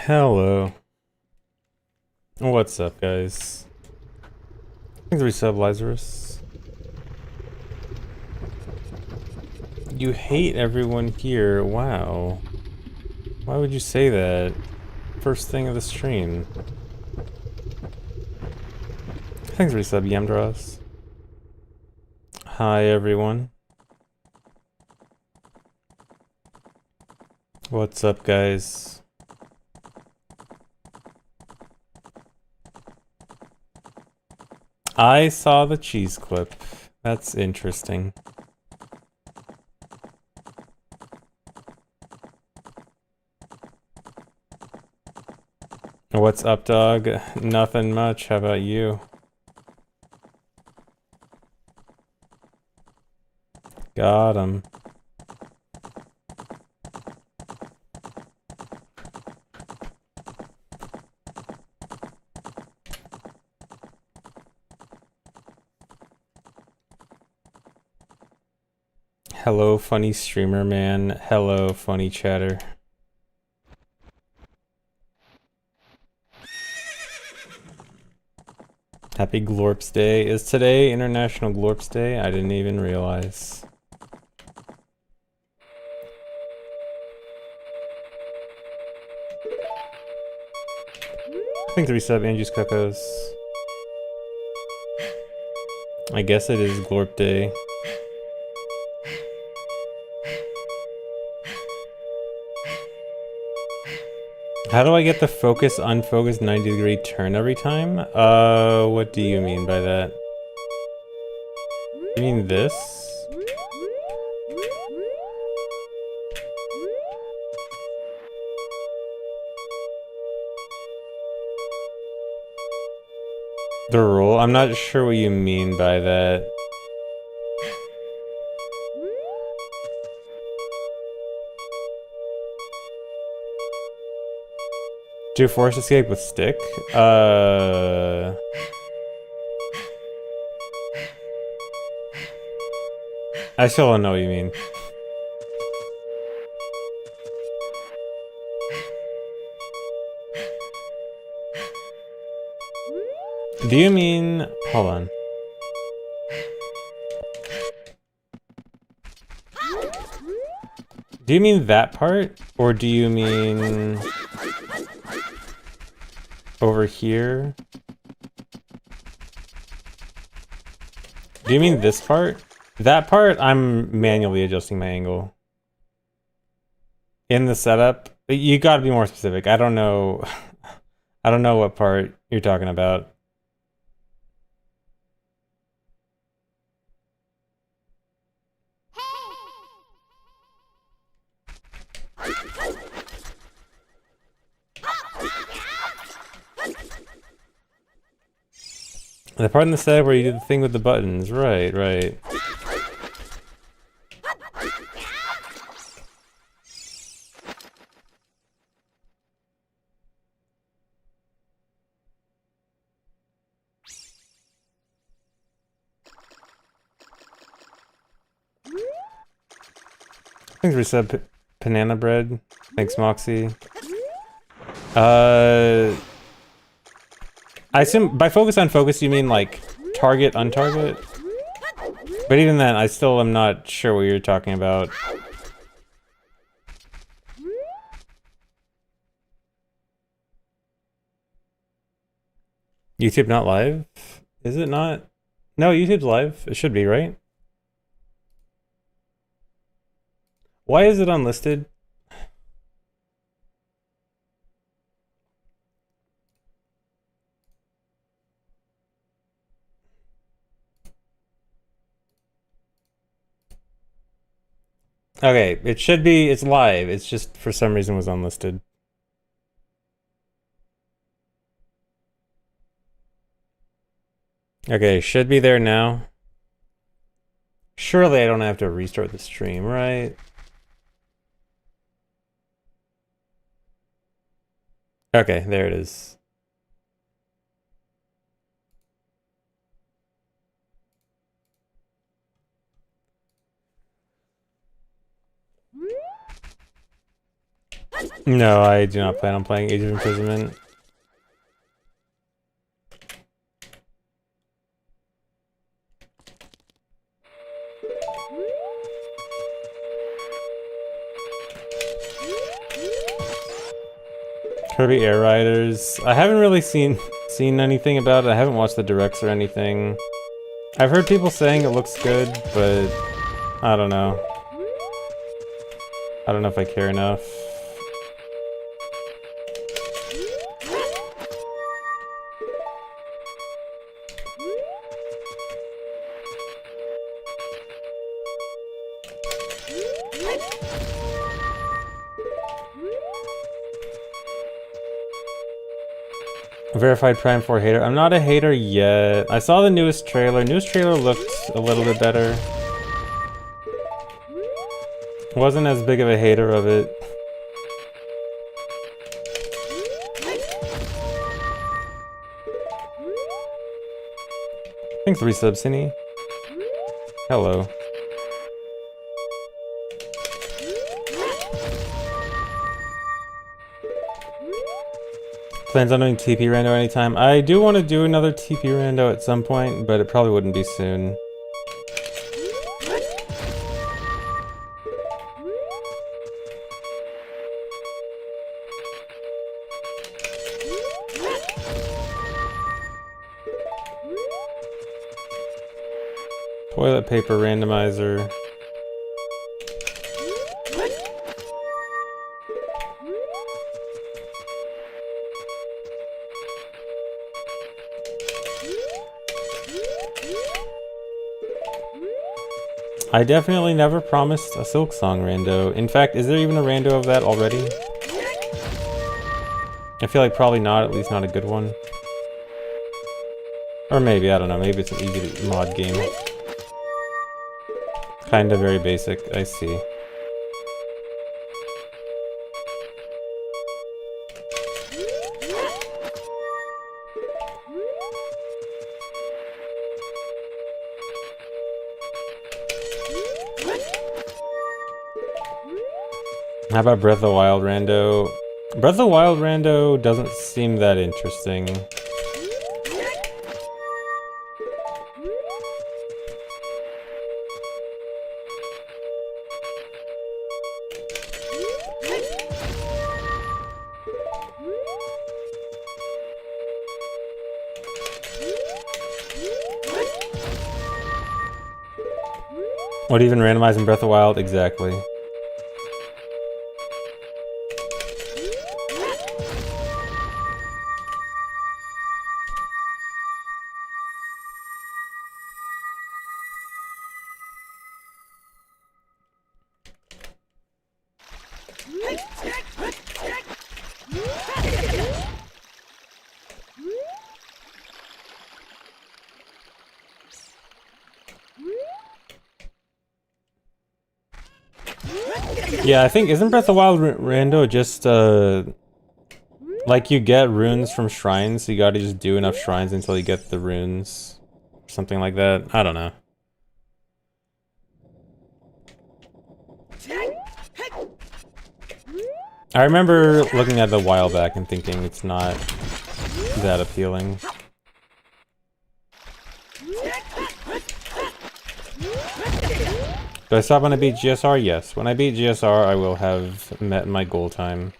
Hello. What's up, guys? Thanks for resub, Lazarus. You hate everyone here. Wow. Why would you say that? First thing of the stream. Thanks for resub, Yamdras. Hi, everyone. What's up, guys? I saw the cheese clip. That's interesting. What's up, dog? Nothing much. How about you? Got him. Hello, funny streamer man. Hello, funny chatter. Happy Glorps Day. Is today International Glorps Day? I didn't even realize. I think 3-sub Angie's Cocos. I guess it is Glorp Day. How do I get the focus unfocused 90-degree turn every time? What do you mean by that? You mean this? The rule? I'm not sure what you mean by that. Do force escape with stick? I still don't know what you mean. Do you mean... Hold on. Do you mean that part? Or do you mean... over here? Do you mean this part? That part, I'm manually adjusting my angle. In the setup, you gotta be more specific. I don't know. I don't know what part you're talking about. The part in the setup where you do the thing with the buttons. Right, right. Thanks for sub banana bread. Thanks, Moxie. I assume by focus on focus you mean like target untarget? But even then, I still am not sure what you're talking about. YouTube not live? Is it not? No, YouTube's live. It should be, right? Why is it unlisted? Okay, it should be, it's live. It's just for some reason was unlisted. Okay, should be there now. Surely I don't have to restart the stream, right? Okay, there it is. No, I do not plan on playing Age of Imprisonment. Kirby Air Riders. I haven't really seen anything about it. I haven't watched the directs or anything. I've heard people saying it looks good, but I don't know. I don't know if I care enough. Verified Prime 4 hater. I'm not a hater yet. I saw the newest trailer. Newest trailer looked a little bit better. Wasn't as big of a hater of it. Thanks, resub, Cindy. Hello. Plans on doing TP rando anytime. I do want to do another TP rando at some point, but it probably wouldn't be soon. Toilet paper randomizer. I definitely never promised a Silk Song rando. In fact, is there even a rando of that already? I feel like probably not, at least not a good one. Or maybe, I don't know, maybe it's an easy to mod game. Kinda very basic, I see. How about Breath of the Wild rando? Breath of the Wild rando doesn't seem that interesting. What even randomizing Breath of the Wild? Exactly. Yeah, I think, isn't Breath of the Wild rando just, like you get runes from shrines, so you gotta just do enough shrines until you get the runes. Something like that. I don't know. I remember looking at it a while back and thinking it's not that appealing. Do I stop when I beat GSR? Yes. When I beat GSR, I will have met my goal time.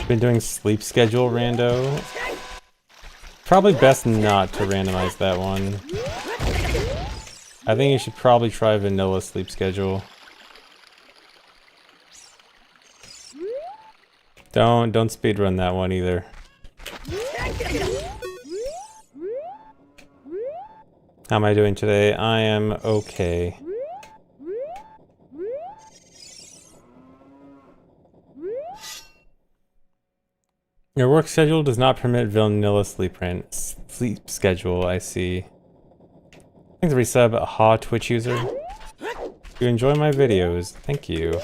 Been doing sleep schedule rando. Probably best not to randomize that one. I think you should probably try vanilla sleep schedule. Don't speedrun that one either. How am I doing today? I am okay. Your work schedule does not permit vanilla sleep schedule, I see. Thanks for resub, Ha Twitch user. You enjoy my videos. Thank you.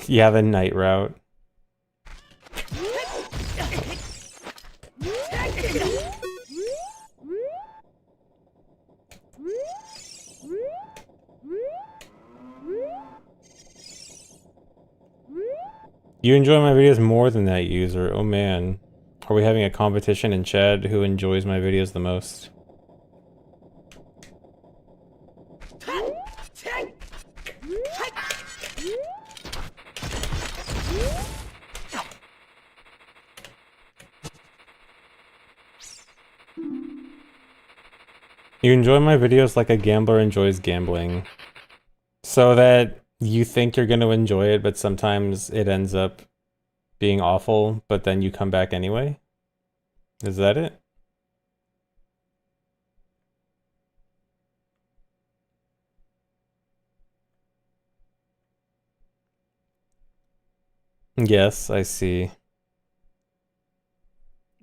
Yeah, the night route. You enjoy my videos more than that user. Oh man. Are we having a competition in chat who enjoys my videos the most? You enjoy my videos like a gambler enjoys gambling. So that you think you're going to enjoy it, but sometimes it ends up being awful, but then you come back anyway? Is that it? Yes, I see.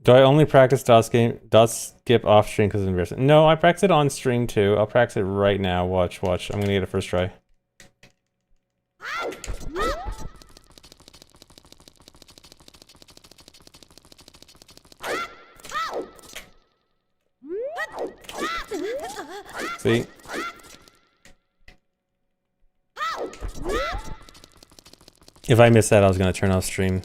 Do I only practice dot skip off stream because of embarrassing? No, I practice it on stream too. I'll practice it right now. Watch. I'm gonna get it first try. See? If I missed that, I was gonna turn off stream.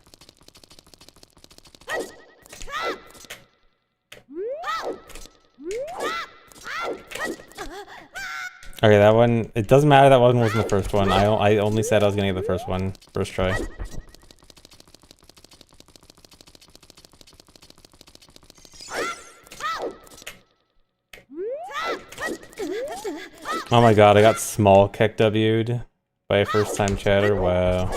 Okay, that one, it doesn't matter that one wasn't the first one. I only said I was gonna get the first one, first try. Oh my god, I got small keck W'd by a first time chatter, wow.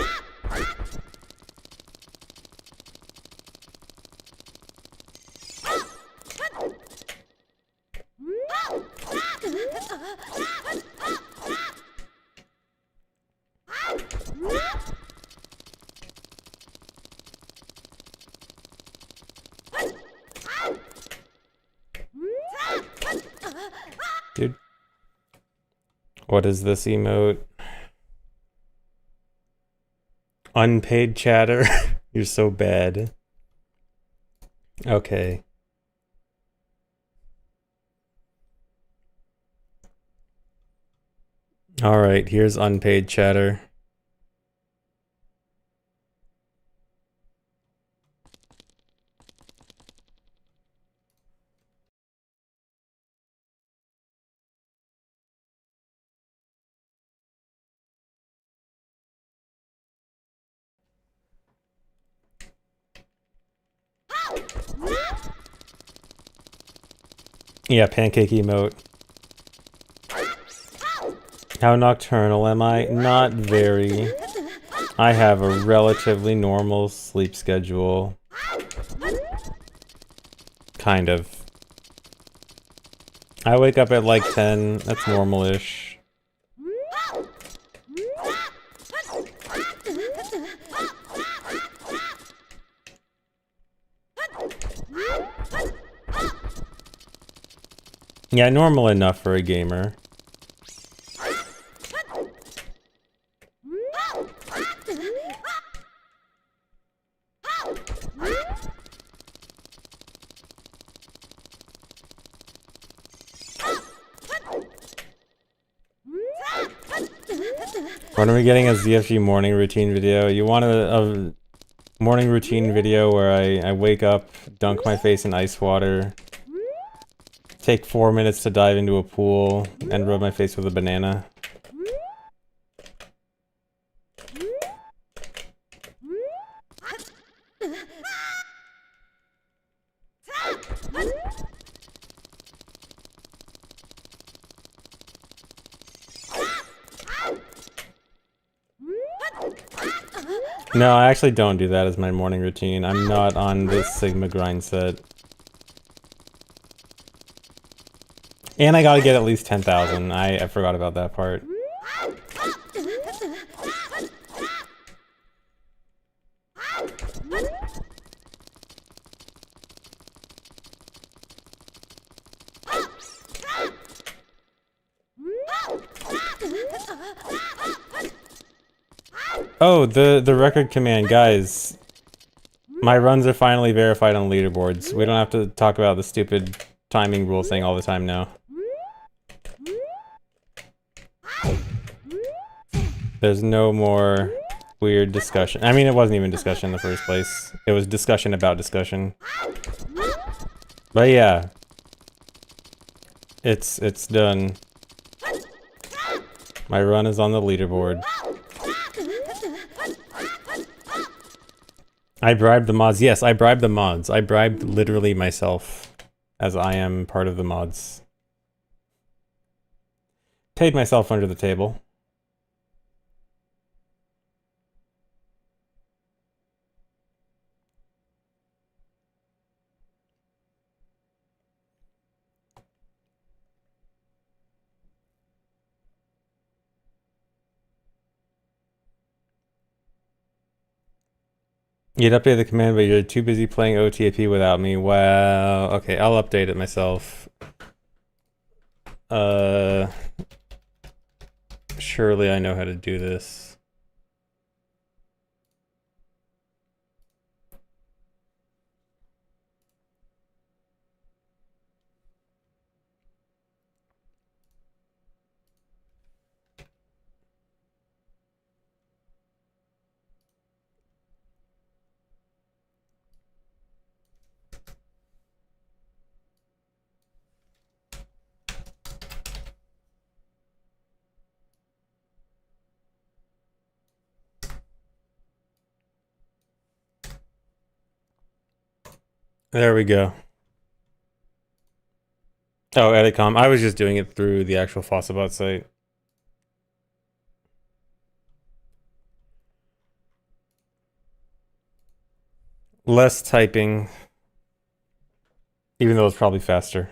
Dude. What is this emote? Unpaid chatter? You're so bad. Okay. Alright, here's unpaid chatter. Yeah, pancake emote. How nocturnal am I? Not very. I have a relatively normal sleep schedule. Kind of. I wake up at like 10. That's normal-ish. Yeah, normal enough for a gamer. When are we getting a ZFG morning routine video? You want a morning routine video where I wake up, dunk my face in ice water, take 4 minutes to dive into a pool, and rub my face with a banana? No, I actually don't do that as my morning routine. I'm not on this Sigma grind set. And I gotta get at least 10,000. I forgot about that part. Oh, the record command, guys. My runs are finally verified on leaderboards. We don't have to talk about the stupid timing rule thing all the time now. There's no more weird discussion. I mean, it wasn't even discussion in the first place. It was discussion about discussion. But yeah. It's done. My run is on the leaderboard. I bribed the mods. Yes, I bribed the mods. I bribed literally myself, as I am part of the mods. Paid myself under the table. You'd update the command, but you're too busy playing OTAP without me. Well, okay, I'll update it myself. Surely I know how to do this. There we go. Oh, editcom. I was just doing it through the actual Fossabot site. Less typing. Even though it's probably faster.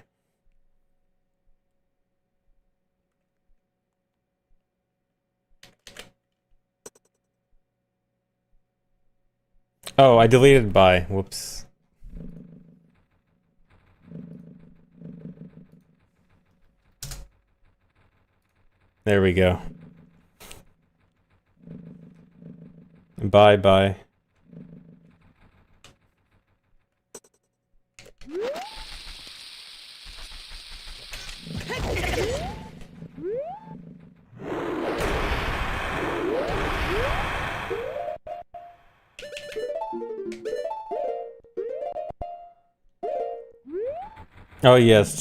Oh, I deleted by. Whoops. There we go. Bye.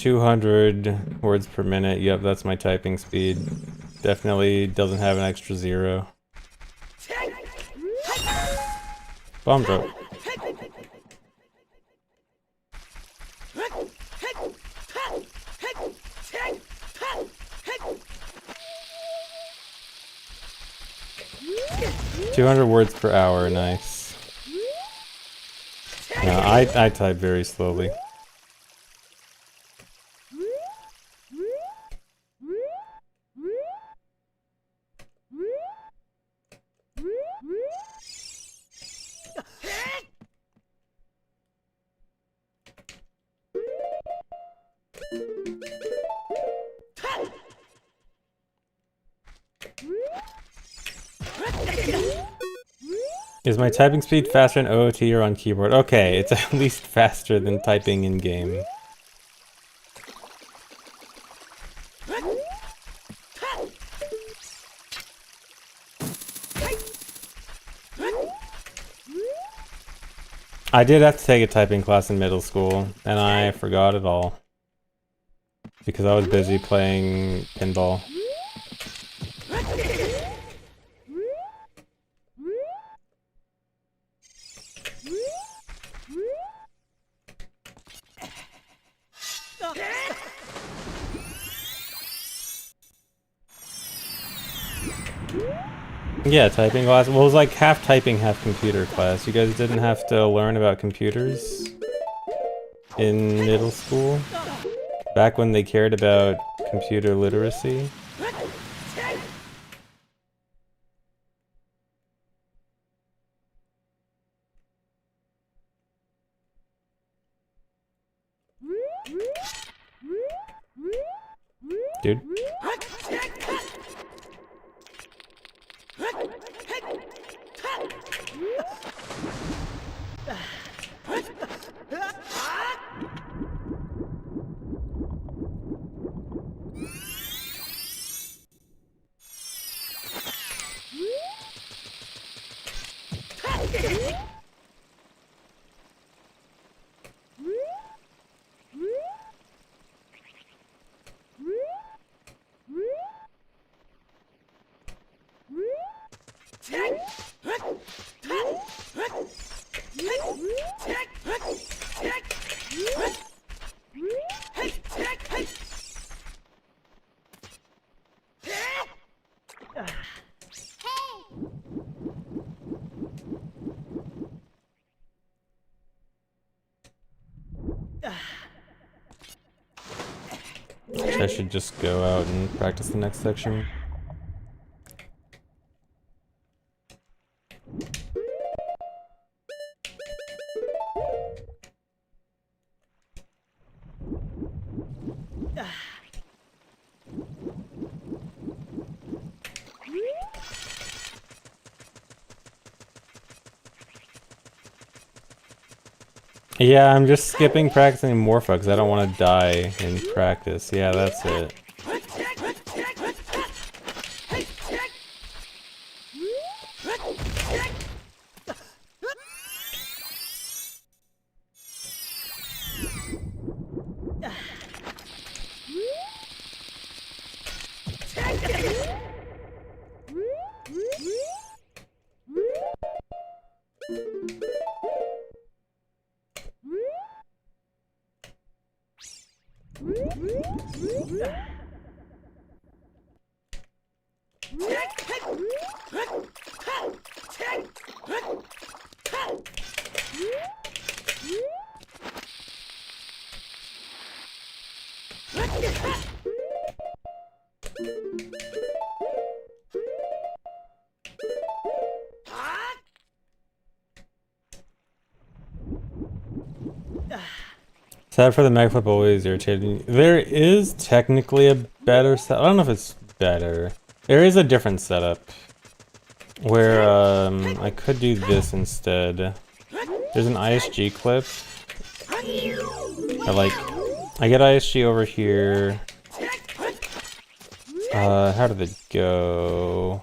200 words per minute. Yep, that's my typing speed. Definitely doesn't have an extra 0. Bomb drop. $200 words per hour, nice. No, I type very slowly. Is my typing speed faster in OOT or on keyboard? Okay, it's at least faster than typing in game. I did have to take a typing class in middle school, and I forgot it all. Because I was busy playing pinball. Yeah, typing class. Well, it was like half typing, half computer class. You guys didn't have to learn about computers in middle school? Back when they cared about computer literacy? Dude. I should just go out and practice the next section. Yeah, I'm just skipping practicing Morpho because I don't want to die in practice. Yeah, that's it. Sad for the mag flip always irritating. There is technically a better set. I don't know if it's better. There is a different setup where I could do this instead. There's an ISG clip. I get ISG over here. How did it go?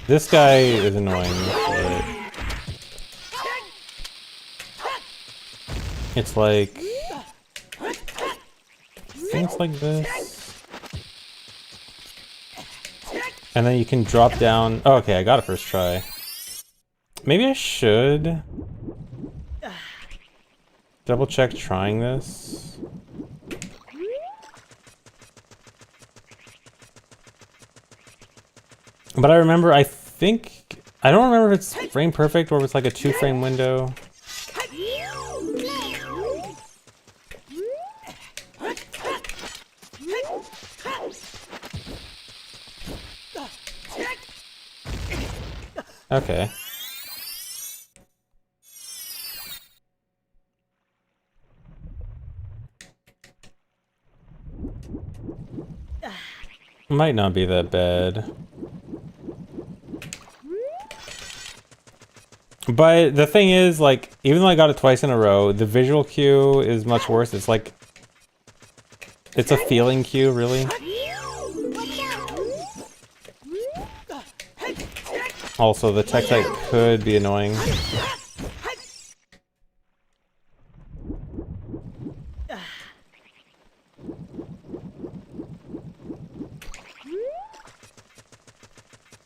This guy is annoying. But it's like things like this. And then you can drop down. Oh, okay, I got it first try. Maybe I should double check trying this. But I remember, I don't remember if it's frame perfect or if it's like a 2-frame window. Okay. Might not be that bad. But the thing is, like, even though I got it twice in a row, the visual cue is much worse. It's like, it's a feeling cue, really. Also, the text type could be annoying.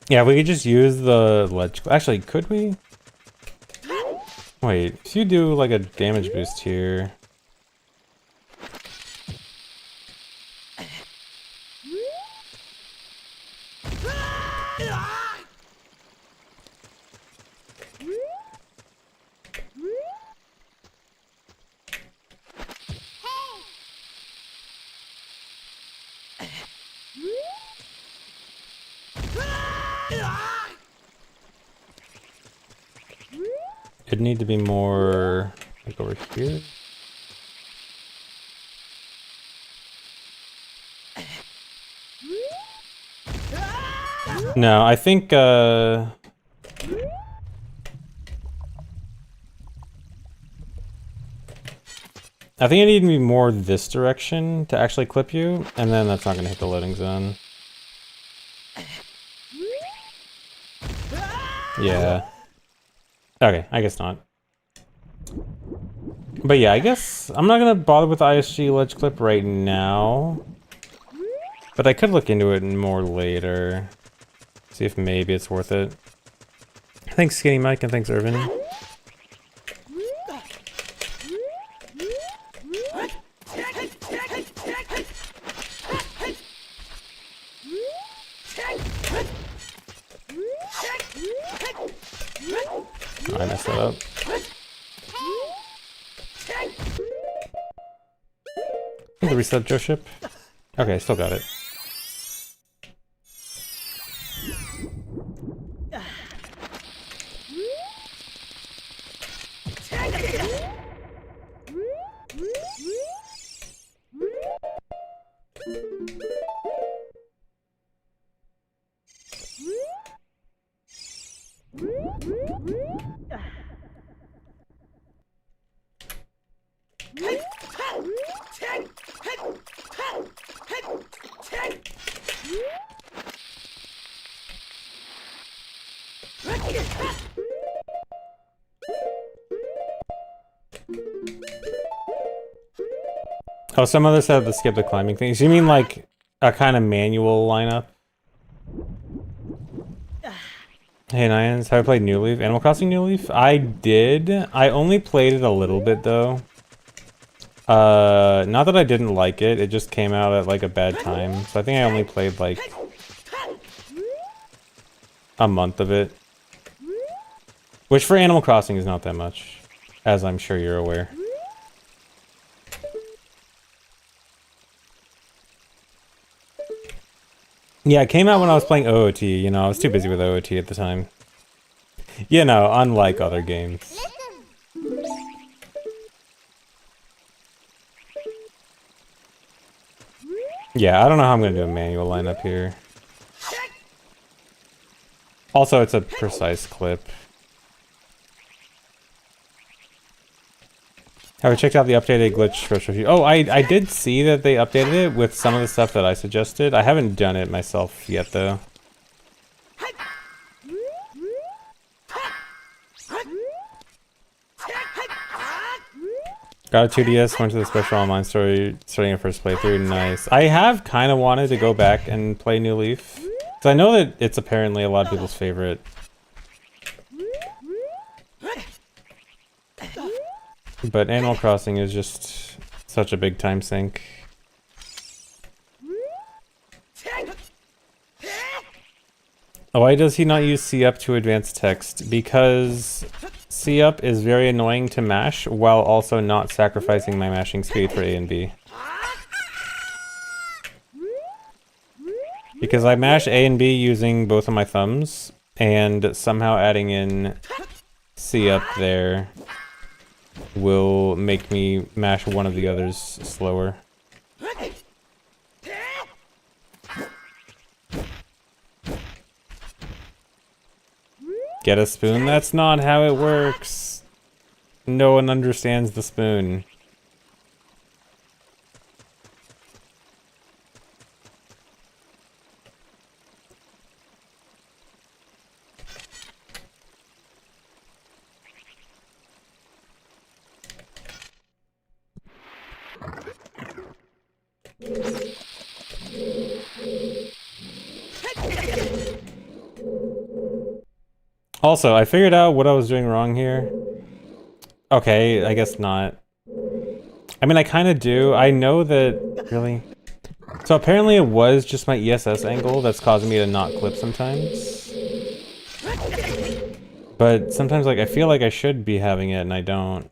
Yeah, we could just use the ledge. Actually, could we? Wait, if you do like a damage boost here. It'd need to be more like over here. No, I think I need to be more this direction to actually clip you, and then that's not gonna hit the loading zone. Yeah. Okay, I guess not. But yeah, I guess I'm not gonna bother with the ISG ledge clip right now. But I could look into it more later. See if maybe it's worth it. Thanks Skinny Mike and thanks Irvin. I messed that up. The reset Joe ship. Okay, still got it. Oh, some others have to skip the climbing things. You mean like a kind of manual lineup? Hey Nians, have I played New Leaf? Animal Crossing New Leaf? I did. I only played it a little bit though. Not that I didn't like it, it just came out at like a bad time. So I think I only played like a month of it. Which for Animal Crossing is not that much, as I'm sure you're aware. Yeah, it came out when I was playing OOT, you know, I was too busy with OOT at the time. You know, unlike other games. Yeah, I don't know how I'm gonna do a manual lineup here. Also, it's a precise clip. Have you checked out the updated glitch review? Oh, I did see that they updated it with some of the stuff that I suggested. I haven't done it myself yet, though. Got a 2DS, went to the special online story, starting a first playthrough. Nice. I have kind of wanted to go back and play New Leaf. Because I know that it's apparently a lot of people's favorite. But Animal Crossing is just such a big time sink. Why does he not use C-Up to advance text? Because C-Up is very annoying to mash while also not sacrificing my mashing speed for A and B. Because I mash A and B using both of my thumbs, and somehow adding in C-Up there will make me mash one of the others slower. Get a spoon? That's not how it works. No one understands the spoon. Also, I figured out what I was doing wrong here. Okay, I guess not. I mean, I kind of do. I know that... Really? So apparently it was just my ESS angle that's causing me to not clip sometimes. But sometimes, like, I feel like I should be having it and I don't.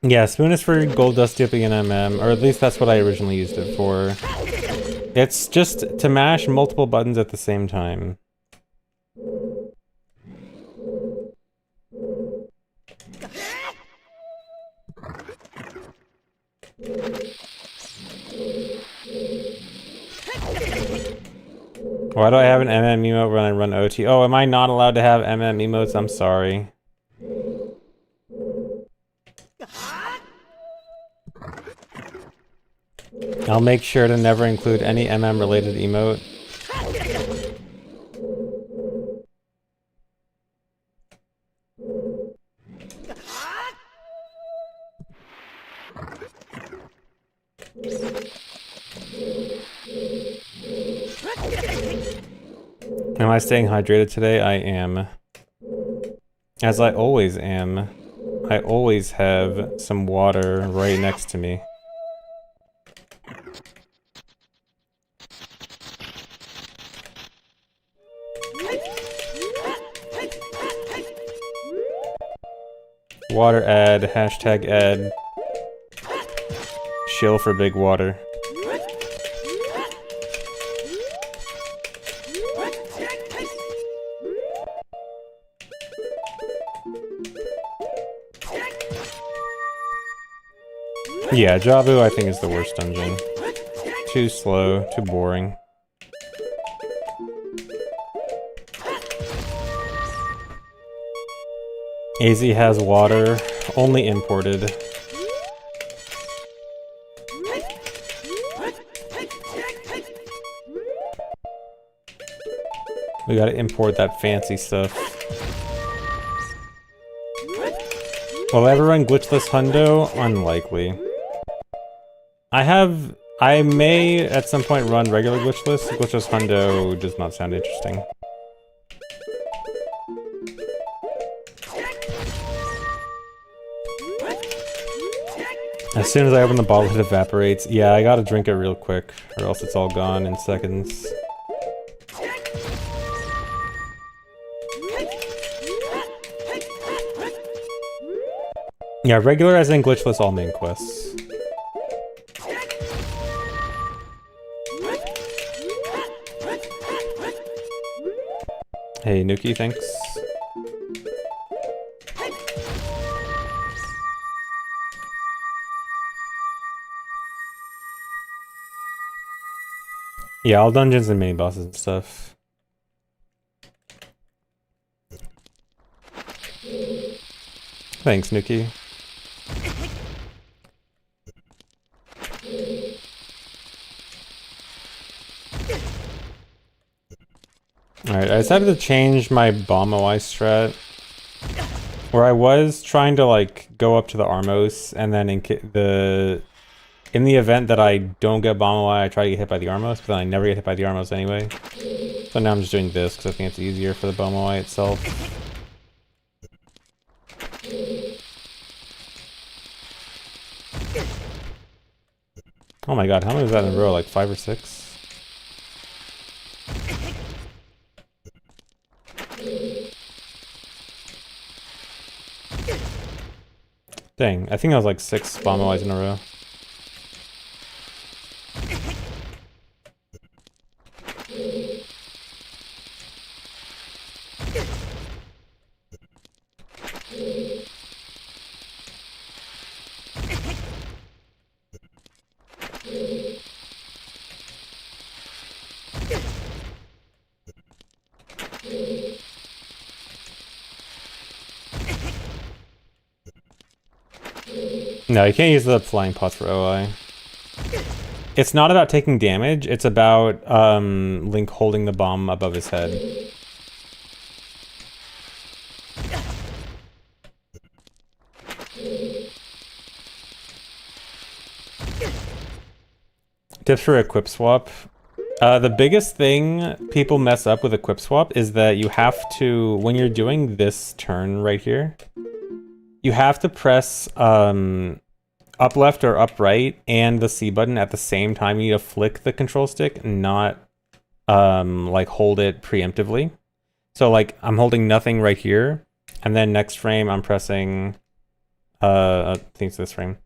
Yeah, spoon is for gold dust dipping in MM, or at least that's what I originally used it for. It's just to mash multiple buttons at the same time. Why do I have an MM emote when I run OT? Oh, am I not allowed to have MM emotes? I'm sorry. I'll make sure to never include any MM related emote. Am I staying hydrated today? I am. As I always am. I always have some water right next to me. Water ad, hashtag ad. Shill for big water. Yeah, Jabu I think is the worst dungeon. Too slow, too boring. AZ has water, only imported. We gotta import that fancy stuff. Will I ever run glitchless hundo? Unlikely. I may at some point run regular glitchless. Glitchless hundo does not sound interesting. As soon as I open the bottle, it evaporates. Yeah, I gotta drink it real quick, or else it's all gone in seconds. Yeah, regular as in glitchless all main quests. Hey, Nuki, thanks. Yeah, all dungeons and mini bosses and stuff. Thanks, Nuki. Alright, I decided to change my bomb OI strat. Where I was trying to like go up to the Armos, and then in the event that I don't get bomb OI, I try to get hit by the Armos, but then I never get hit by the Armos anyway. So now I'm just doing this because I think it's easier for the bomb OI itself. Oh my god, how many was that in a row? Like 5 or 6? Dang, I think that was like 6 bomb OIs in a row. No, you can't use the flying pots for OI. It's not about taking damage, it's about Link holding the bomb above his head. Tips for equip swap. The biggest thing people mess up with equip swap is that you have to, when you're doing this turn right here, you have to press up left or up right and the C button at the same time. You need to flick the control stick, not like hold it preemptively. So like I'm holding nothing right here, and then next frame I'm pressing I think it's this frame.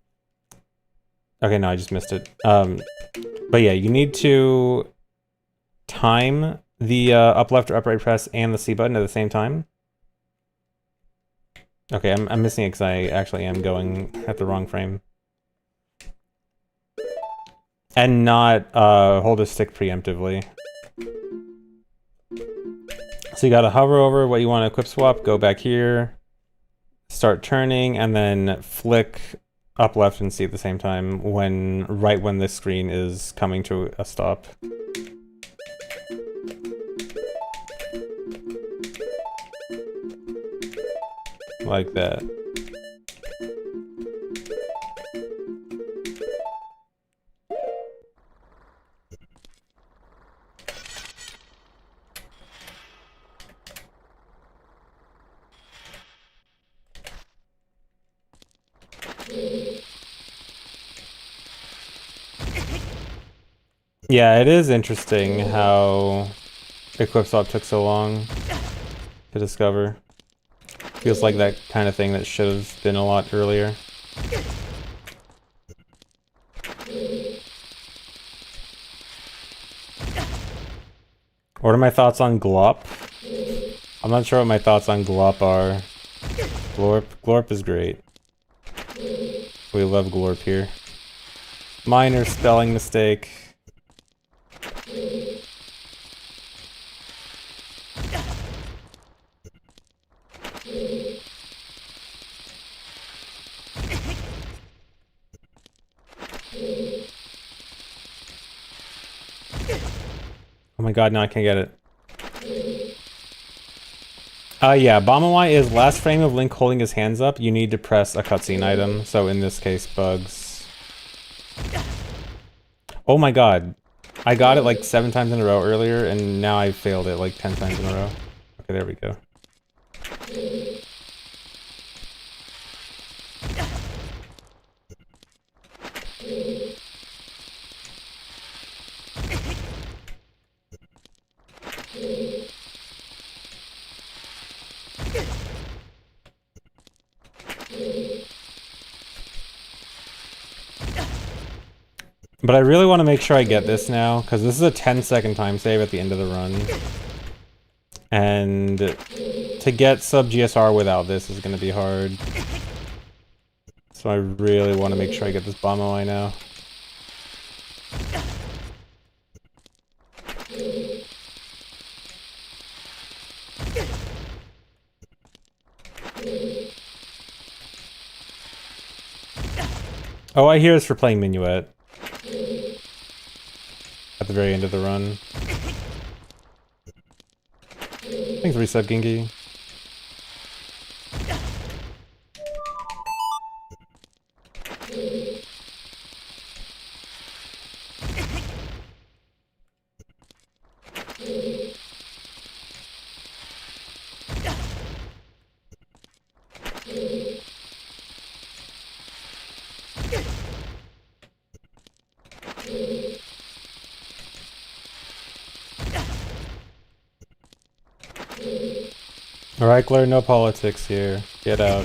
Okay, no, I just missed it. But yeah, you need to time the up left or up right press and the C button at the same time. Okay, I'm missing it because I actually am going at the wrong frame. And not hold a stick preemptively. So you gotta hover over what you want to equip swap, go back here, start turning, and then flick up left and C at the same time right when this screen is coming to a stop. Like that. Yeah, it is interesting how equip swap took so long to discover. Feels like that kind of thing that should have been a lot earlier. What are my thoughts on Glop? I'm not sure what my thoughts on Glop are. Glorp is great. We love Glorp here. Minor spelling mistake. Oh my god, now I can't get it. Yeah, Bomawai is last frame of Link holding his hands up, you need to press a cutscene item, so in this case, bugs. Oh my god. I got it like 7 times in a row earlier, and now I failed it like 10 times in a row. Okay, there we go. But I really want to make sure I get this now, because this is a 10-second time save at the end of the run. And to get sub GSR without this is going to be hard. So I really want to make sure I get this bomb OI now. Oh, I hear it's for playing Minuet. At the very end of the run. Thanks for resub, Ginky. Alright, Claire, no politics here. Get out.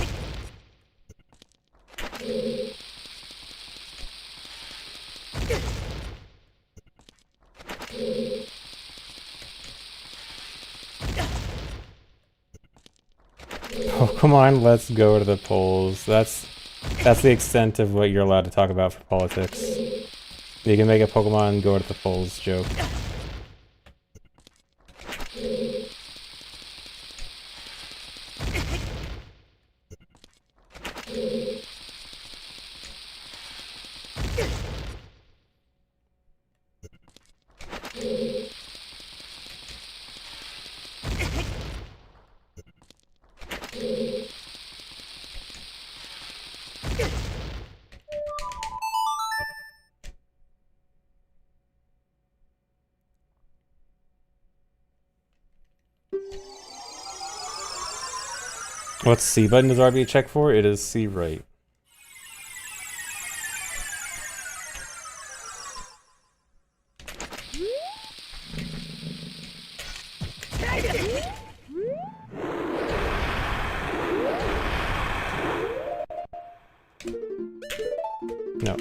Oh, come on, let's go to the polls. That's the extent of what you're allowed to talk about for politics. You can make a Pokemon go to the polls joke. What's C button does RB check for? It is C right. No.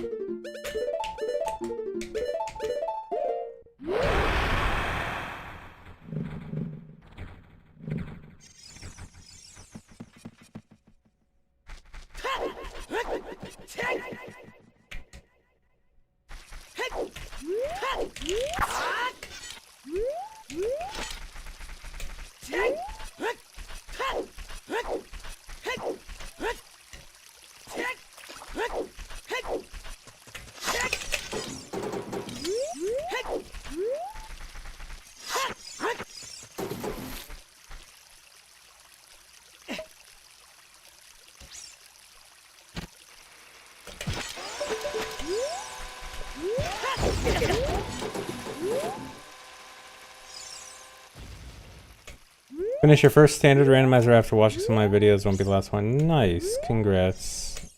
Finish your first standard randomizer after watching some of my videos. Won't be the last one. Nice. Congrats.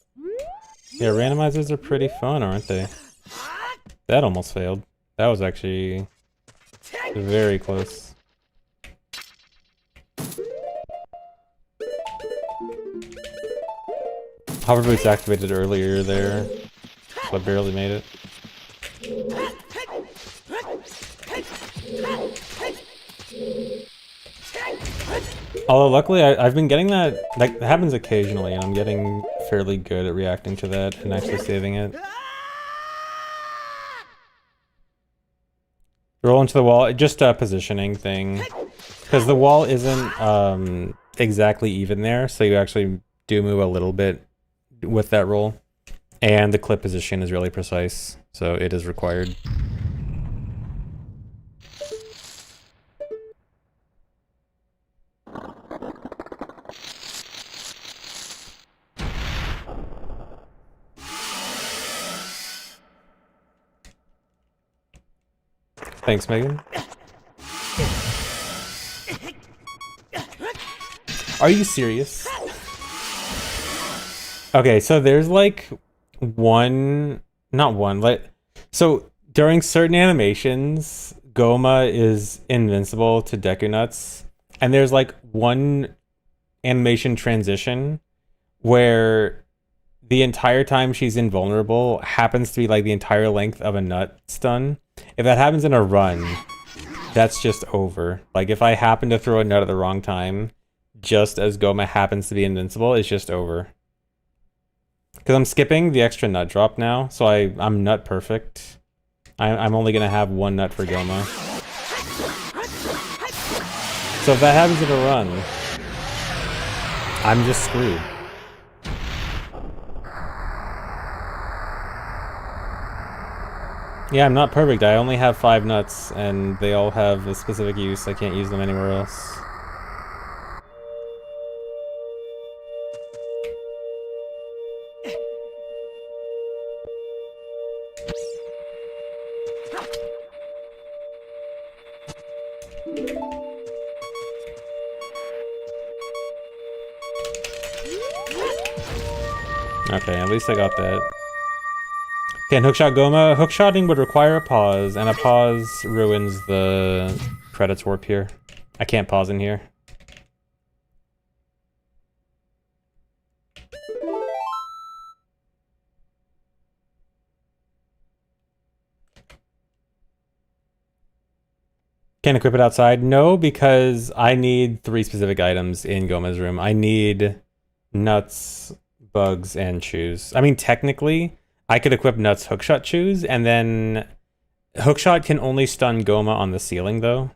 Yeah, randomizers are pretty fun, aren't they? That almost failed. That was actually very close. Hover boots activated earlier there, so I barely made it. Although luckily I've been getting that, like, that happens occasionally, and I'm getting fairly good at reacting to that and actually saving it. Roll into the wall, just a positioning thing. Because the wall isn't exactly even there, so you actually do move a little bit with that roll. And the clip position is really precise, so it is required. Thanks, Megan. Are you serious? Okay, so there's like so during certain animations, Goma is invincible to Deku Nuts, and there's like one animation transition where the entire time she's invulnerable happens to be like the entire length of a nut stun. If that happens in a run, that's just over. Like if I happen to throw a nut at the wrong time, just as Goma happens to be invincible, it's just over. Because I'm skipping the extra nut drop now, so I'm nut perfect. I'm only gonna have one nut for Goma. So if that happens in a run, I'm just screwed. Yeah, I'm not perfect. I only have 5 nuts, and they all have a specific use. I can't use them anywhere else. Okay, at least I got that. Okay, and Hookshot Goma. Hookshotting would require a pause, and a pause ruins the credits warp here. I can't pause in here. Can't equip it outside? No, because I need 3 specific items in Goma's room. I need nuts, bugs, and chews. I mean, technically, I could equip nuts, hookshot, chews, and then hookshot can only stun Goma on the ceiling, though.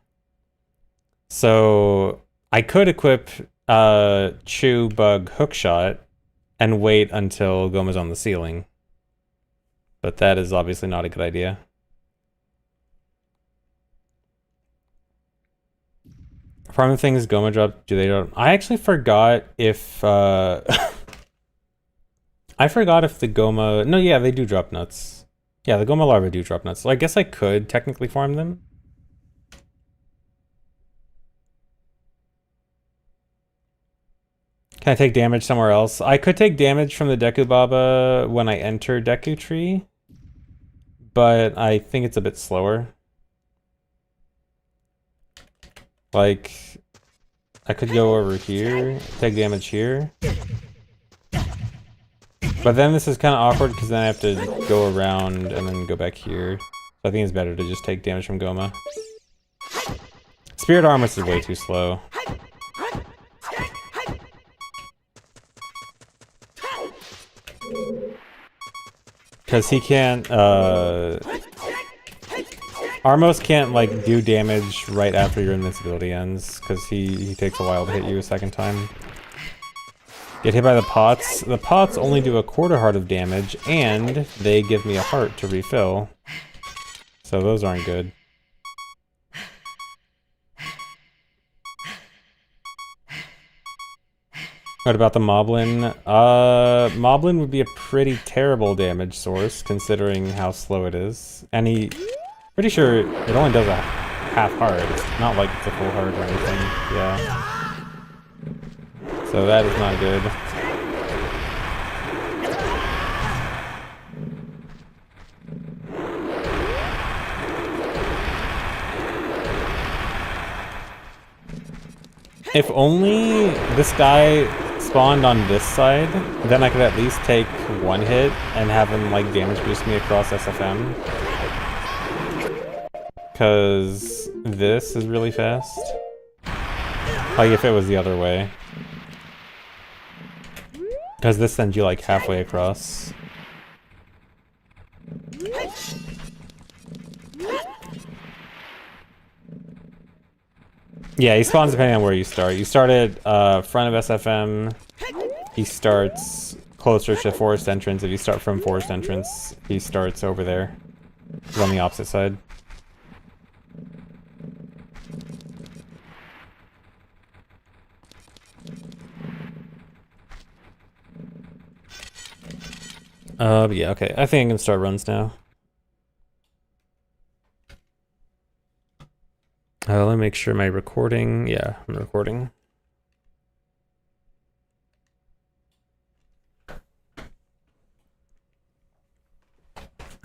So I could equip chew, bug, hookshot, and wait until Goma's on the ceiling. But that is obviously not a good idea. Farming things Goma drop, do they drop? I actually forgot if I forgot if the Goma... No, yeah, they do drop nuts. Yeah, the Goma larvae do drop nuts. So I guess I could technically farm them. Can I take damage somewhere else? I could take damage from the Deku Baba when I enter Deku Tree, but I think it's a bit slower. Like, I could go over here, take damage here. But then this is kind of awkward because then I have to go around and then go back here. So I think it's better to just take damage from Goma. Spirit Armor is way too slow. Because he can't, Armos can't, like, do damage right after your invincibility ends, because he takes a while to hit you a second time. Get hit by the pots. The pots only do a quarter heart of damage, and they give me a heart to refill. So those aren't good. What about the Moblin? Moblin would be a pretty terrible damage source, considering how slow it is. And pretty sure it only does a half heart. It's not like it's a full heart or anything. Yeah. So that is not good. If only this guy spawned on this side, then I could at least take one hit and have him like damage boost me across SFM. Cause this is really fast. Like if it was the other way. Cause this sends you like halfway across. Yeah, he spawns depending on where you start. You start at front of SFM. He starts closer to forest entrance. If you start from forest entrance, he starts over there. He's on the opposite side. But yeah, okay. I think I can start runs now. Let me make sure my recording. Yeah, I'm recording.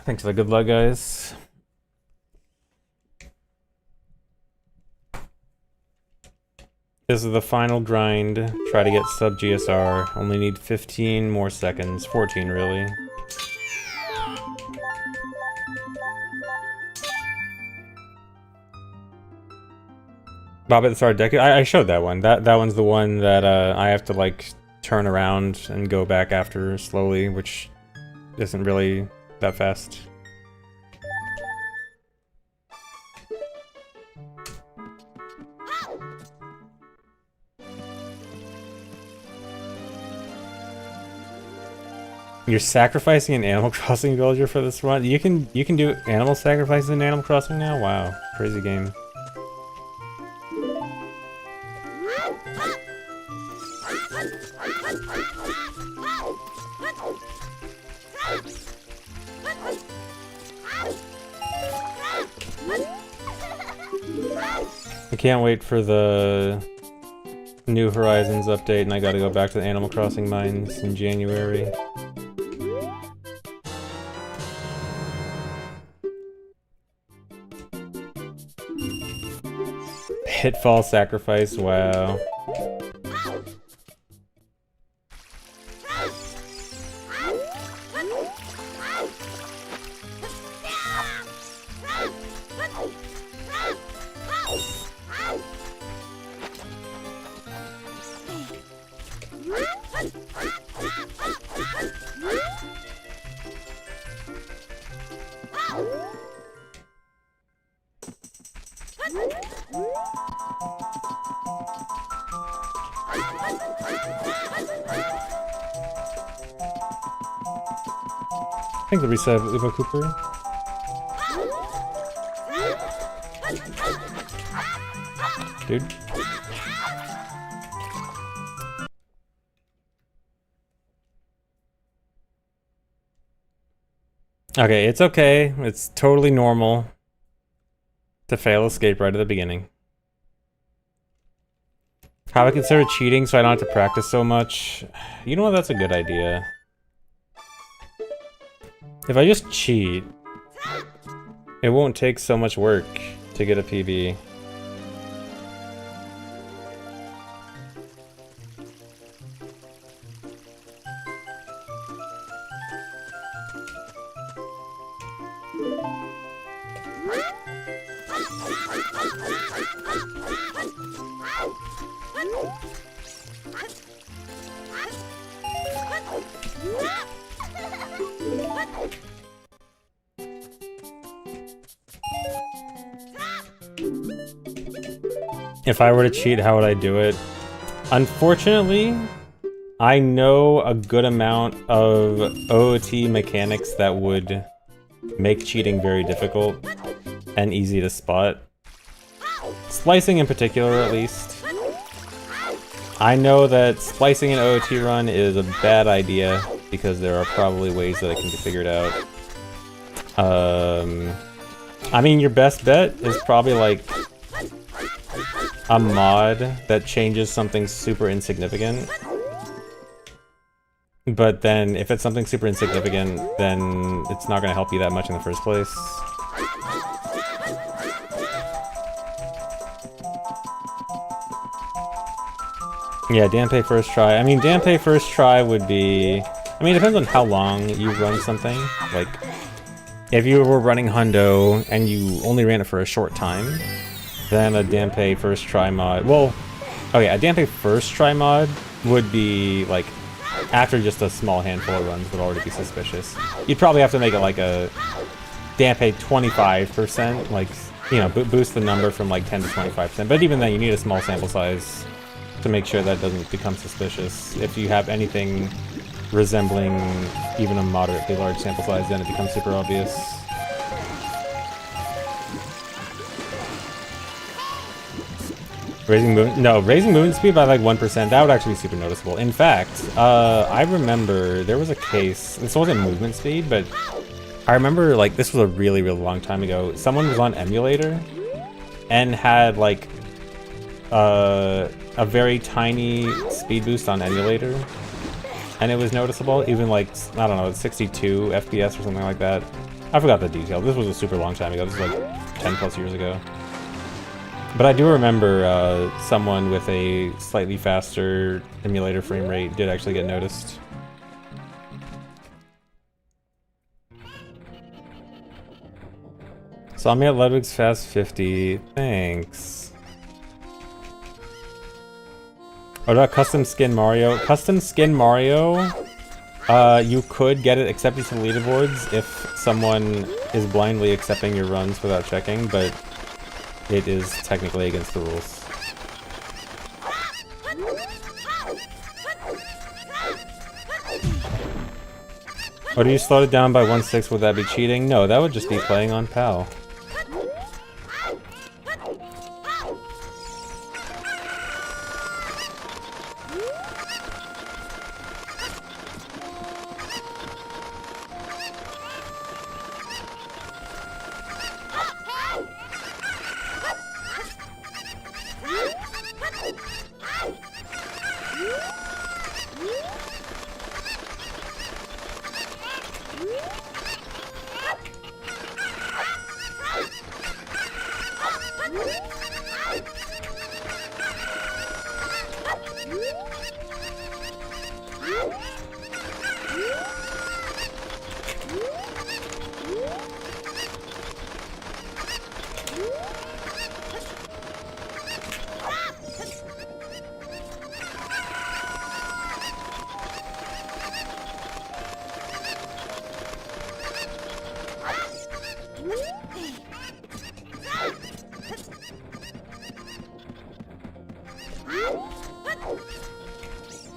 Thanks for the good luck, guys. This is the final grind. Try to get sub GSR. Only need 15 more seconds. 14, really. Bob at the start of decade. I showed that one. That one's the one that I have to like turn around and go back after slowly, which isn't really that fast. You're sacrificing an Animal Crossing villager for this run? You can do animal sacrifices in Animal Crossing now? Wow, crazy game. I can't wait for the New Horizons update, and I gotta go back to the Animal Crossing mines in January. Pitfall sacrifice, wow. I think the reset of Ubo Cooper. Dude. Okay, it's okay. It's totally normal to fail escape right at the beginning. How I consider cheating so I don't have to practice so much? You know what? That's a good idea. If I just cheat, it won't take so much work to get a PB. If I were to cheat, how would I do it? Unfortunately, I know a good amount of OOT mechanics that would make cheating very difficult and easy to spot. Splicing in particular, at least. I know that splicing an OOT run is a bad idea because there are probably ways that it can be figured out. I mean, your best bet is probably like a mod that changes something super insignificant. But then, if it's something super insignificant, then it's not going to help you that much in the first place. Yeah, Dampe first try. I mean, Dampe first try would be... I mean, it depends on how long you run something. Like, if you were running Hundo and you only ran it for a short time, then a Dampe first try mod... Well, okay, a Dampe first try mod would be, like, after just a small handful of runs would already be suspicious. You'd probably have to make it like a Dampe 25%, like, you know, boost the number from like 10 to 25%. But even then, you need a small sample size to make sure that doesn't become suspicious. If you have anything resembling even a moderately large sample size, then it becomes super obvious. Raising movement speed by like 1%, that would actually be super noticeable. In fact, I remember there was a case, this wasn't movement speed, but I remember like this was a really, really long time ago. Someone was on emulator and had like a very tiny speed boost on emulator. And it was noticeable, even like, I don't know, 62 FPS or something like that. I forgot the detail. This was a super long time ago. This was like 10 plus years ago. But I do remember someone with a slightly faster emulator frame rate did actually get noticed. Saw me at Ludwig's Fast 50. Thanks. What about Custom Skin Mario? Custom Skin Mario, you could get it accepted to the leaderboards if someone is blindly accepting your runs without checking, but it is technically against the rules. Oh, do you slow it down by 1/6? Would that be cheating? No, that would just be playing on PAL.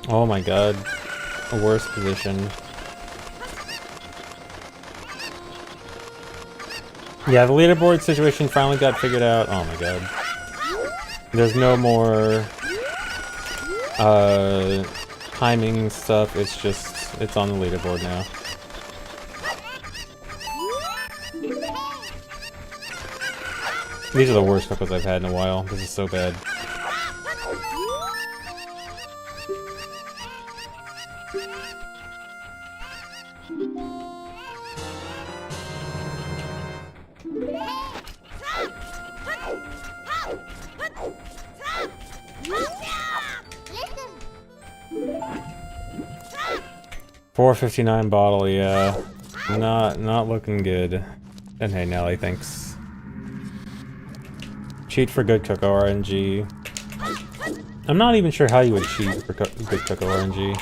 Oh my god. A worse position. Yeah, the leaderboard situation finally got figured out. Oh my god. There's no more timing stuff, it's just, it's on the leaderboard now. These are the worst cookos I've had in a while. This is so bad. $4.59 bottle, yeah. Not looking good. And hey, Nelly, thanks. Cheat for good Coco RNG. I'm not even sure how you would cheat for good Coco RNG.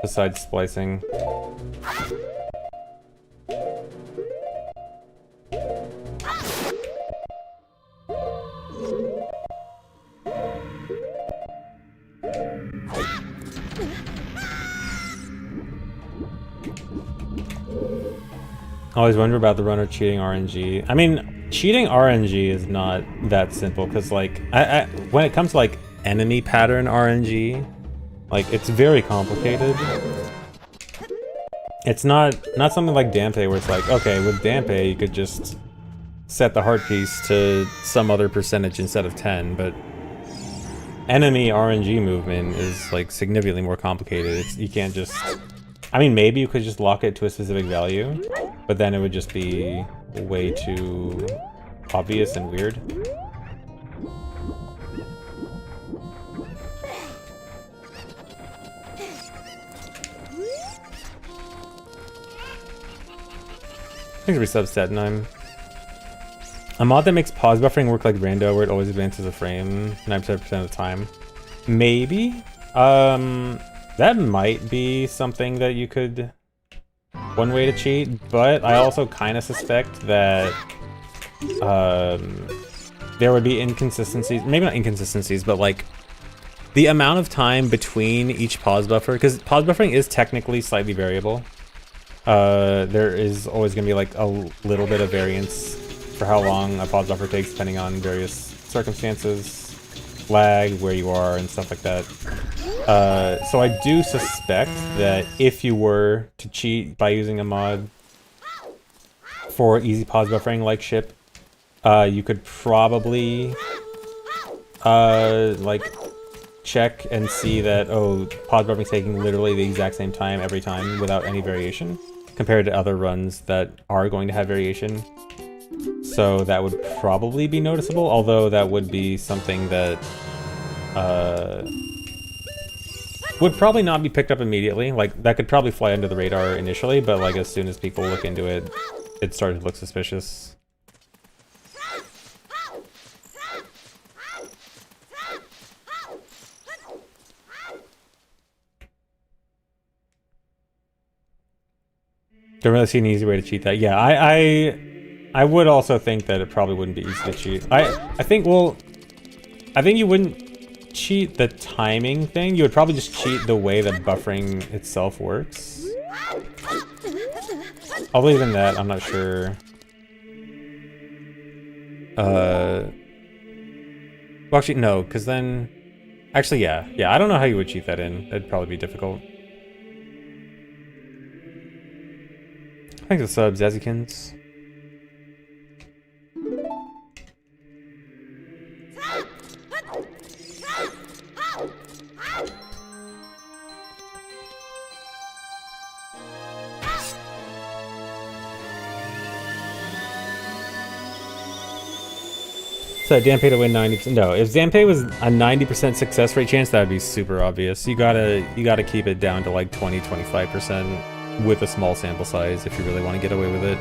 Besides splicing. Always wonder about the runner cheating RNG. I mean, cheating RNG is not that simple, because like when it comes to like enemy pattern RNG, like it's very complicated. It's not something like Dampe where it's like, okay, with Dampe you could just set the heart piece to some other percentage instead of 10, but enemy RNG movement is like significantly more complicated. You can't just, I mean, maybe you could just lock it to a specific value, but then it would just be way too obvious and weird. Thanks for resub Setnime. A mod that makes pause buffering work like Rando, where it always advances a frame 97% of the time. Maybe? That might be something that you could... one way to cheat, but I also kind of suspect that there would be inconsistencies, maybe not inconsistencies, but like the amount of time between each pause buffer, because pause buffering is technically slightly variable. There is always going to be like a little bit of variance for how long a pause buffer takes depending on various circumstances, lag, where you are, and stuff like that. So I do suspect that if you were to cheat by using a mod for easy pause buffering like Ship, you could probably like check and see that, oh, pause buffering is taking literally the exact same time every time without any variation, compared to other runs that are going to have variation. So that would probably be noticeable, although that would be something that would probably not be picked up immediately. Like, that could probably fly under the radar initially, but like as soon as people look into it, it started to look suspicious. Don't really see an easy way to cheat that. Yeah, I would also think that it probably wouldn't be easy to cheat. I think you wouldn't cheat the timing thing. You would probably just cheat the way that buffering itself works. Although even that, I'm not sure. Well, actually, no, because then... Actually, yeah. Yeah, I don't know how you would cheat that in. That'd probably be difficult. Thanks for the subs, Zazikins. So Dampe to win 90%. No, if Dampe was a 90% success rate chance, that would be super obvious. You gotta keep it down to like 20-25%. With a small sample size if you really want to get away with it.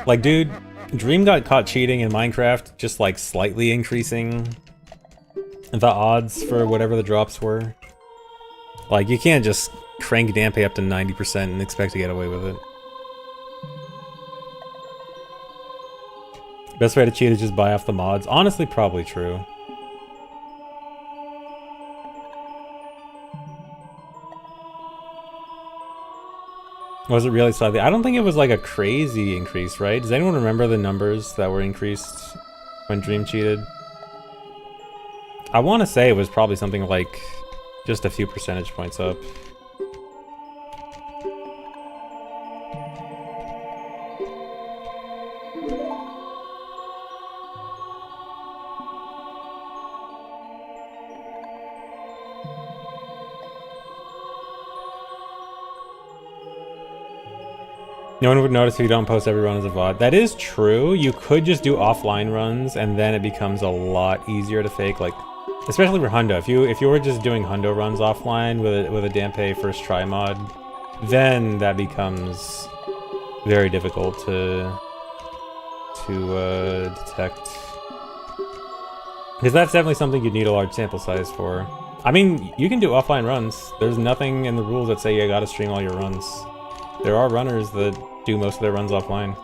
Like, dude, Dream got caught cheating in Minecraft, just like slightly increasing the odds for whatever the drops were. Like, you can't just crank Dampe up to 90% and expect to get away with it. Best way to cheat is just buy off the mods. Honestly, probably true. Was it really slightly? I don't think it was like a crazy increase, right? Does anyone remember the numbers that were increased when Dream cheated? I want to say it was probably something like just a few percentage points up. No one would notice if you don't post every run as a VOD. That is true. You could just do offline runs, and then it becomes a lot easier to fake. Like, especially for Hundo. If you were just doing Hundo runs offline with a Dampe first try mod, then that becomes very difficult to detect. Because that's definitely something you'd need a large sample size for. I mean, you can do offline runs. There's nothing in the rules that say you gotta stream all your runs. There are runners that do most of their runs offline.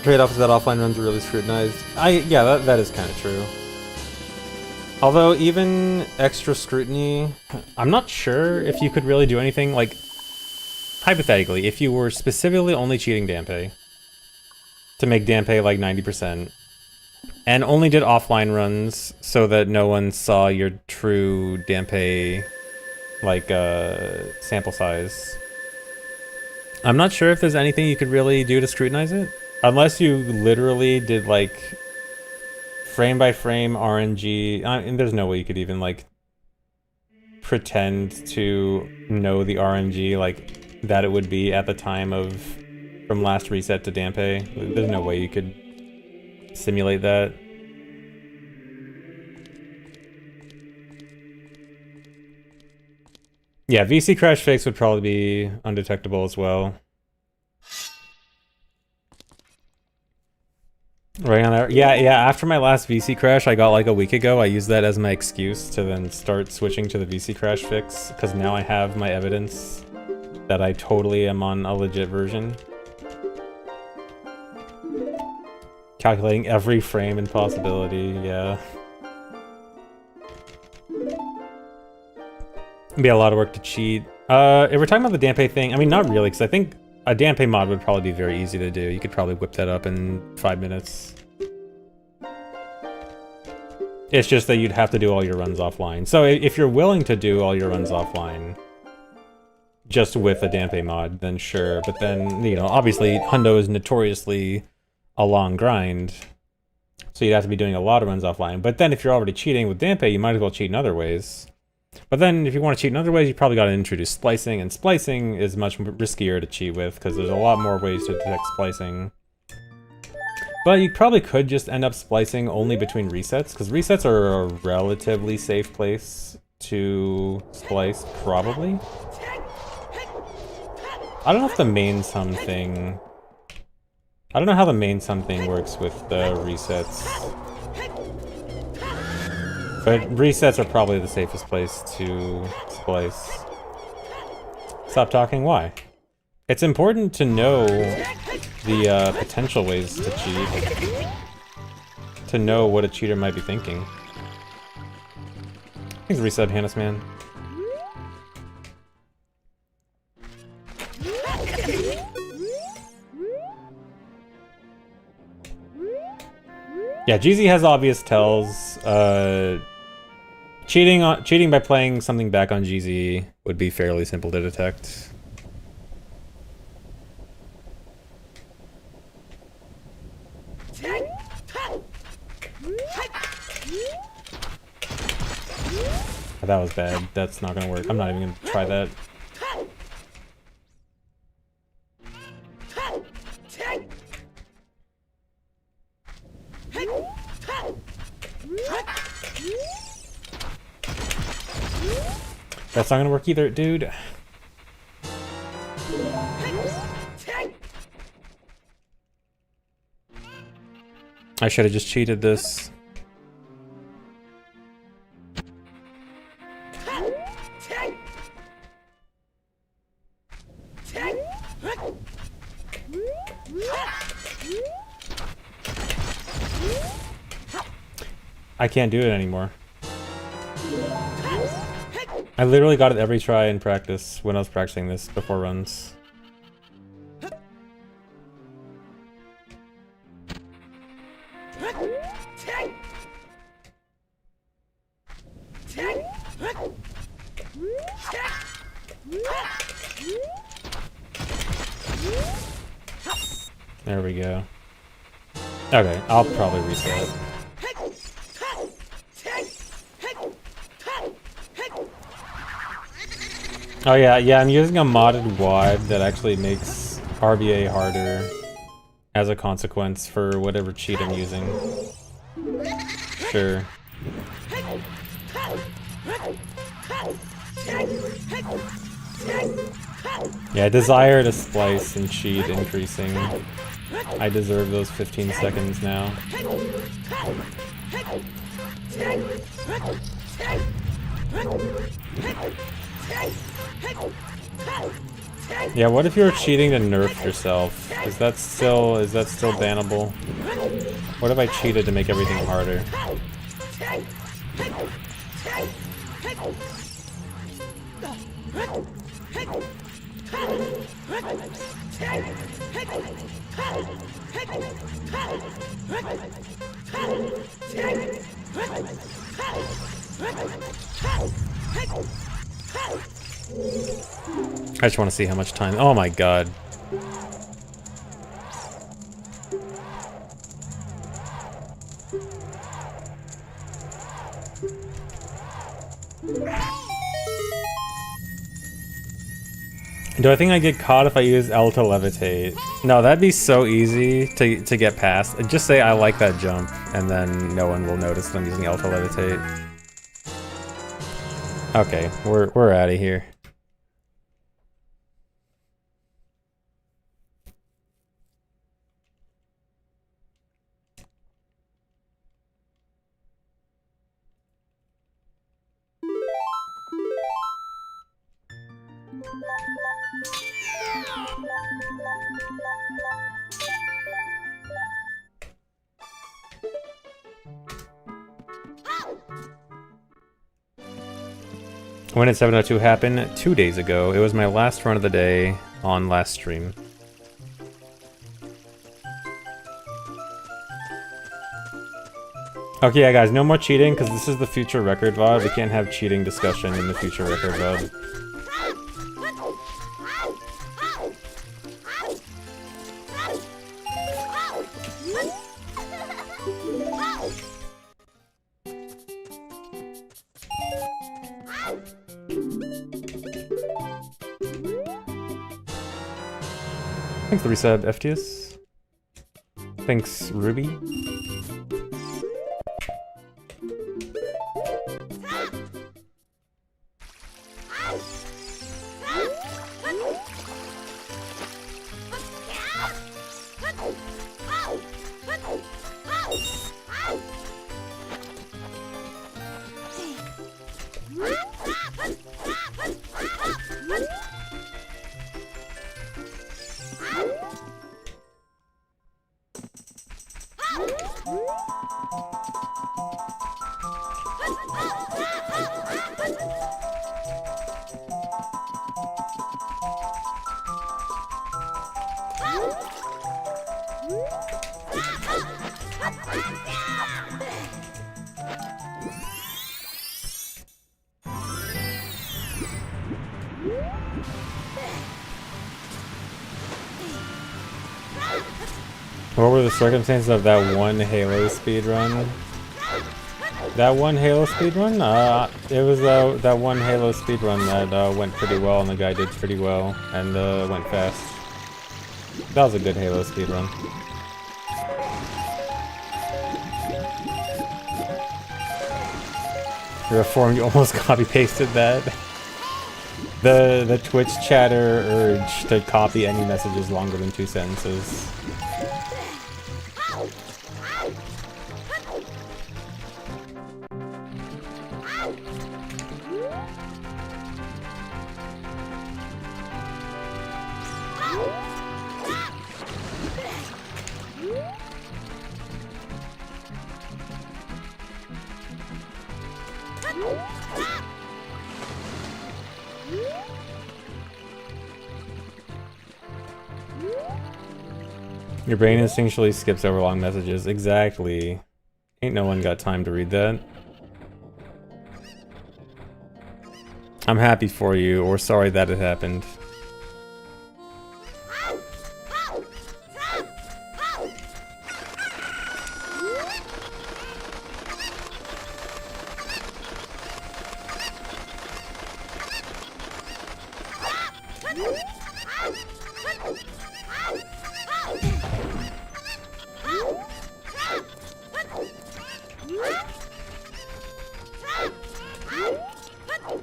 Trade-off is that offline runs are really scrutinized. Yeah, that is kind of true. Although even extra scrutiny, I'm not sure if you could really do anything, like, hypothetically, if you were specifically only cheating Dampé to make Dampé like 90%, and only did offline runs so that no one saw your true Dampé, like, sample size. I'm not sure if there's anything you could really do to scrutinize it. Unless you literally did, like, frame by frame RNG. And there's no way you could even, like, pretend to know the RNG, like, that it would be at the time of from last reset to Dampé. There's no way you could simulate that. Yeah, VC crash fakes would probably be undetectable as well. Right on there. Yeah, after my last VC crash I got like a week ago, I used that as my excuse to then start switching to the VC crash fix, because now I have my evidence that I totally am on a legit version. Calculating every frame and possibility, yeah. It'd be a lot of work to cheat. If we're talking about the Dampé thing, I mean, not really, because I think a Dampé mod would probably be very easy to do. You could probably whip that up in 5 minutes. It's just that you'd have to do all your runs offline. So if you're willing to do all your runs offline, just with a Dampé mod, then sure. But then, you know, obviously Hundo is notoriously a long grind, so you'd have to be doing a lot of runs offline. But then if you're already cheating with Dampé, you might as well cheat in other ways. But then if you want to cheat in other ways, you probably got to introduce splicing, and splicing is much riskier to cheat with because there's a lot more ways to detect splicing. But you probably could just end up splicing only between resets, because resets are a relatively safe place to splice, probably. I don't know if the main sum thing... I don't know how the main sum thing works with the resets. But resets are probably the safest place to splice. Stop talking, why? It's important to know the potential ways to cheat. To know what a cheater might be thinking. Thanks resub, Hannes, man. Yeah, GZ has obvious tells. Cheating by playing something back on GZ would be fairly simple to detect. That was bad. That's not gonna work. I'm not even gonna try that. That's not gonna work either, dude. I should have just cheated this. I can't do it anymore. I literally got it every try in practice when I was practicing this before runs. There we go. Okay, I'll probably reset. Oh yeah, I'm using a modded WAD that actually makes RBA harder as a consequence for whatever cheat I'm using. Sure. Yeah, desire to splice and cheat increasing. I deserve those 15 seconds now. Yeah, what if you were cheating to nerf yourself? Is that still bannable? What if I cheated to make everything harder? I just want to see how much time. Oh my god. Do I think I get caught if I use L to levitate? No, that'd be so easy to get past. Just say I like that jump, and then no one will notice that I'm using L to levitate. Okay, we're out of here. When did 702 happen? 2 days ago. It was my last run of the day on last stream. Okay, yeah, guys, no more cheating, because this is the future record VOD. We can't have cheating discussion in the future record VOD. Thanks, the resub, FTS. Thanks, Ruby. What were the circumstances of that one Halo speedrun? That one Halo speedrun? It was that one Halo speedrun that went pretty well, and the guy did pretty well, and went fast. That was a good Halo speedrun. Reformed, you almost copy-pasted that. The Twitch chatter urge to copy any messages longer than 2 sentences. Your brain instinctually skips over long messages. Exactly. Ain't no one got time to read that. I'm happy for you, or sorry that it happened.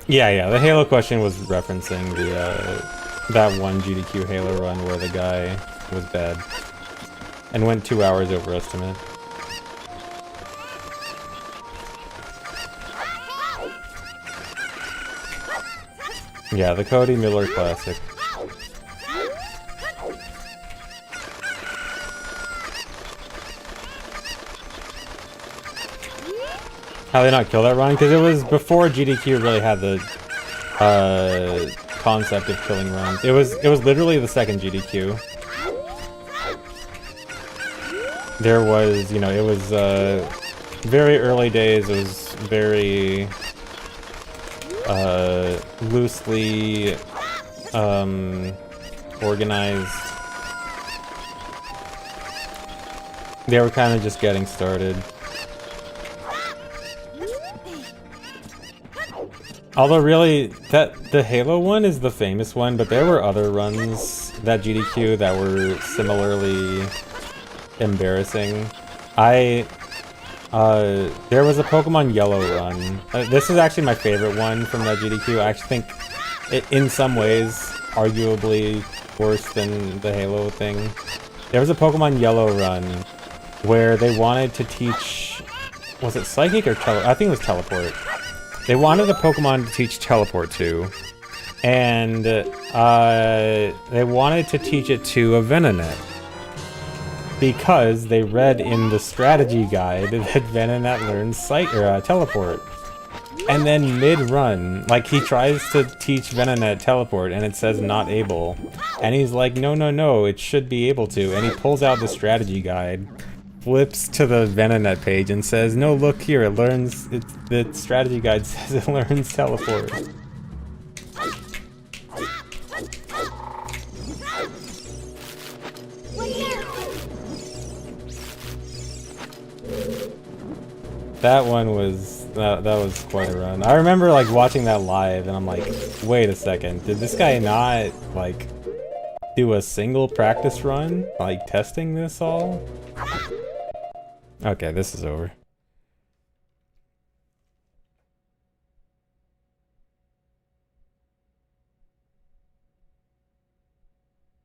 Yeah, the Halo question was referencing the that one GDQ Halo run where the guy was bad and went 2 hours over estimate. Yeah, the Cody Miller classic. how they not kill that run, because it was before GDQ really had the concept of killing runs. It was literally the second GDQ. There was, you know, it was very early days. It was very loosely organized. They were kind of just getting started. Although really, the Halo one is the famous one, but there were other runs that GDQ that were similarly embarrassing. There was a Pokemon Yellow run. This is actually my favorite one from that GDQ. I actually think it, in some ways, arguably worse than the Halo thing. There was a Pokemon Yellow run where they wanted to teach, was it Psychic or I think it was Teleport. They wanted a Pokemon to teach Teleport to, and they wanted to teach it to a Venonat. Because they read in the strategy guide that Venonat learns Teleport. And then mid-run, like he tries to teach Venonat Teleport and it says not able. And he's like, no, it should be able to. And he pulls out the strategy guide, flips to the Venonat page and says, no, look here, it learns, the strategy guide says it learns Teleport. That one was, that was quite a run. I remember like watching that live and I'm like, wait a second, did this guy not like do a single practice run? Like testing this all? Okay, this is over.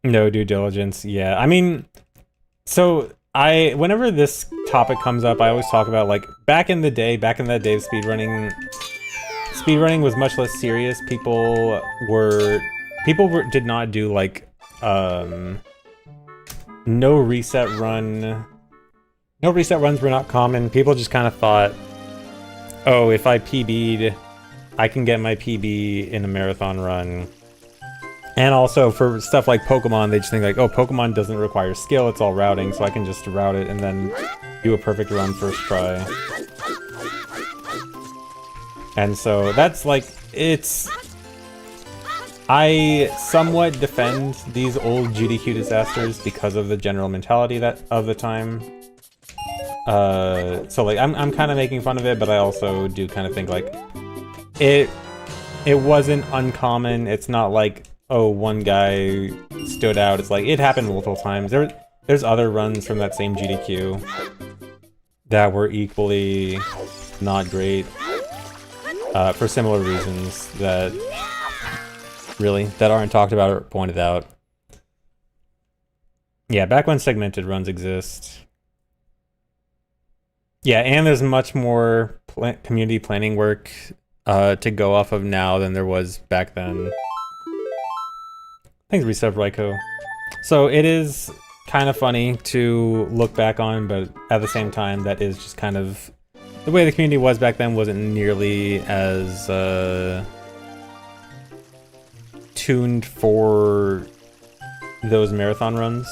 No due diligence, yeah. I mean, so whenever this topic comes up, I always talk about like back in that day of speedrunning was much less serious. People did not do like no reset runs were not common. People just kind of thought, oh, if I PB'd, I can get my PB in a marathon run. And also for stuff like Pokemon, they just think like, oh, Pokemon doesn't require skill, it's all routing, so I can just route it and then do a perfect run first try. And so that's like, I somewhat defend these old GDQ disasters because of the general mentality of the time. So like, I'm kind of making fun of it, but I also do kind of think like, it wasn't uncommon. It's not like, oh, one guy stood out. It's like, it happened multiple times. There's other runs from that same GDQ that were equally not great for similar reasons that aren't talked about or pointed out. Yeah, back when segmented runs exist. Yeah, and there's much more community planning work to go off of now than there was back then. Thanks, Resub Ryko. So it is kind of funny to look back on, but at the same time, that is just kind of the way the community was back then. Wasn't nearly as tuned for those marathon runs,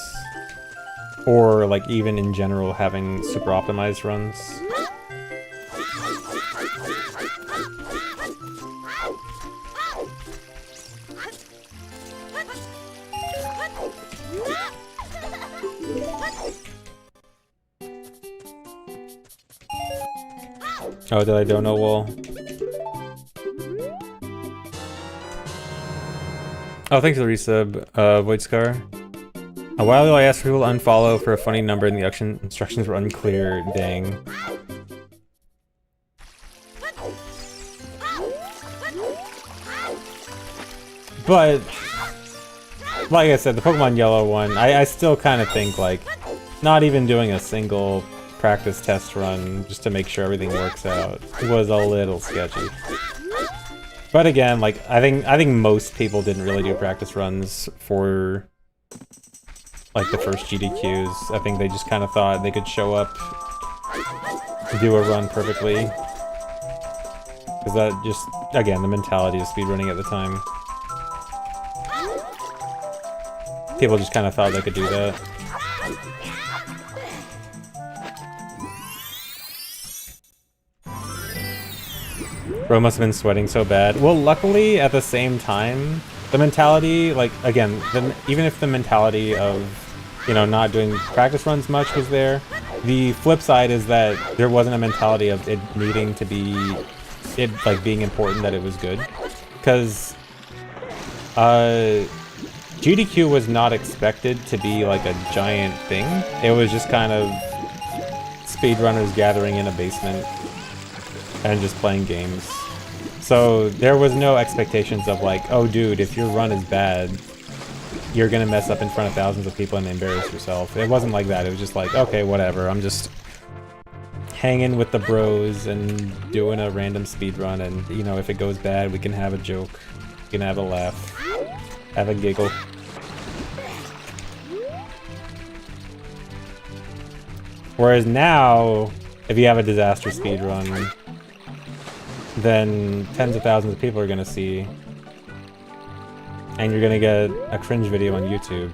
or like even in general having super optimized runs. Oh, did I dono wall? Oh, thanks for the resub, Void Scar. A while ago I asked people to unfollow for a funny number and the instructions were unclear. Dang. But, like I said, the Pokemon Yellow one, I still kind of think, like, not even doing a single practice test run just to make sure everything works out was a little sketchy. But again, like, I think most people didn't really do practice runs for like the first GDQs. I think they just kind of thought they could show up, do a run perfectly, Because that just, again, the mentality of speedrunning at the time. People just kind of thought they could do that. Bro must have been sweating so bad. Well, luckily, at the same time, the mentality, like, again, even if the mentality of, you know, not doing practice runs much was there, the flip side is that there wasn't a mentality of it needing to be, it, like, being important that it was good. Because, GDQ was not expected to be, like, a giant thing. It was just kind of speedrunners gathering in a basement and just playing games. So there was no expectations of like, oh dude, if your run is bad, you're gonna mess up in front of thousands of people and embarrass yourself. It wasn't like that. It was just like, okay, whatever. I'm just hanging with the bros and doing a random speed run, and you know, if it goes bad, we can have a joke, we can have a laugh, have a giggle. Whereas now, if you have a disaster speed run, then tens of thousands of people are gonna see, and you're gonna get a cringe video on YouTube.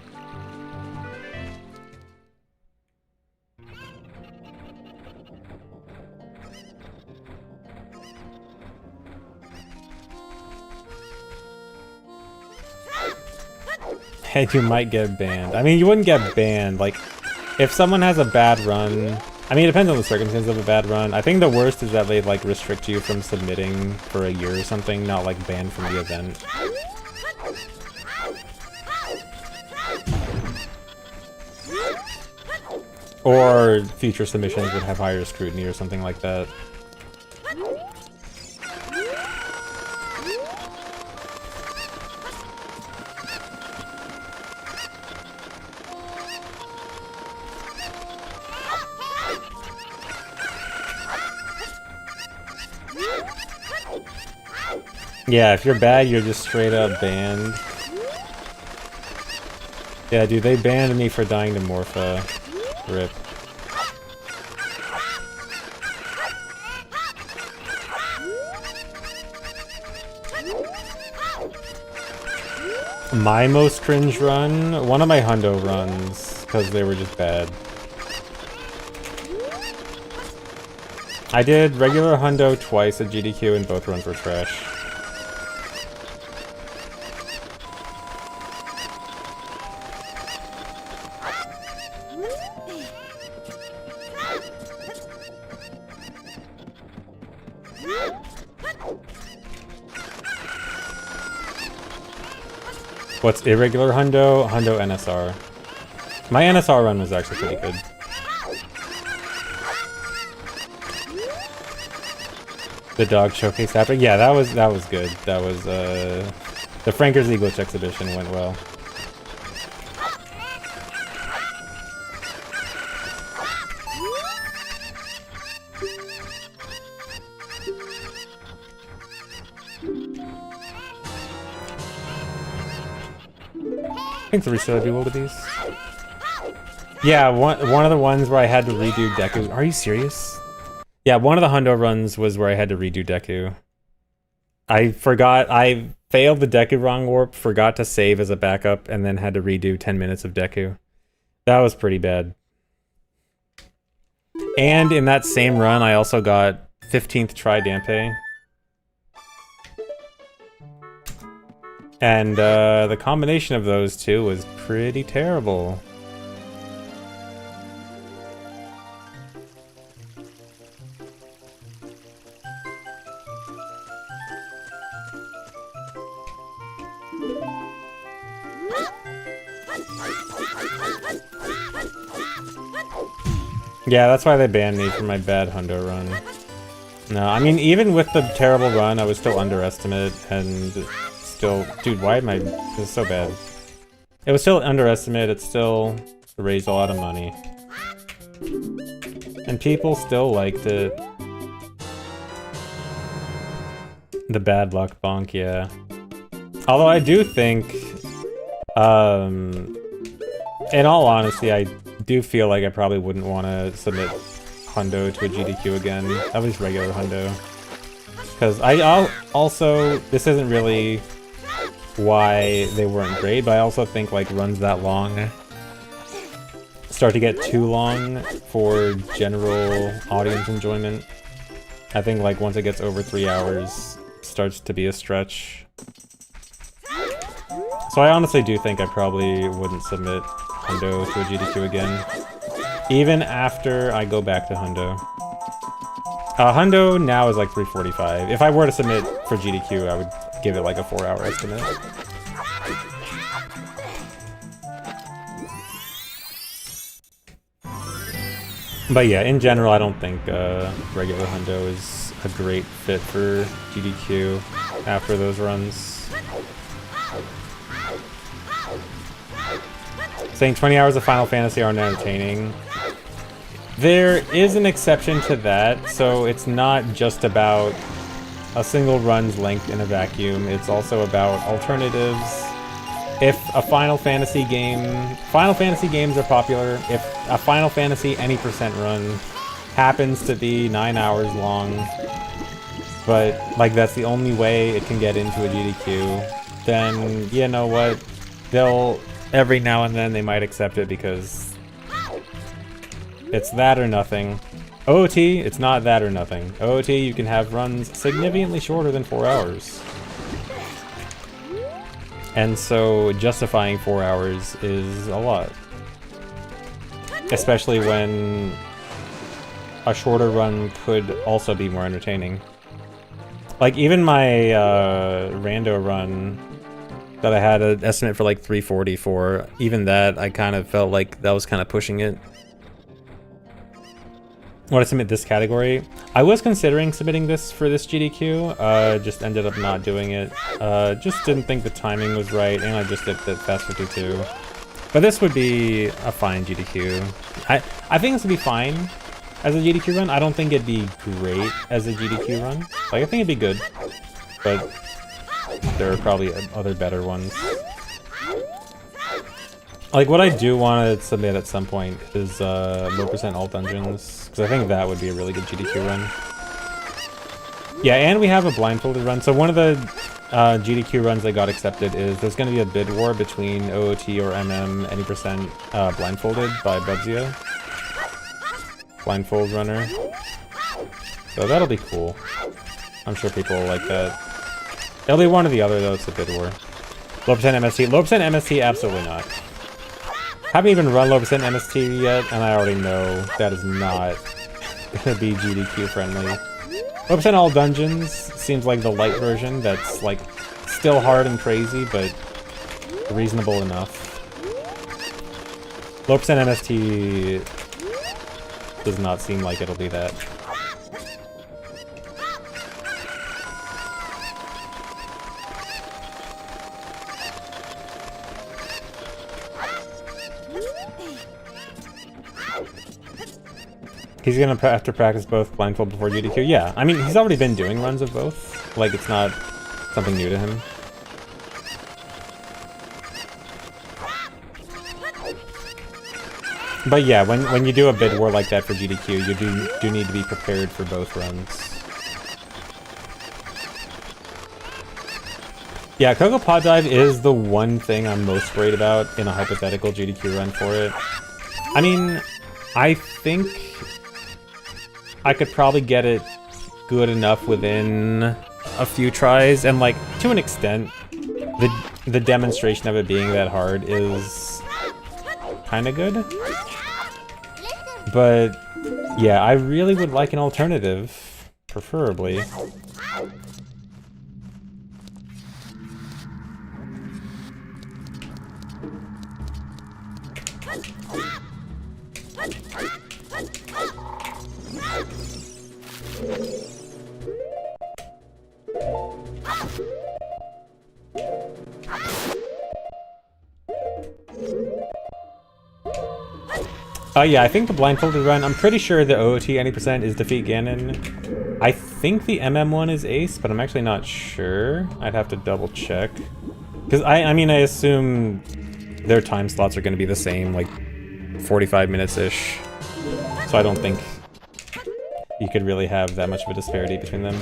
And you might get banned. I mean, you wouldn't get banned, like, if someone has a bad run, I mean, it depends on the circumstances of a bad run. I think the worst is that they, like, restrict you from submitting for a year or something, not, like, banned from the event. Or future submissions would have higher scrutiny or something like that. Yeah, if you're bad, you're just straight up banned. Yeah, dude, they banned me for dying to Morpha. RIP. My most cringe run? One of my hundo runs, because they were just bad. I did regular hundo twice at GDQ and both runs were trash. What's irregular hundo? Hundo NSR. My NSR run was actually pretty good. The dog showcase happened? Yeah, that was good. That was the Franker's Glitch exhibition went well. I think 3 star do all of these. Yeah, one of the ones where I had to redo Deku. Are you serious? Yeah, one of the hundo runs was where I had to redo Deku. I failed the Deku wrong warp, forgot to save as a backup, and then had to redo 10 minutes of Deku. That was pretty bad. And in that same run, I also got 15th try Dampe. And the combination of those two was pretty terrible. Yeah, that's why they banned me for my bad hundo run. No, I mean, even with the terrible run, I was still underestimate and still... Dude, why am I... This is so bad. It was still underestimate, it still raised a lot of money. And people still liked it. The bad luck bonk, yeah. Although I do think... in all honesty, I do feel like I probably wouldn't want to submit hundo to a GDQ again. At least regular hundo. Because also, this isn't really why they weren't great, but I also think like runs that long start to get too long for general audience enjoyment. I think like once it gets over 3 hours, starts to be a stretch. So I honestly do think I probably wouldn't submit Hundo to a GDQ again, even after I go back to Hundo. Hundo now is like 3:45. If I were to submit for GDQ, I would give it like a 4-hour estimate. But yeah, in general, I don't think regular Hundo is a great fit for GDQ after those runs. Saying 20 hours of Final Fantasy aren't entertaining. There is an exception to that, so it's not just about a single run's length in a vacuum, it's also about alternatives. If a Final Fantasy games are popular, if a Final Fantasy any percent run happens to be 9 hours long, but like that's the only way it can get into a GDQ, then you know what, they'll, every now and then they might accept it because it's that or nothing. OOT, it's not that or nothing. OOT, you can have runs significantly shorter than 4 hours. And so justifying 4 hours is a lot. Especially when a shorter run could also be more entertaining. Like even my rando run that I had an estimate for like 340 for, even that I kind of felt like that was kind of pushing it. Want to submit this category? I was considering submitting this for this GDQ, just ended up not doing it. Just didn't think the timing was right, and I just did the Fast 52. But this would be a fine GDQ. I think this would be fine as a GDQ run. I don't think it'd be great as a GDQ run. Like, I think it'd be good, but there are probably other better ones. Like, what I do want to submit at some point is low percent alt dungeons, because I think that would be a really good GDQ run. Yeah, and we have a blindfolded run. So one of the GDQ runs that got accepted is there's going to be a bid war between OOT or MM any percent blindfolded by Bubzia. Blindfold runner. So that'll be cool. I'm sure people will like that. It'll be one or the other though, it's a bid war. Low percent MST. Low percent MST, absolutely not. Haven't even run low percent MST yet, and I already know that is not gonna be GDQ friendly. Low percent all dungeons seems like the light version that's like still hard and crazy, but reasonable enough. Low percent MST does not seem like it'll be that. He's gonna have to practice both blindfold before GDQ. Yeah, I mean, he's already been doing runs of both. Like, it's not something new to him. But yeah, when you do a bid war like that for GDQ, you do need to be prepared for both runs. Yeah, Coco Pod Dive is the one thing I'm most worried about in a hypothetical GDQ run for it. I mean, I think I could probably get it good enough within a few tries, and like, to an extent, the demonstration of it being that hard is kind of good. But yeah, I really would like an alternative, preferably. Yeah, I think the blindfolded run, I'm pretty sure the OOT any percent is defeat Ganon. I think the MM one is ace, but I'm actually not sure. I'd have to double check. Because I mean, I assume their time slots are going to be the same, like 45 minutes-ish. So I don't think you could really have that much of a disparity between them.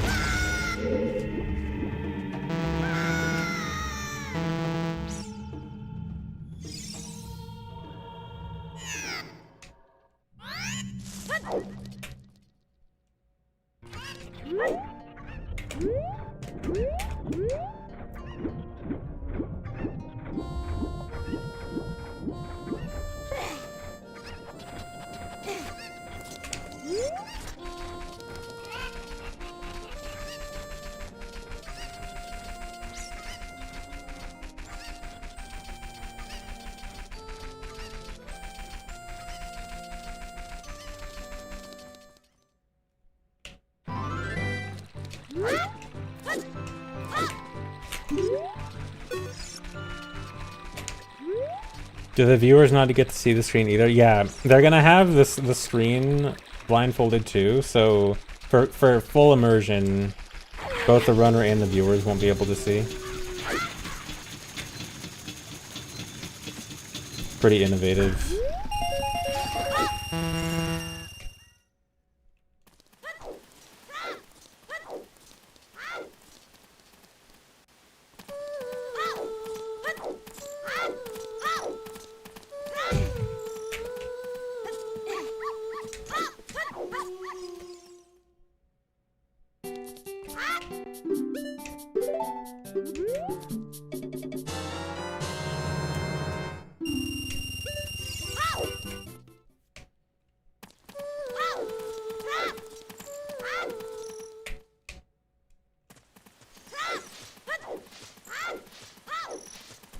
Do the viewers not get to see the screen either? Yeah, they're gonna have the screen blindfolded too, so for full immersion, both the runner and the viewers won't be able to see. Pretty innovative.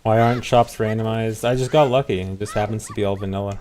Why aren't shops randomized? I just got lucky. It just happens to be all vanilla.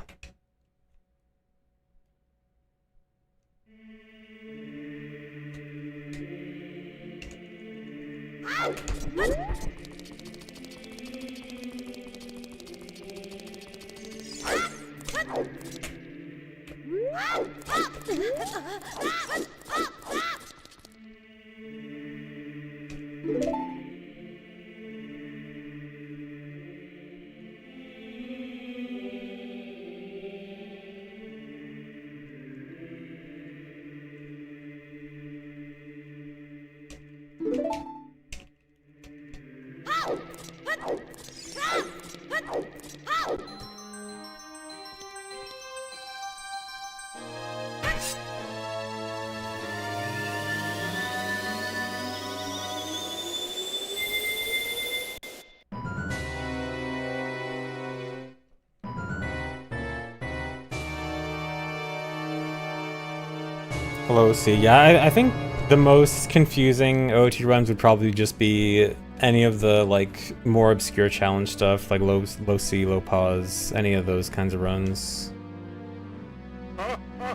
Hello, C. Yeah, I think the most confusing OT runs would probably just be any of the like more obscure challenge stuff, like low C, low pause, any of those kinds of runs.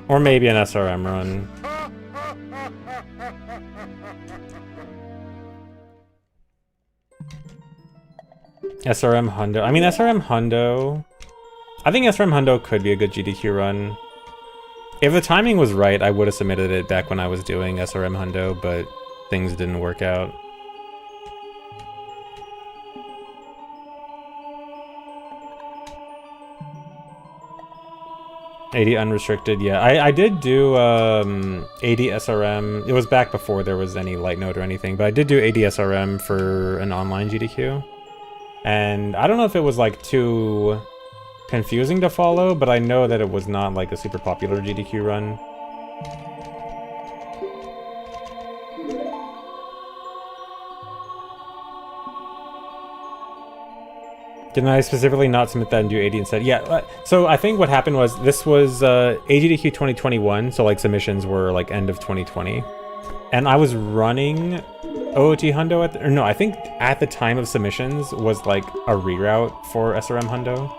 Or maybe an SRM run. SRM Hundo. I mean, SRM Hundo. I think SRM Hundo could be a good GDQ run. If the timing was right, I would have submitted it back when I was doing SRM Hundo, but things didn't work out. AD unrestricted, yeah. I did do AD SRM. It was back before there was any light node or anything, but I did do AD SRM for an online GDQ. And I don't know if it was like too confusing to follow, but I know that it was not like a super popular GDQ run. Didn't I specifically not submit that and do AD instead? Yeah, so I think what happened was this was AGDQ 2021, so like submissions were like end of 2020. And I was running OOT Hundo at or no, I think at the time of submissions was like a reroute for SRM Hundo.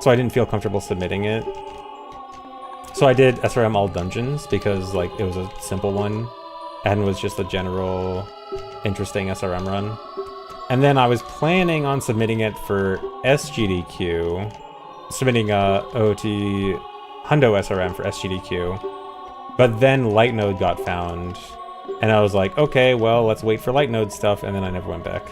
So I didn't feel comfortable submitting it. So I did SRM all dungeons because like it was a simple one and was just a general interesting SRM run. And then I was planning on submitting it for SGDQ, submitting OT Hundo SRM for SGDQ. But then Light Node got found. And I was like, okay, well, let's wait for Light Node stuff, and then I never went back.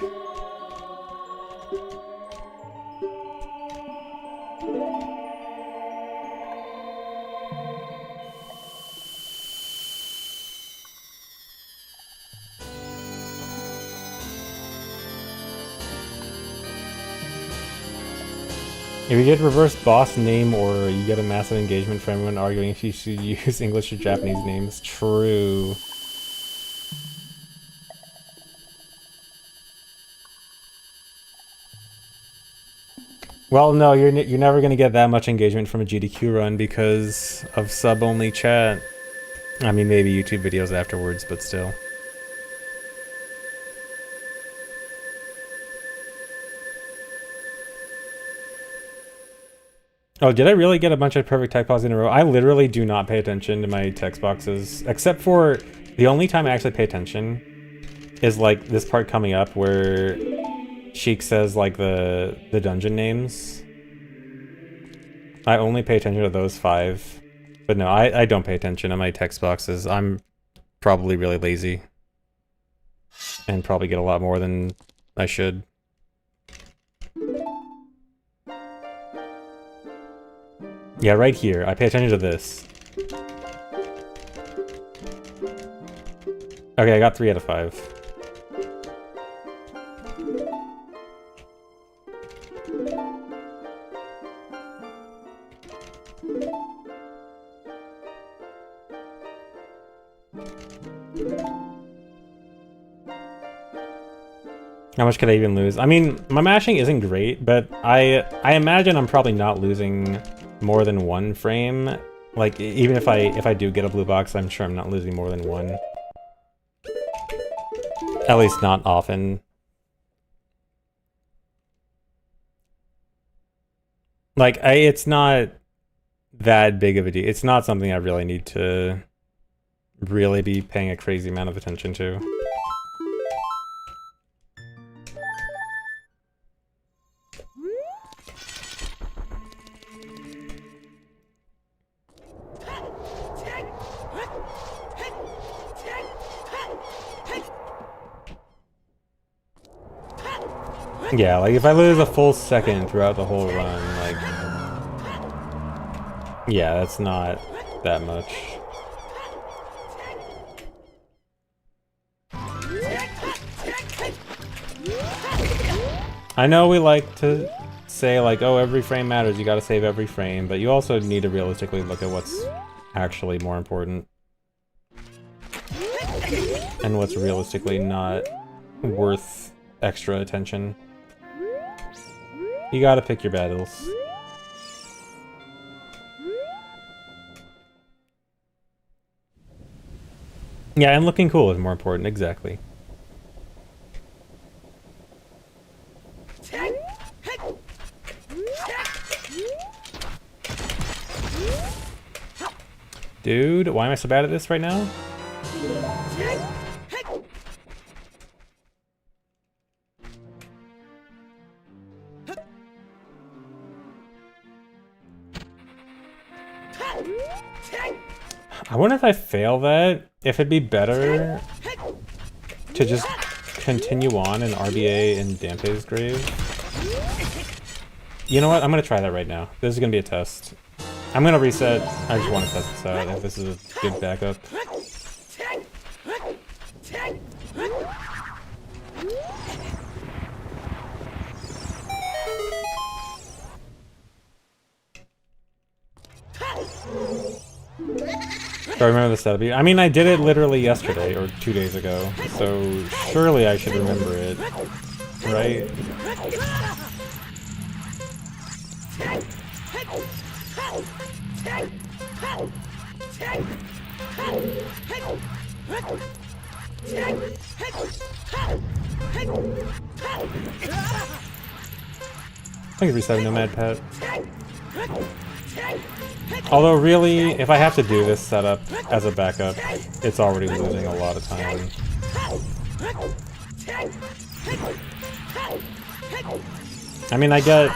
If you get reverse boss name order, you get a massive engagement from everyone arguing if you should use English or Japanese names. True. Well, no, you're never gonna get that much engagement from a GDQ run because of sub-only chat. I mean, maybe YouTube videos afterwards, but still. Oh, did I really get a bunch of perfect typos in a row? I literally do not pay attention to my text boxes, except for the only time I actually pay attention is like this part coming up where Sheik says like the dungeon names. I only pay attention to those 5. But no, I don't pay attention to my text boxes. I'm probably really lazy. And probably get a lot more than I should. Yeah, right here. I pay attention to this. Okay, I got 3 out of 5. How much could I even lose? I mean, my mashing isn't great, but I imagine I'm probably not losing more than 1 frame. Like, even if I do get a blue box, I'm sure I'm not losing more than 1. At least not often. Like, it's not that big of a deal. It's not something I really need to really be paying a crazy amount of attention to. Yeah, like if I lose a full second throughout the whole run, like... Yeah, that's not that much. I know we like to say like, oh, every frame matters, you gotta save every frame, but you also need to realistically look at what's actually more important. And what's realistically not worth extra attention. You gotta pick your battles. Yeah, and looking cool is more important, exactly. Dude, why am I so bad at this right now? I wonder if I fail that, if it'd be better to just continue on in RBA in Dampe's grave. You know what? I'm gonna try that right now. This is gonna be a test. I'm gonna reset. I just want to test this out if this is a good backup. Do I remember the setup? I mean, I did it literally yesterday or 2 days ago, so surely I should remember it, right? Thank you for 7 Nomad Pet. Although really, if I have to do this setup as a backup, it's already losing a lot of time. I mean, I get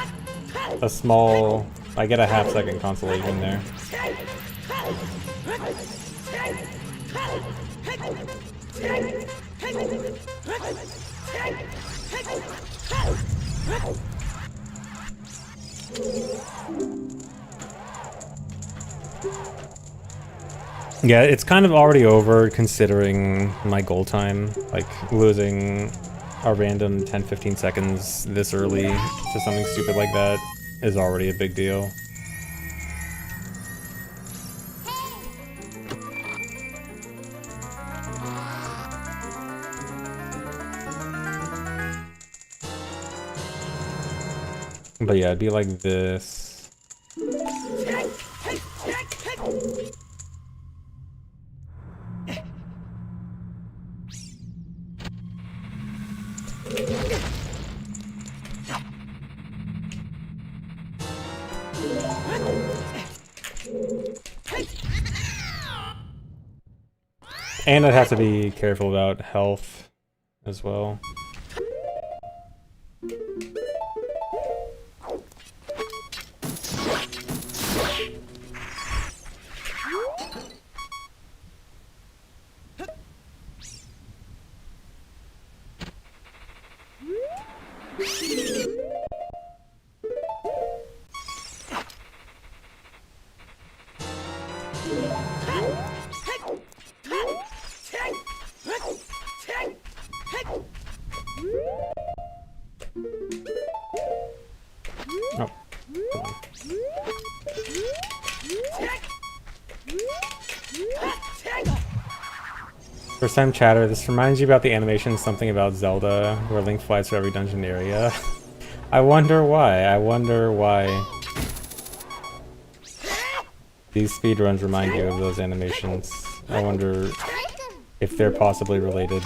a half-second consolation there. Yeah, it's kind of already over considering my goal time. Like, losing a random 10-15 seconds this early to something stupid like that is already a big deal. But yeah, it'd be like this. And I'd have to be careful about health as well. First time chatter, this reminds you about the animation Something About Zelda, where Link flies through every dungeon area. I wonder why. I wonder why these speedruns remind you of those animations. I wonder if they're possibly related.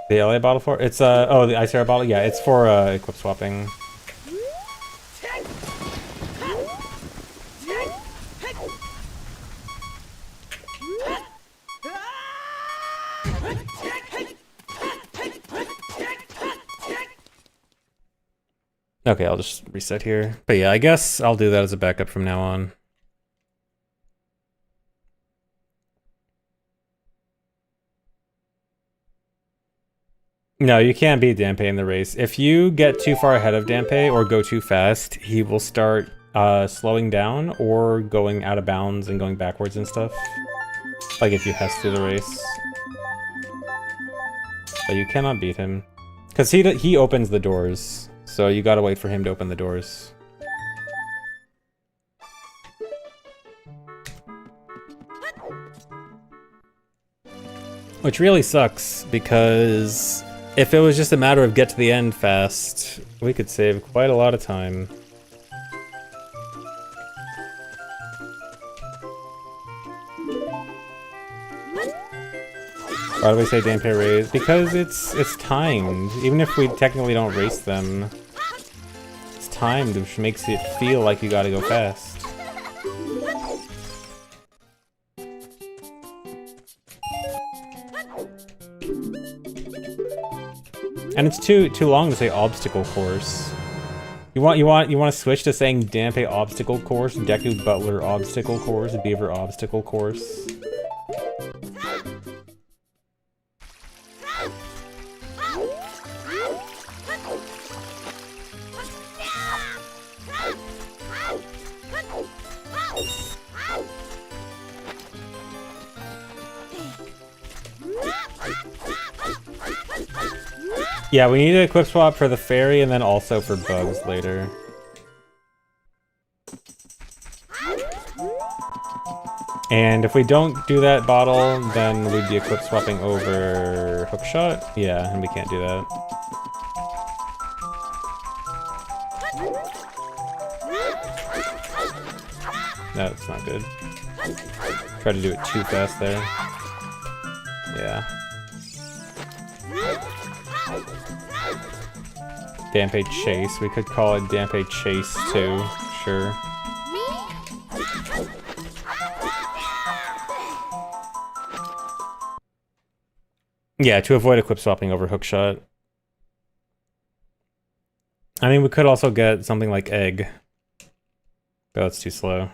The LA bottle for? It's oh, the Ice Air bottle? Yeah, it's for equip swapping. Okay, I'll just reset here. But yeah, I guess I'll do that as a backup from now on. No, you can't beat Dampe in the race. If you get too far ahead of Dampe or go too fast, he will start slowing down or going out of bounds and going backwards and stuff. Like if you Hess through the race. But you cannot beat him. Because he opens the doors. So you gotta wait for him to open the doors. Which really sucks, because if it was just a matter of get to the end fast, we could save quite a lot of time. Why do we say Dampe race? Because it's timed. Even if we technically don't race them, it's timed, which makes it feel like you gotta go fast. And it's too long to say obstacle course. You want to switch to saying Dampe obstacle course, Deku Butler obstacle course, Beaver obstacle course. Yeah, we need to equip swap for the fairy and then also for bugs later. And if we don't do that bottle, then we'd be equip swapping over hookshot. Yeah, and we can't do that. No, that's not good. Try to do it too fast there. Yeah. Dampe Chase. We could call it Dampe Chase too. Sure. Yeah, to avoid equip swapping over hookshot. I mean, we could also get something like egg. But that's too slow.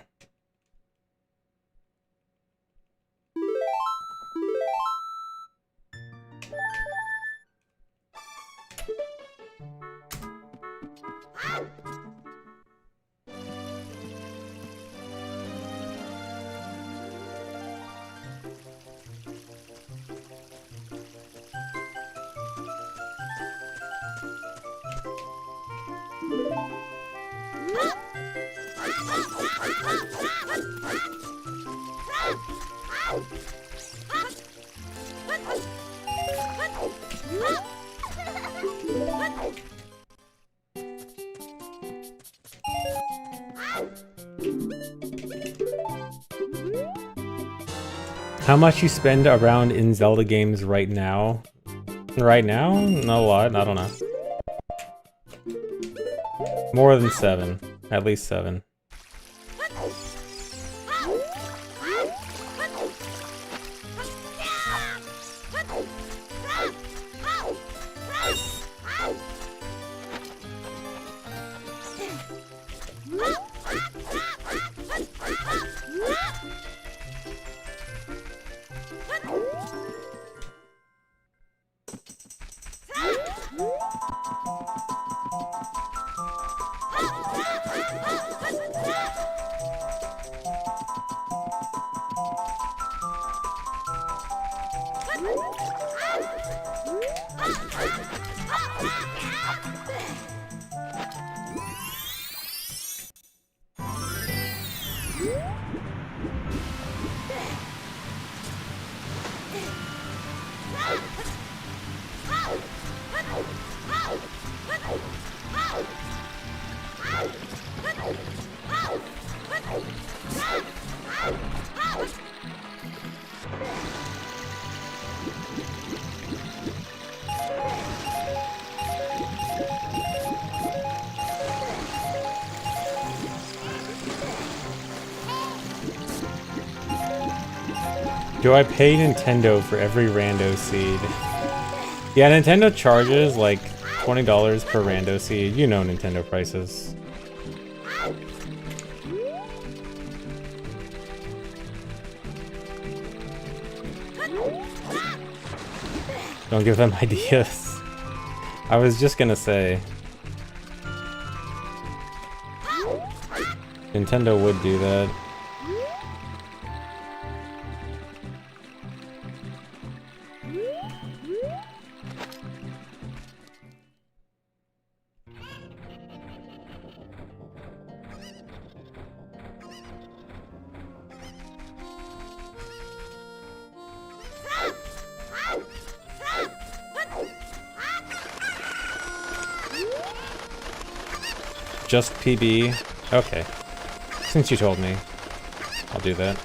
How much you spend around in Zelda games right now? Right now? Not a lot, I don't know. More than 7. At least 7. Do I pay Nintendo for every rando seed? Yeah, Nintendo charges like $20 per rando seed. You know Nintendo prices. Don't give them ideas. I was just gonna say. Nintendo would do that. Just PB? Okay. Since you told me, I'll do that.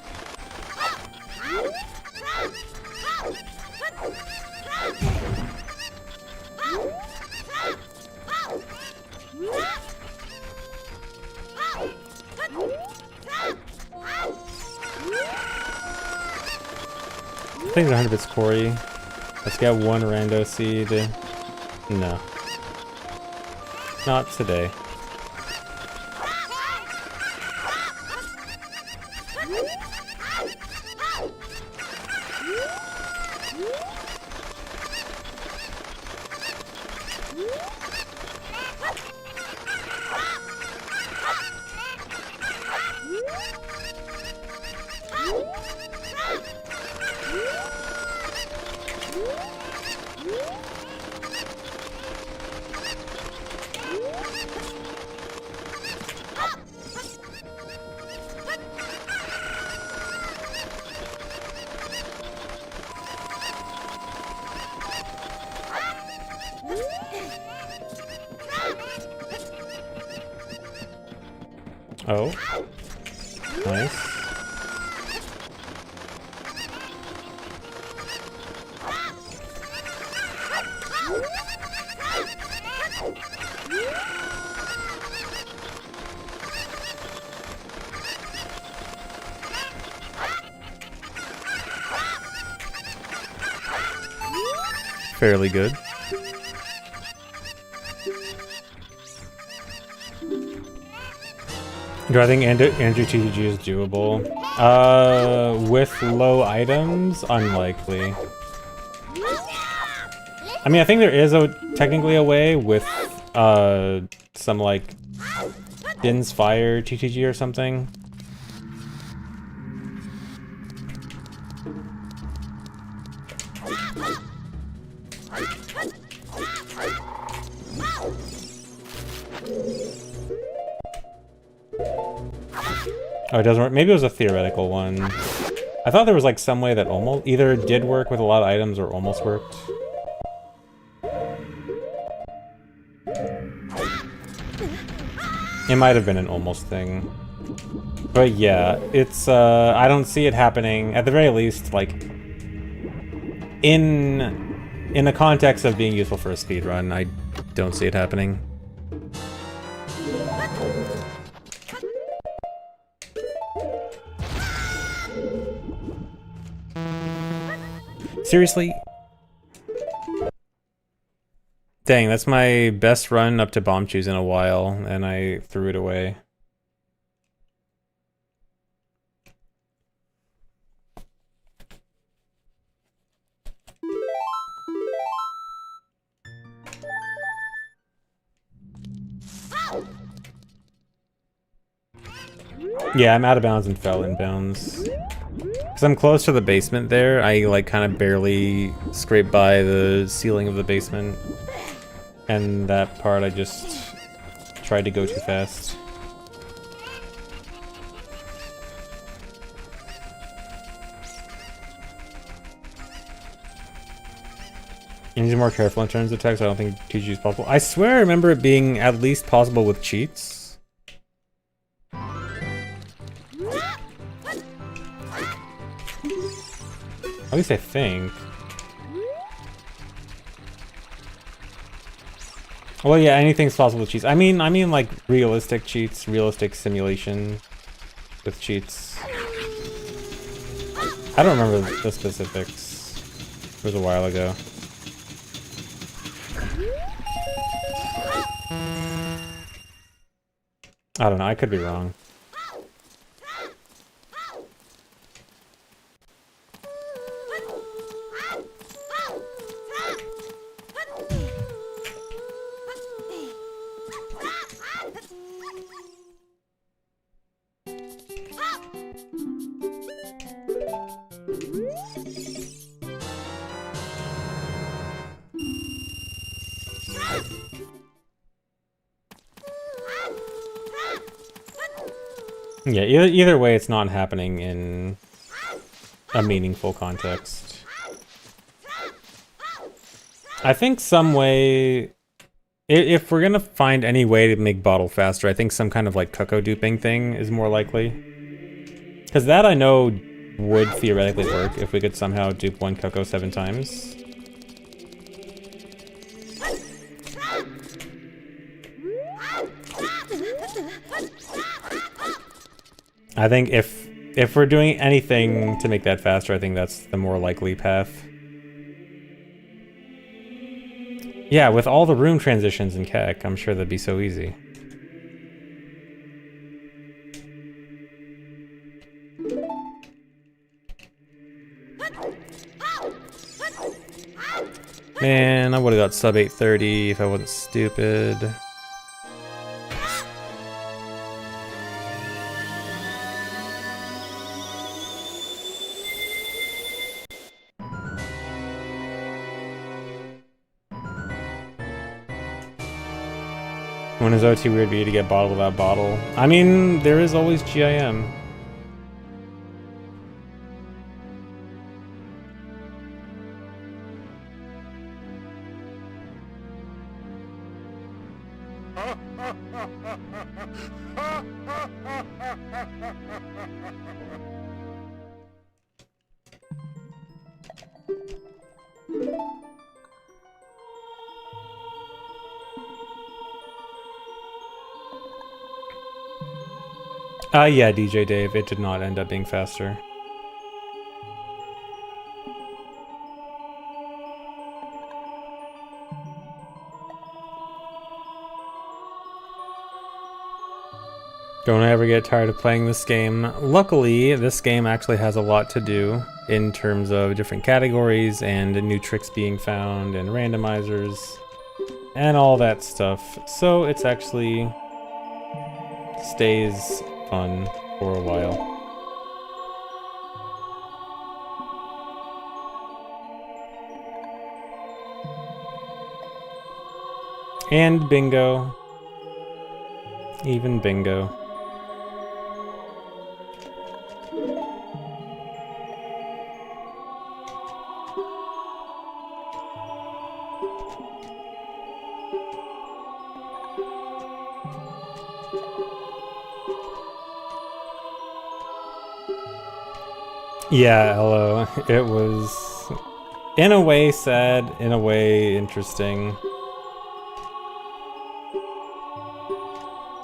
I think 100 bits Corey. Let's get one rando seed. No. Not today. Oh. Nice. Fairly good. Do I think Andrew TTG is doable? With low items, unlikely. I mean, I think there is technically a way with some like Din's Fire TTG or something. Oh, it doesn't work. Maybe it was a theoretical one. I thought there was like some way that almost either did work with a lot of items or almost worked. It might have been an almost thing. But yeah, it's I don't see it happening, at the very least, like in the context of being useful for a speedrun. I don't see it happening. Seriously? Dang, that's my best run up to bomb chews in a while, and I threw it away. Yeah, I'm out of bounds and fell in bounds. Because I'm close to the basement there, I like kind of barely scraped by the ceiling of the basement. And that part I just tried to go too fast. You need to be more careful in terms of text. I don't think TG is possible. I swear I remember it being at least possible with cheats. At least I think. Well, yeah, anything's possible with cheats. I mean like realistic cheats, realistic simulation with cheats. I don't remember the specifics. It was a while ago. I don't know, I could be wrong. Yeah, either way, it's not happening in a meaningful context. I think some way, if we're gonna find any way to make bottle faster, I think some kind of like cocoa duping thing is more likely. Because that I know would theoretically work if we could somehow dupe one cocoa 7 times. I think if we're doing anything to make that faster, I think that's the more likely path. Yeah, with all the room transitions in Keck, I'm sure that'd be so easy. Man, I would've got sub 830 if I wasn't stupid. When is OT weird for you to get bottle without bottle? I mean, there is always GIM. Yeah, DJ Dave, it did not end up being faster. Don't ever get tired of playing this game. Luckily, this game actually has a lot to do in terms of different categories and new tricks being found and randomizers and all that stuff. So it's actually stays fun for a while. And bingo. Even bingo. Yeah, hello. It was, in a way, sad, in a way, interesting.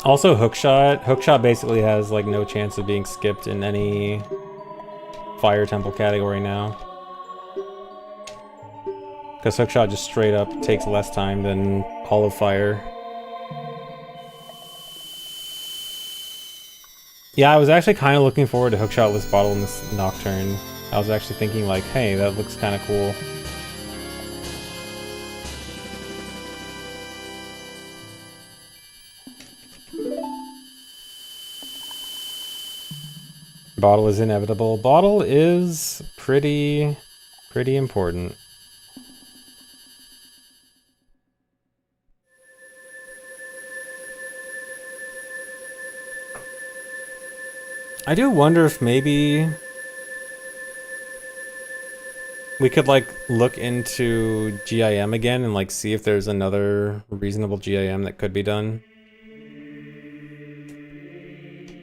Also, hookshot. Hookshot basically has, like, no chance of being skipped in any fire temple category now. Because hookshot just straight up takes less time than all of fire. Yeah, I was actually kind of looking forward to hookshotless bottle in this Nocturne. I was actually thinking like, hey, that looks kind of cool. Bottle is inevitable. Bottle is pretty important. I do wonder if maybe we could like look into GIM again and like see if there's another reasonable GIM that could be done.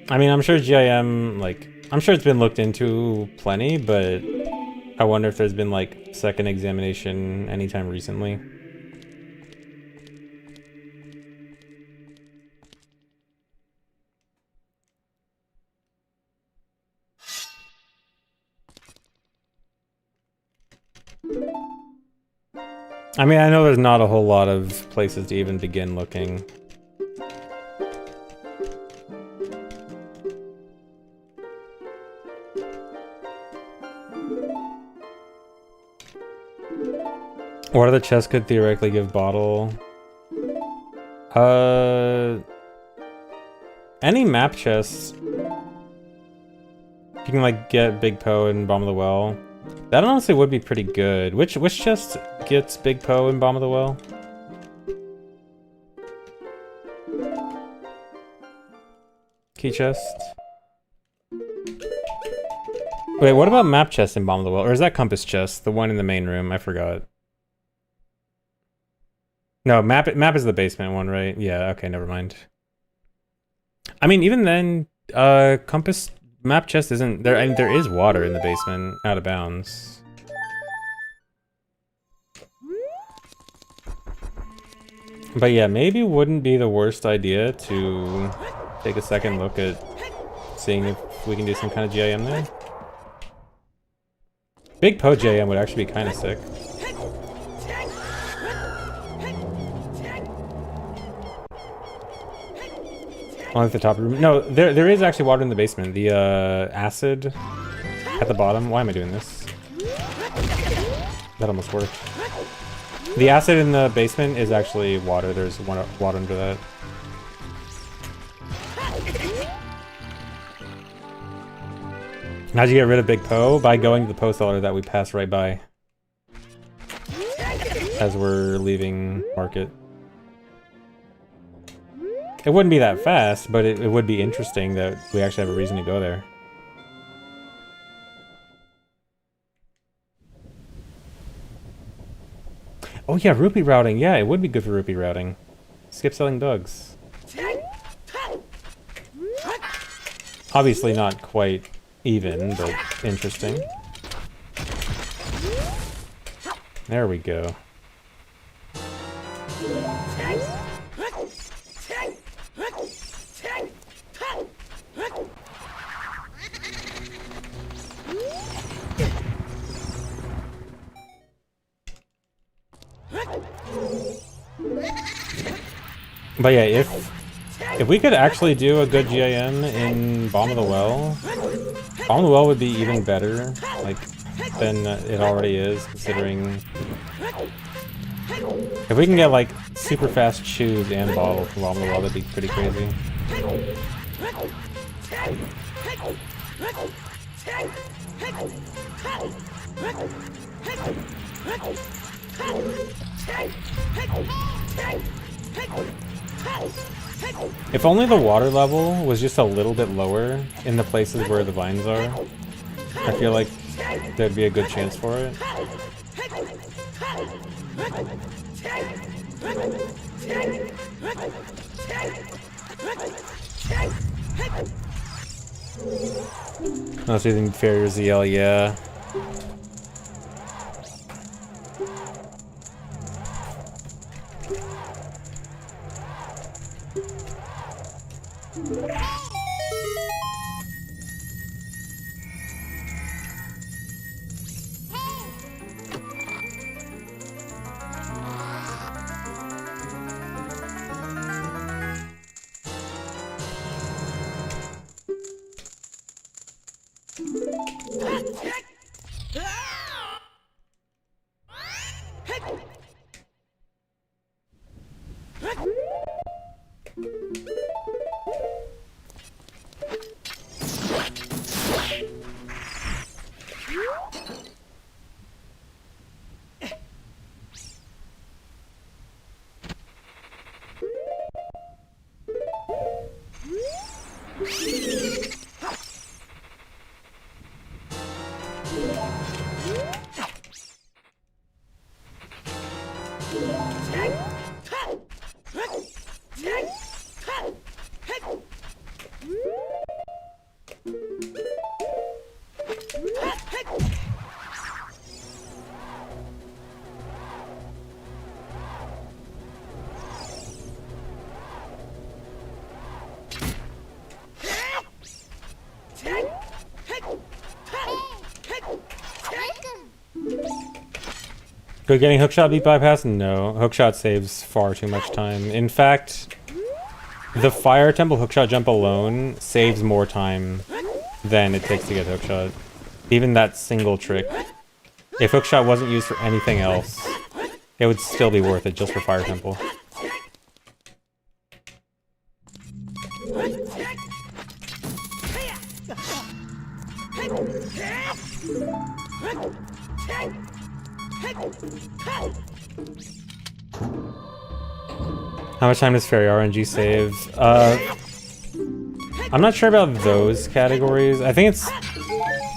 I mean, I'm sure GIM, like, I'm sure it's been looked into plenty, but I wonder if there's been like second examination anytime recently. I mean, I know there's not a whole lot of places to even begin looking. What other chests could theoretically give bottle? Any map chests. You can like get Big Poe and Bomb of the Well. That honestly would be pretty good. Which chest gets Big Poe and Bomb of the Well? Key chest. Wait, what about map chest and Bomb of the Well? Or is that compass chest? The one in the main room? I forgot. No, map is the basement one, right? Yeah, okay, never mind. I mean, even then, compass map chest isn't there. I mean, there is water in the basement, out of bounds. But yeah, maybe wouldn't be the worst idea to take a second look at seeing if we can do some kind of GIM there. Big Poe GIM would actually be kind of sick. On the top room. No, there is actually water in the basement. The acid at the bottom. Why am I doing this? That almost worked. The acid in the basement is actually water. There's water under that. How'd you get rid of Big Poe? By going to the Poe cellar that we passed right by as we're leaving market. It wouldn't be that fast, but it would be interesting that we actually have a reason to go there. Oh yeah, rupee routing. Yeah, it would be good for rupee routing. Skip selling bugs. Obviously not quite even, but interesting. There we go. But yeah, if we could actually do a good GIM in Bomb of the Well, Bomb of the Well would be even better, like, than it already is, considering... If we can get, like, super fast shoes and bottle from Bomb of the Well, that'd be pretty crazy. If only the water level was just a little bit lower in the places where the vines are, I feel like there'd be a good chance for it. I was using Farrier ZL, yeah. Could getting hookshot beat bypass? No. Hookshot saves far too much time. In fact, the Fire Temple hookshot jump alone saves more time than it takes to get hookshot. Even that single trick. If hookshot wasn't used for anything else, it would still be worth it just for Fire Temple. How much time does Fairy RNG save? I'm not sure about those categories. I think it's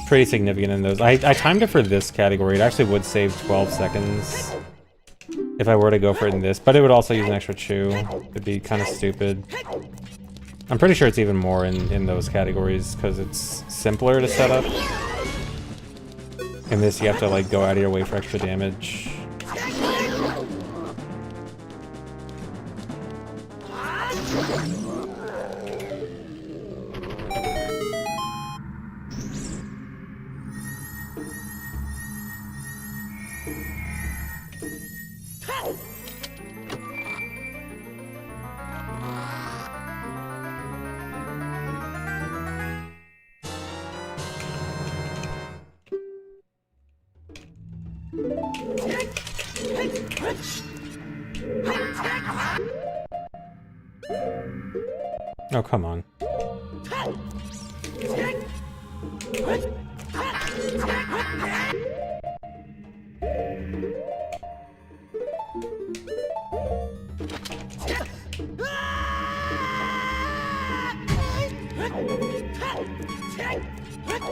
pretty significant in those. I timed it for this category. It actually would save 12 seconds if I were to go for it in this, but it would also use an extra chew. It'd be kind of stupid. I'm pretty sure it's even more in those categories because it's simpler to set up. In this, you have to like go out of your way for extra damage. Oh, come on.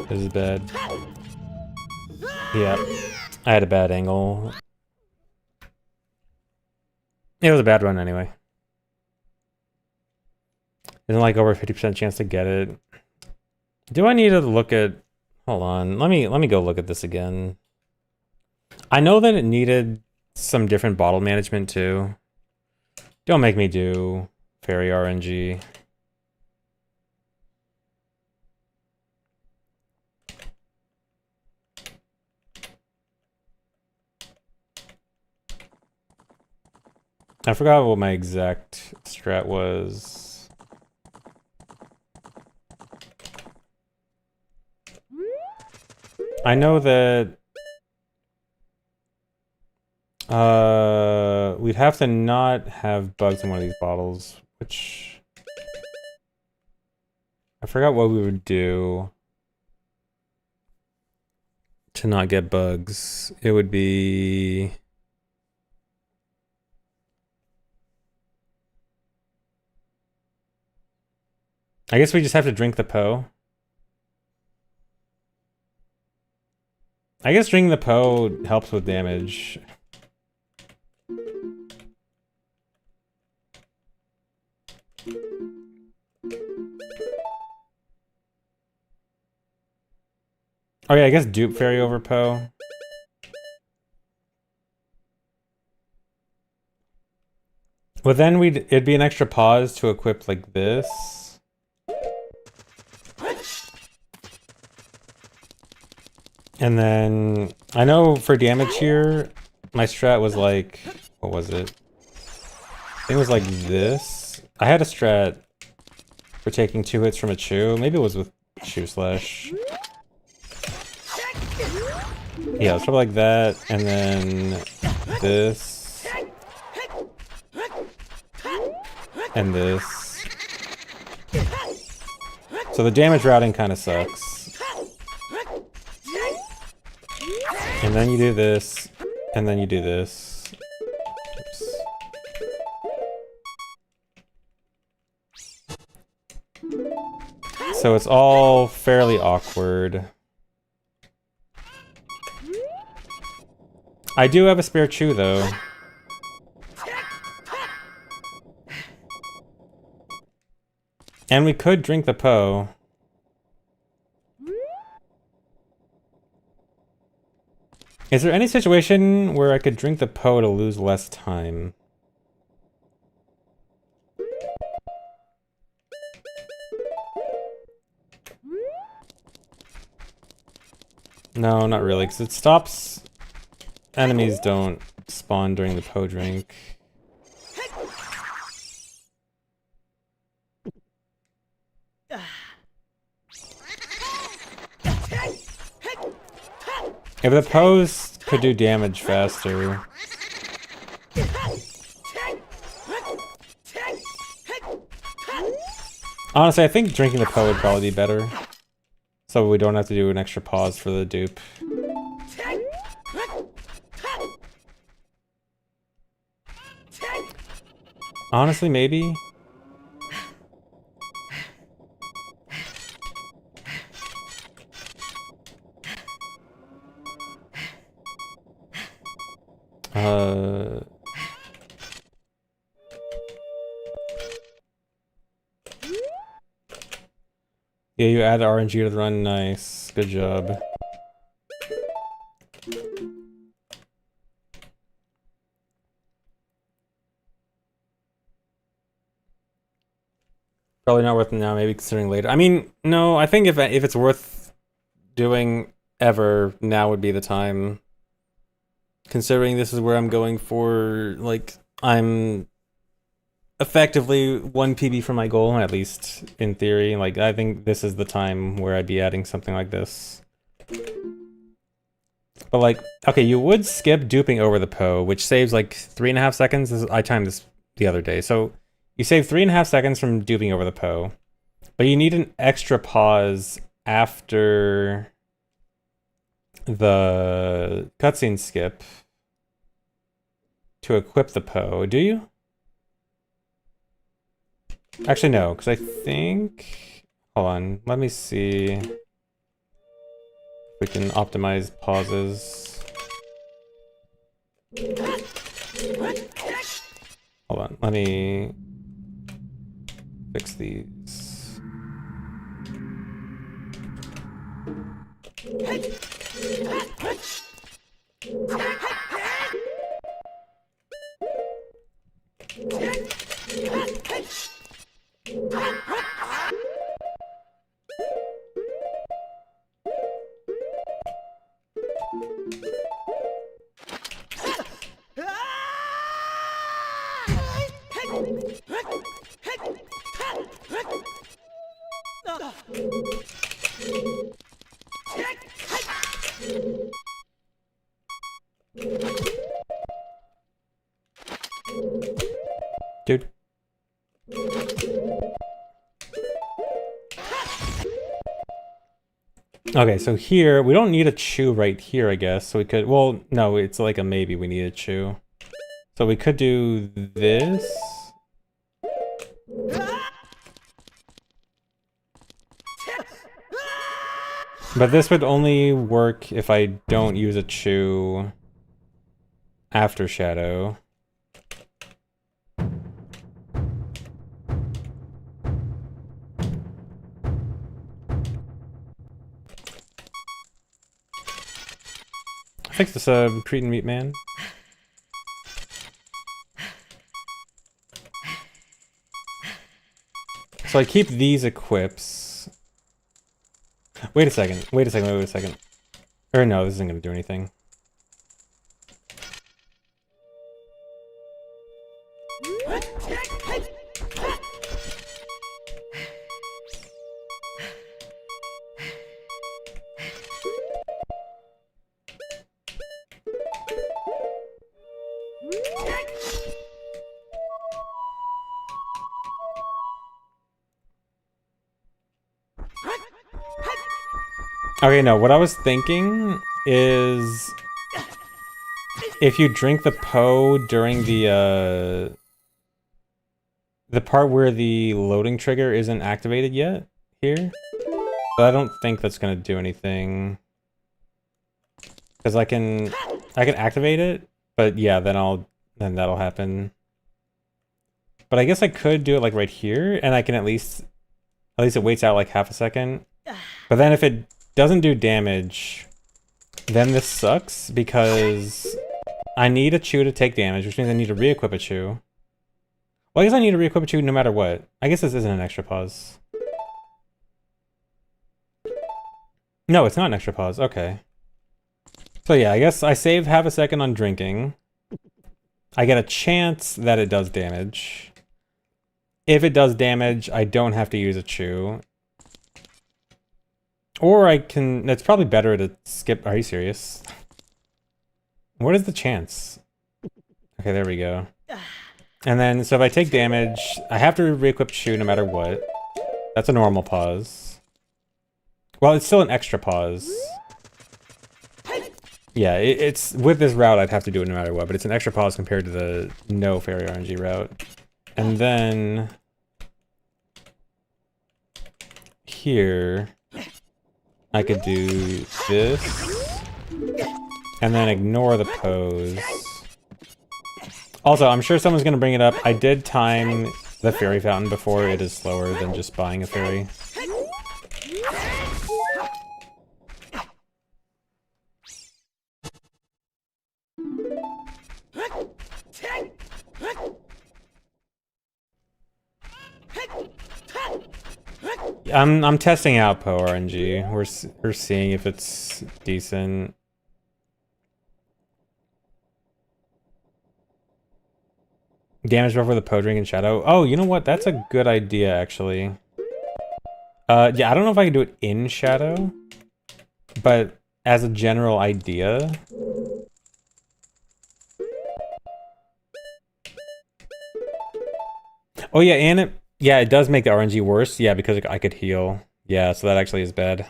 This is bad. Yeah, I had a bad angle. It was a bad run anyway. Isn't like over 50% chance to get it. Do I need to look at... Hold on, let me go look at this again. I know that it needed some different bottle management too. Don't make me do Fairy RNG. I forgot what my exact strat was. I know that we'd have to not have bugs in one of these bottles, which I forgot what we would do to not get bugs. It would be I guess we just have to drink the Po. I guess drinking the Po helps with damage. Oh yeah, I guess dupe Fairy over Po. But then it'd be an extra pause to equip like this. And then, I know for damage here, my strat was like, what was it? I think it was like this. I had a strat for taking 2 hits from a chew. Maybe it was with chew slash. Yeah, it's probably like that, and then this. And this. So the damage routing kind of sucks. And then you do this, and then you do this. Oops. So it's all fairly awkward. I do have a spare chew though. And we could drink the Po. Is there any situation where I could drink the Po to lose less time? No, not really, because it stops... Enemies don't spawn during the Po drink. If the Poes could do damage faster. Honestly, I think drinking the Po would probably be better. So we don't have to do an extra pause for the dupe. Honestly, maybe. Yeah, you add RNG to the run. Nice. Good job. Probably not worth it now, maybe considering later. I mean, no, I think if it's worth doing ever, now would be the time. Considering this is where I'm going for, like, I'm effectively 1 PB from my goal, at least in theory. Like, I think this is the time where I'd be adding something like this. But like, okay, you would skip duping over the Po, which saves like 3.5 seconds. I timed this the other day. So you save 3.5 seconds from duping over the Po, but you need an extra pause after the cutscene skip to equip the Po, do you? Actually, no, because I think... Hold on, let me see if we can optimize pauses. Hold on, let me fix these. Dude. Okay, so here, we don't need a chew right here, I guess. So we could, well, no, it's like a maybe we need a chew. So we could do this. But this would only work if I don't use a chew after Shadow. Fix this, Cretan Meat Man. So I keep these equips. Wait a second. Wait a second. Or no, this isn't going to do anything. Okay, no, what I was thinking is if you drink the Po during the part where the loading trigger isn't activated yet here, but I don't think that's gonna do anything because I can activate it, but yeah, then that'll happen. But I guess I could do it like right here, and I can at least it waits out like half a second. But then if it doesn't do damage, then this sucks because I need a chew to take damage, which means I need to re-equip a chew. Well, I guess I need to re-equip a chew no matter what. I guess this isn't an extra pause. No, it's not an extra pause. Okay. So yeah, I guess I save half a second on drinking. I get a chance that it does damage. If it does damage, I don't have to use a chew. Or I can... It's probably better to skip... Are you serious? What is the chance? Okay, there we go. And then, so if I take damage, I have to re-equip chew no matter what. That's a normal pause. Well, it's still an extra pause. Yeah, it's... With this route, I'd have to do it no matter what, but it's an extra pause compared to the no fairy RNG route. And then... Here... I could do this, and then ignore the pose. Also, I'm sure someone's gonna bring it up. I did time the fairy fountain before. It is slower than just buying a fairy. I'm testing out Poe RNG. We're seeing if it's decent. Damage buff with a Poe drink and shadow. Oh, you know what? That's a good idea, actually. Yeah, I don't know if I can do it in shadow, but as a general idea. Oh yeah, and it. Yeah, it does make the RNG worse. Yeah, because I could heal. Yeah, so that actually is bad.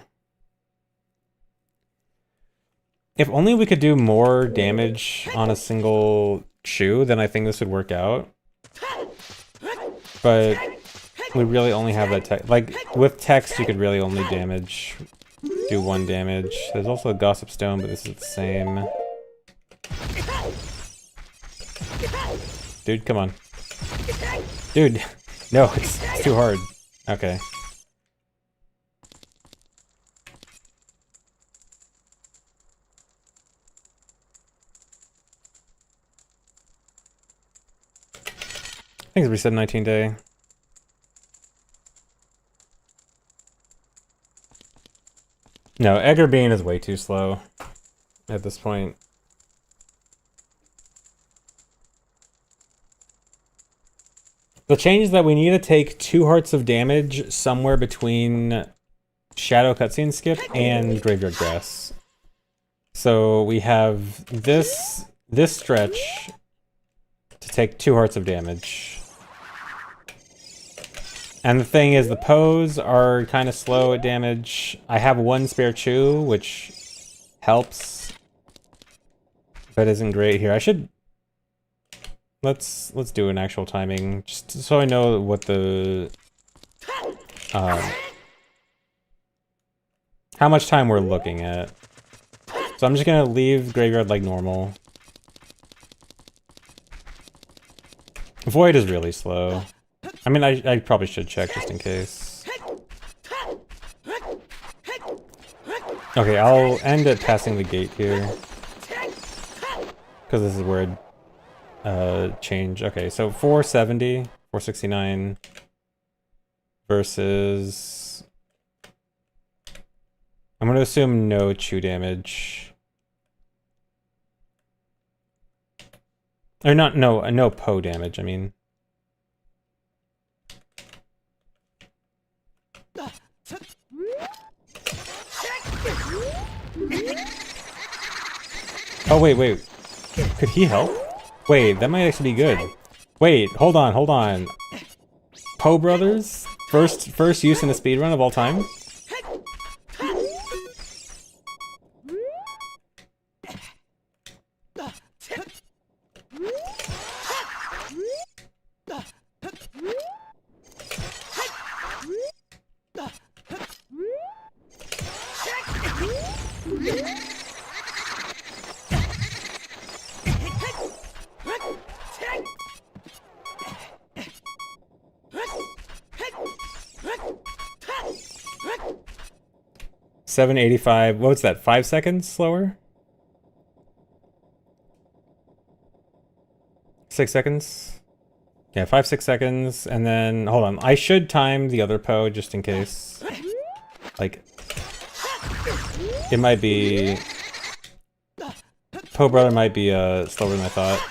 If only we could do more damage on a single chew, then I think this would work out. But we really only have that text. Like, with text, you could really only do 1 damage. There's also a Gossip Stone, but this is the same. Dude, come on. Dude. No, it's too hard. Okay. I think it's reset 19 day. No, Edgar Bean is way too slow at this point. The change is that we need to take 2 hearts of damage somewhere between Shadow Cutscene Skip and Graveyard Grass. So we have this stretch to take 2 hearts of damage. And the thing is, the Poes are kind of slow at damage. I have 1 spare chew, which helps, but isn't great here. I should... Let's do an actual timing, just so I know what the... how much time we're looking at. So I'm just gonna leave Graveyard like normal. Void is really slow. I mean, I probably should check just in case. Okay, I'll end at passing the gate here. Because this is where it change. Okay, so 470, 469 versus... I'm gonna assume no chew damage. Or not, no Poe damage, I mean. Oh, wait. Could he help? Wait, that might actually be good. Wait, hold on. Poe Brothers? First use in a speedrun of all time? $7.85. What's that? 5 seconds slower? 6 seconds? Yeah, 5-6 seconds, and then hold on. I should time the other Poe just in case. Like, it might be... Poe Brother might be slower than I thought.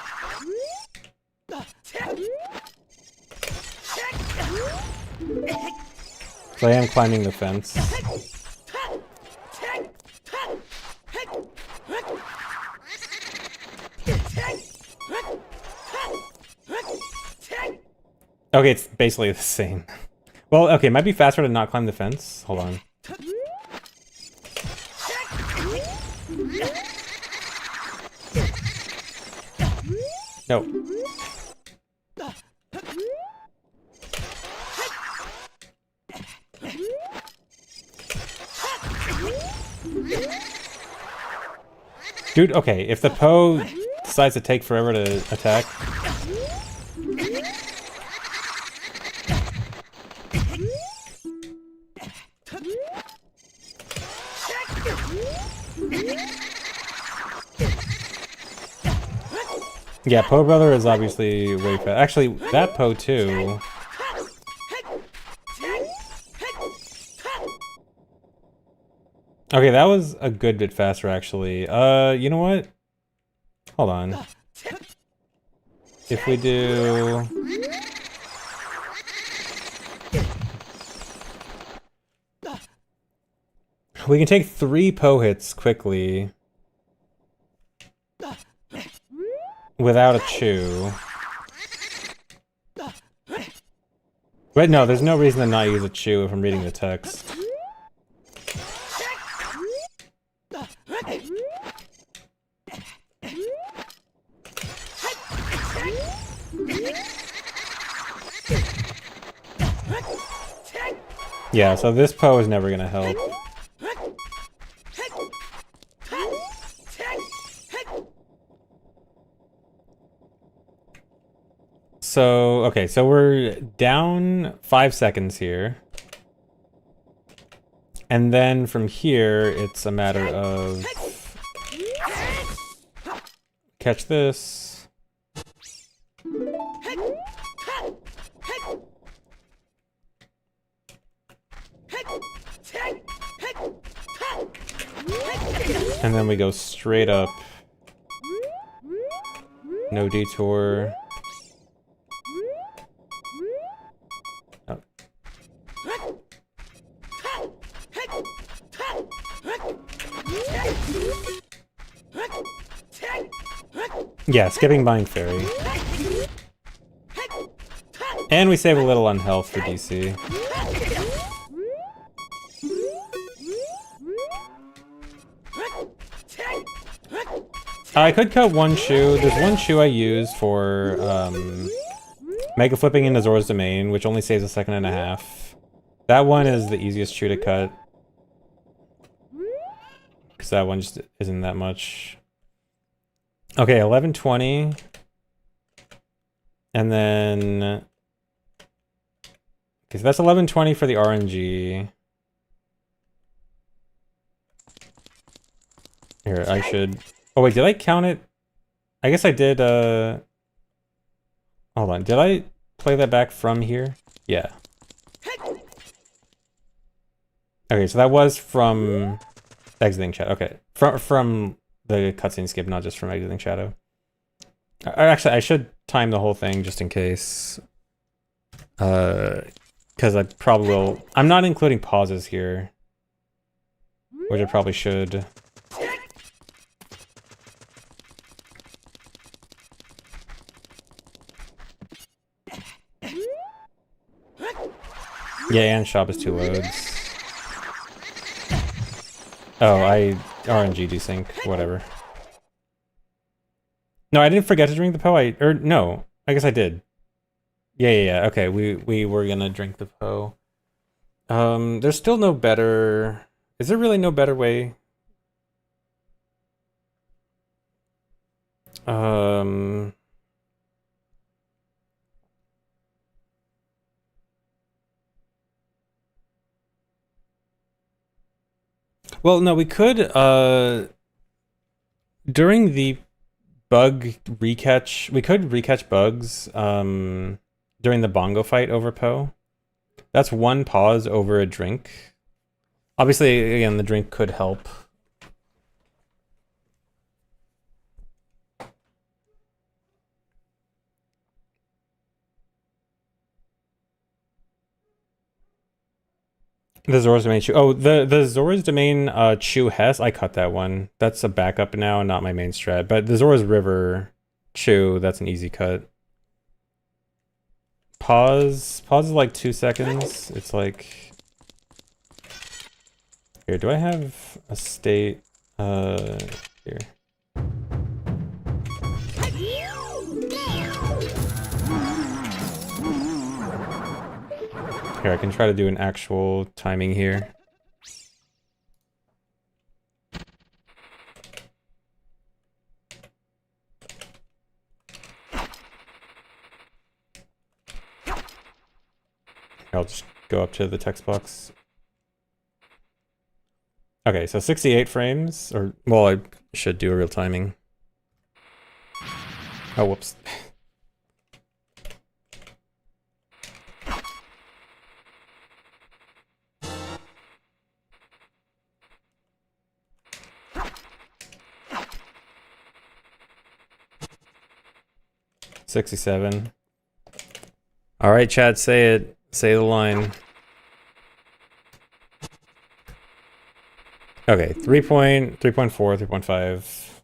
So I am climbing the fence. Okay, it's basically the same. Well, okay, it might be faster to not climb the fence. Hold on. No. Dude, okay, if the Poe decides to take forever to attack... Yeah, Poe Brother is obviously way fast. Actually, that Poe too. Okay, that was a good bit faster actually. You know what? Hold on. If we do... We can take 3 Poe hits quickly. Without a chew. But no, there's no reason to not use a chew if I'm reading the text. Yeah, so this Poe is never gonna help. So, okay, so we're down 5 seconds here. And then from here, it's a matter of... Catch this. And then we go straight up. No detour. Oh. Yeah, skipping Bind Fairy. And we save a little on health for DC. I could cut one shoe. There's one shoe I use for Mega Flipping into Zora's Domain, which only saves a second and a half. That one is the easiest shoe to cut. Because that one just isn't that much. Okay, 1120. And then... Okay, so that's 1120 for the RNG. Here, I should... Oh wait, did I count it? I guess I did, Hold on, did I play that back from here? Yeah. Okay, so that was from exiting Shadow. Okay, from the cutscene skip, not just from exiting Shadow. Actually, I should time the whole thing just in case. Because I probably will... I'm not including pauses here. Which I probably should. Yeah, and shop is 2 loads. Oh, I RNG desync, whatever. No, I didn't forget to drink the Poe. No, I guess I did. Yeah. Okay, we were gonna drink the Poe. There's still no better... Is there really no better way? Well, no, we could, during the bug recatch, we could recatch bugs, during the bongo fight over Poe. That's 1 pause over a drink. Obviously, again, the drink could help. The Zora's Domain Chew. Oh, the Zora's Domain Chew Hess. I cut that one. That's a backup now, not my main strat. But the Zora's River Chew, that's an easy cut. Pause. Pause is like 2 seconds. It's like... Here, do I have a state? Here. Here, I can try to do an actual timing here. I'll just go up to the text box. Okay, so 68 frames, or, well, I should do a real timing. Oh, whoops. $67. All right, Chad, say it. Say the line. Okay, 3.4, 3.5,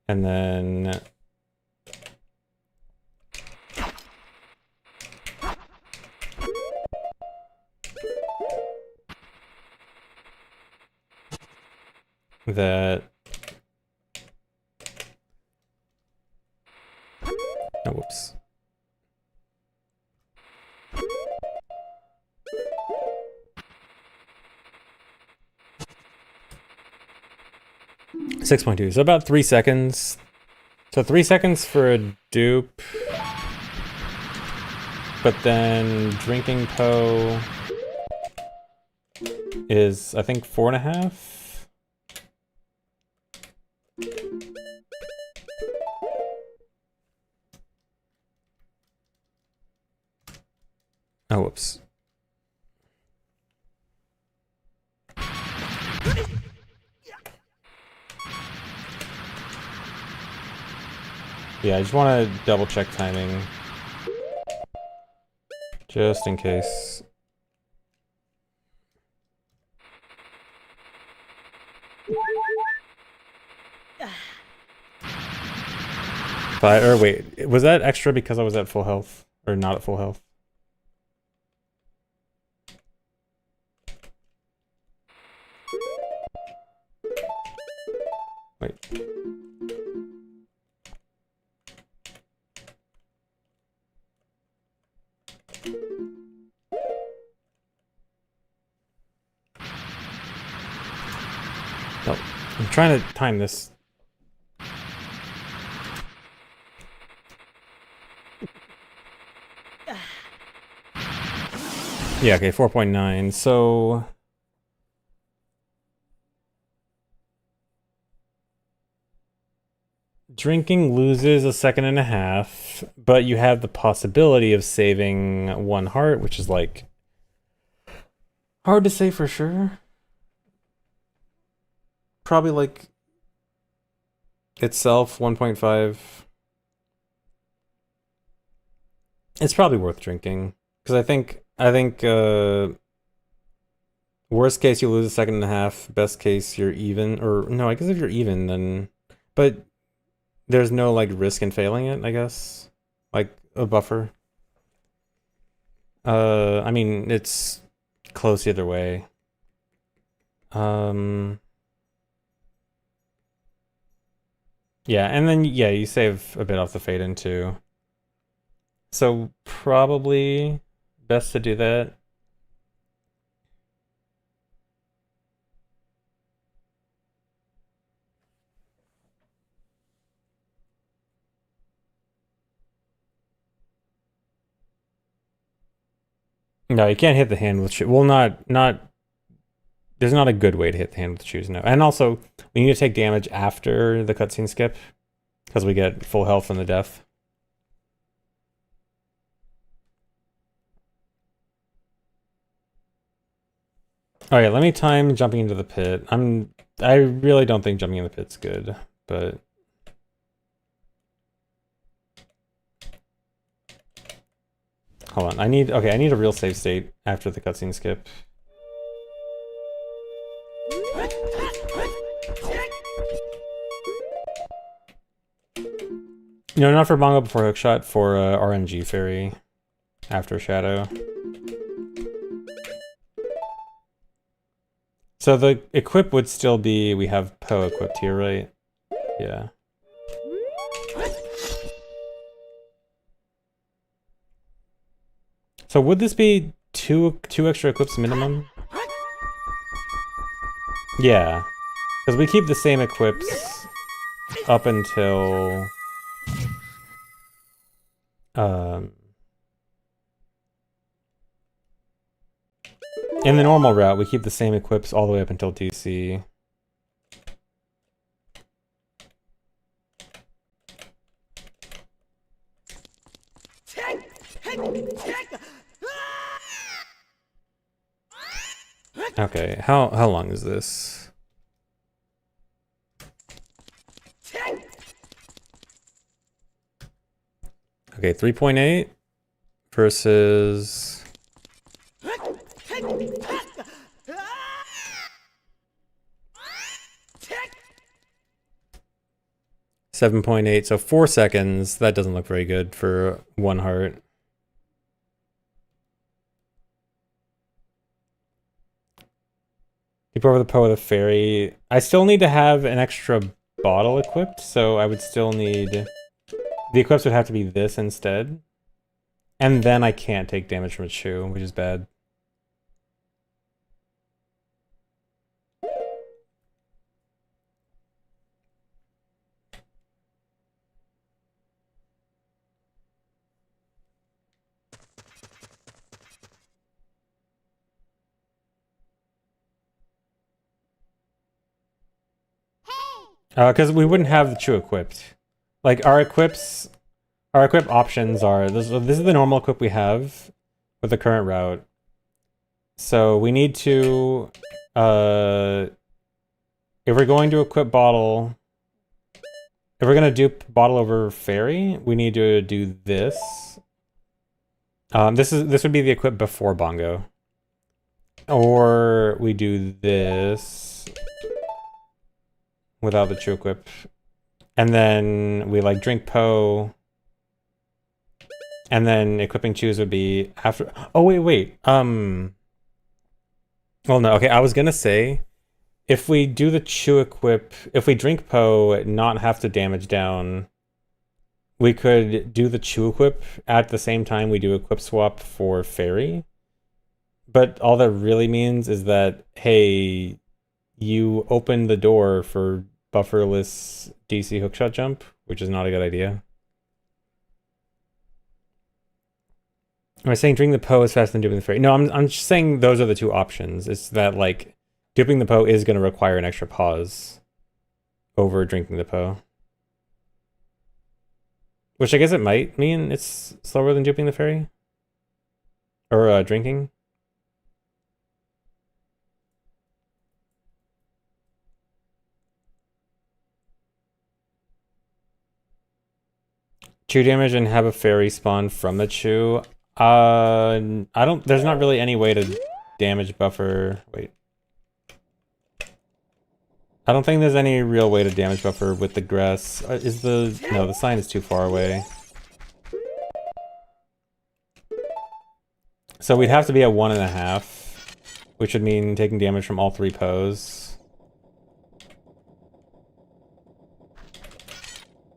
and then that. Oh, whoops. $6.2, so about 3 seconds. So 3 seconds for a dupe. But then drinking Poe is, I think, 4.5. Oh, whoops. Yeah, I just want to double check timing. Just in case. Or wait, was that extra because I was at full health? Or not at full health? Wait. Oh, I'm trying to time this. Yeah, okay, 4.9. So drinking loses 1.5 seconds, but you have the possibility of saving 1 heart, which is like hard to say for sure. Probably like itself 1.5. It's probably worth drinking because I think worst case you lose 1.5 seconds, best case you're even, or no, I guess if you're even then, but there's no like risk in failing it, I guess, like a buffer. I mean it's close either way. Yeah, and then yeah, you save a bit off the fade in too. So probably best to do that. No, you can't hit the hand with shoes. Well, there's not a good way to hit the hand with shoes, no. And also, we need to take damage after the cutscene skip because we get full health from the death. Oh yeah, let me time jumping into the pit. I really don't think jumping in the pit's good, but hold on. I need a real save state after the cutscene skip. No, not for Bongo before Hookshot, for RNG Fairy after Shadow. So the equip would still be, we have Poe equipped here, right? Yeah. So would this be two extra equips minimum? Yeah. Because we keep the same equips up until... in the normal route, we keep the same equips all the way up until TC. Okay, how long is this? Okay, 3.8 versus 7.8, so 4 seconds. That doesn't look very good for one heart. Keep over the Poe with a fairy. I still need to have an extra bottle equipped, so I would still need... The equips would have to be this instead. And then I can't take damage from a Chew, which is bad. Because we wouldn't have the Chew equipped. Like, our equip options are... This is the normal equip we have with the current route. So we need to... if we're going to equip Bottle... If we're going to do Bottle over Fairy, we need to do this. This would be the equip before Bongo. Or we do this... without the Chew equip. And then we like drink Poe. And then equipping Chews would be after... Oh, wait. Well, no, okay, I was gonna say, if we do the Chew equip, if we drink Poe, not have to damage down, we could do the Chew equip at the same time we do equip swap for Fairy. But all that really means is that, hey, you open the door for bufferless DC hookshot jump, which is not a good idea. Am I saying drinking the Poe is faster than duping the Fairy? No, I'm just saying those are the two options. It's that, like, duping the Poe is going to require an extra pause over drinking the Poe. Which I guess it might mean it's slower than duping the Fairy? Or drinking? Chew damage and have a fairy spawn from the Chew. There's not really any way to damage buffer. Wait. I don't think there's any real way to damage buffer with the grass. No, the sign is too far away. So we'd have to be at 1.5, which would mean taking damage from all 3 Poes.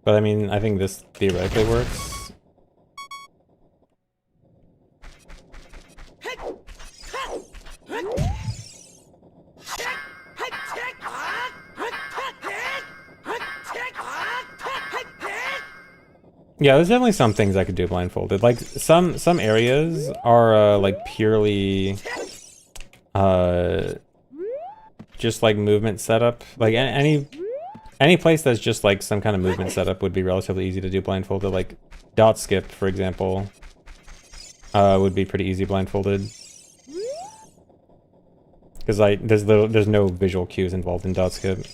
But I mean, I think this theoretically works. Yeah, there's definitely some things I could do blindfolded. Like, some areas are, like, purely... just, like, movement setup. Like, any place that's just, like, some kind of movement setup would be relatively easy to do blindfolded. Like, dot skip, for example, would be pretty easy blindfolded. Because, like, there's no visual cues involved in dot skip.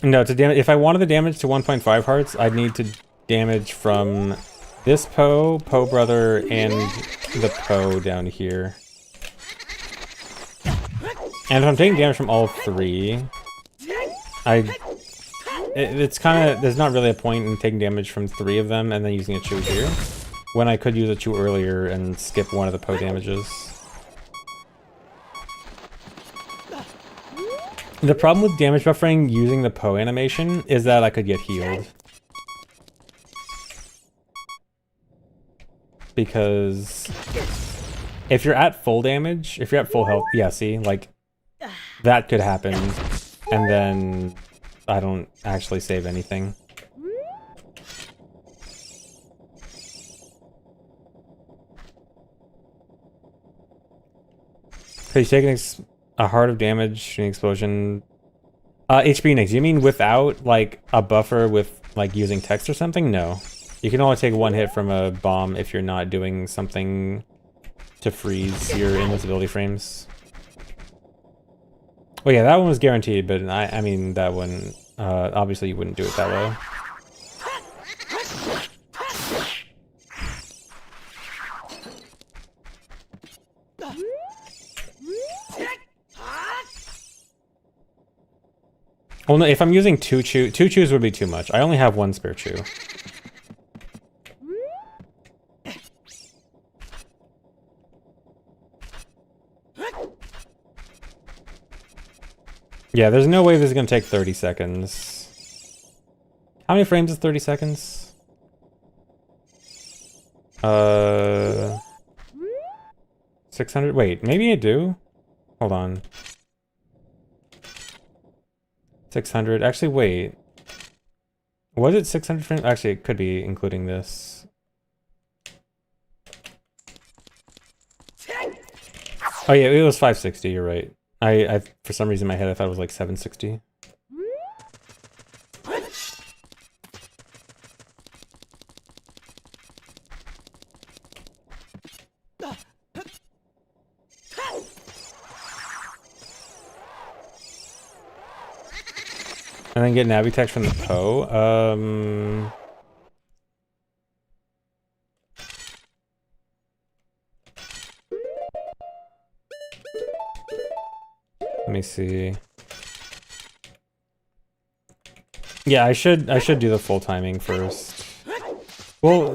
No, if I wanted the damage to 1.5 hearts, I'd need to damage from this Poe, Poe Brother, and the Poe down here. And if I'm taking damage from all 3, It's kind of, there's not really a point in taking damage from 3 of them and then using a Chew here, when I could use a Chew earlier and skip one of the Poe damages. The problem with damage buffering using the Poe animation is that I could get healed. Because if you're at full damage, if you're at full health, yeah, see, like, that could happen, and then I don't actually save anything. So you take a heart of damage, an explosion. HP next. You mean without, like, a buffer with, like, using text or something? No. You can only take 1 hit from a bomb if you're not doing something to freeze your invincibility frames. Well, yeah, that one was guaranteed, but I mean, that one, obviously you wouldn't do it that way. Well, no, if I'm using 2 chews would be too much. I only have 1 spare chew. Yeah, there's no way this is gonna take 30 seconds. How many frames is 30 seconds? 600? Wait, maybe I do? Hold on. 600. Actually, wait. Was it 600 frames? Actually, it could be including this. Oh yeah, it was 560, you're right. I for some reason in my head I thought it was like 760. And then get Navi text from the Poe. Let me see. Yeah, I should do the full timing first. Well,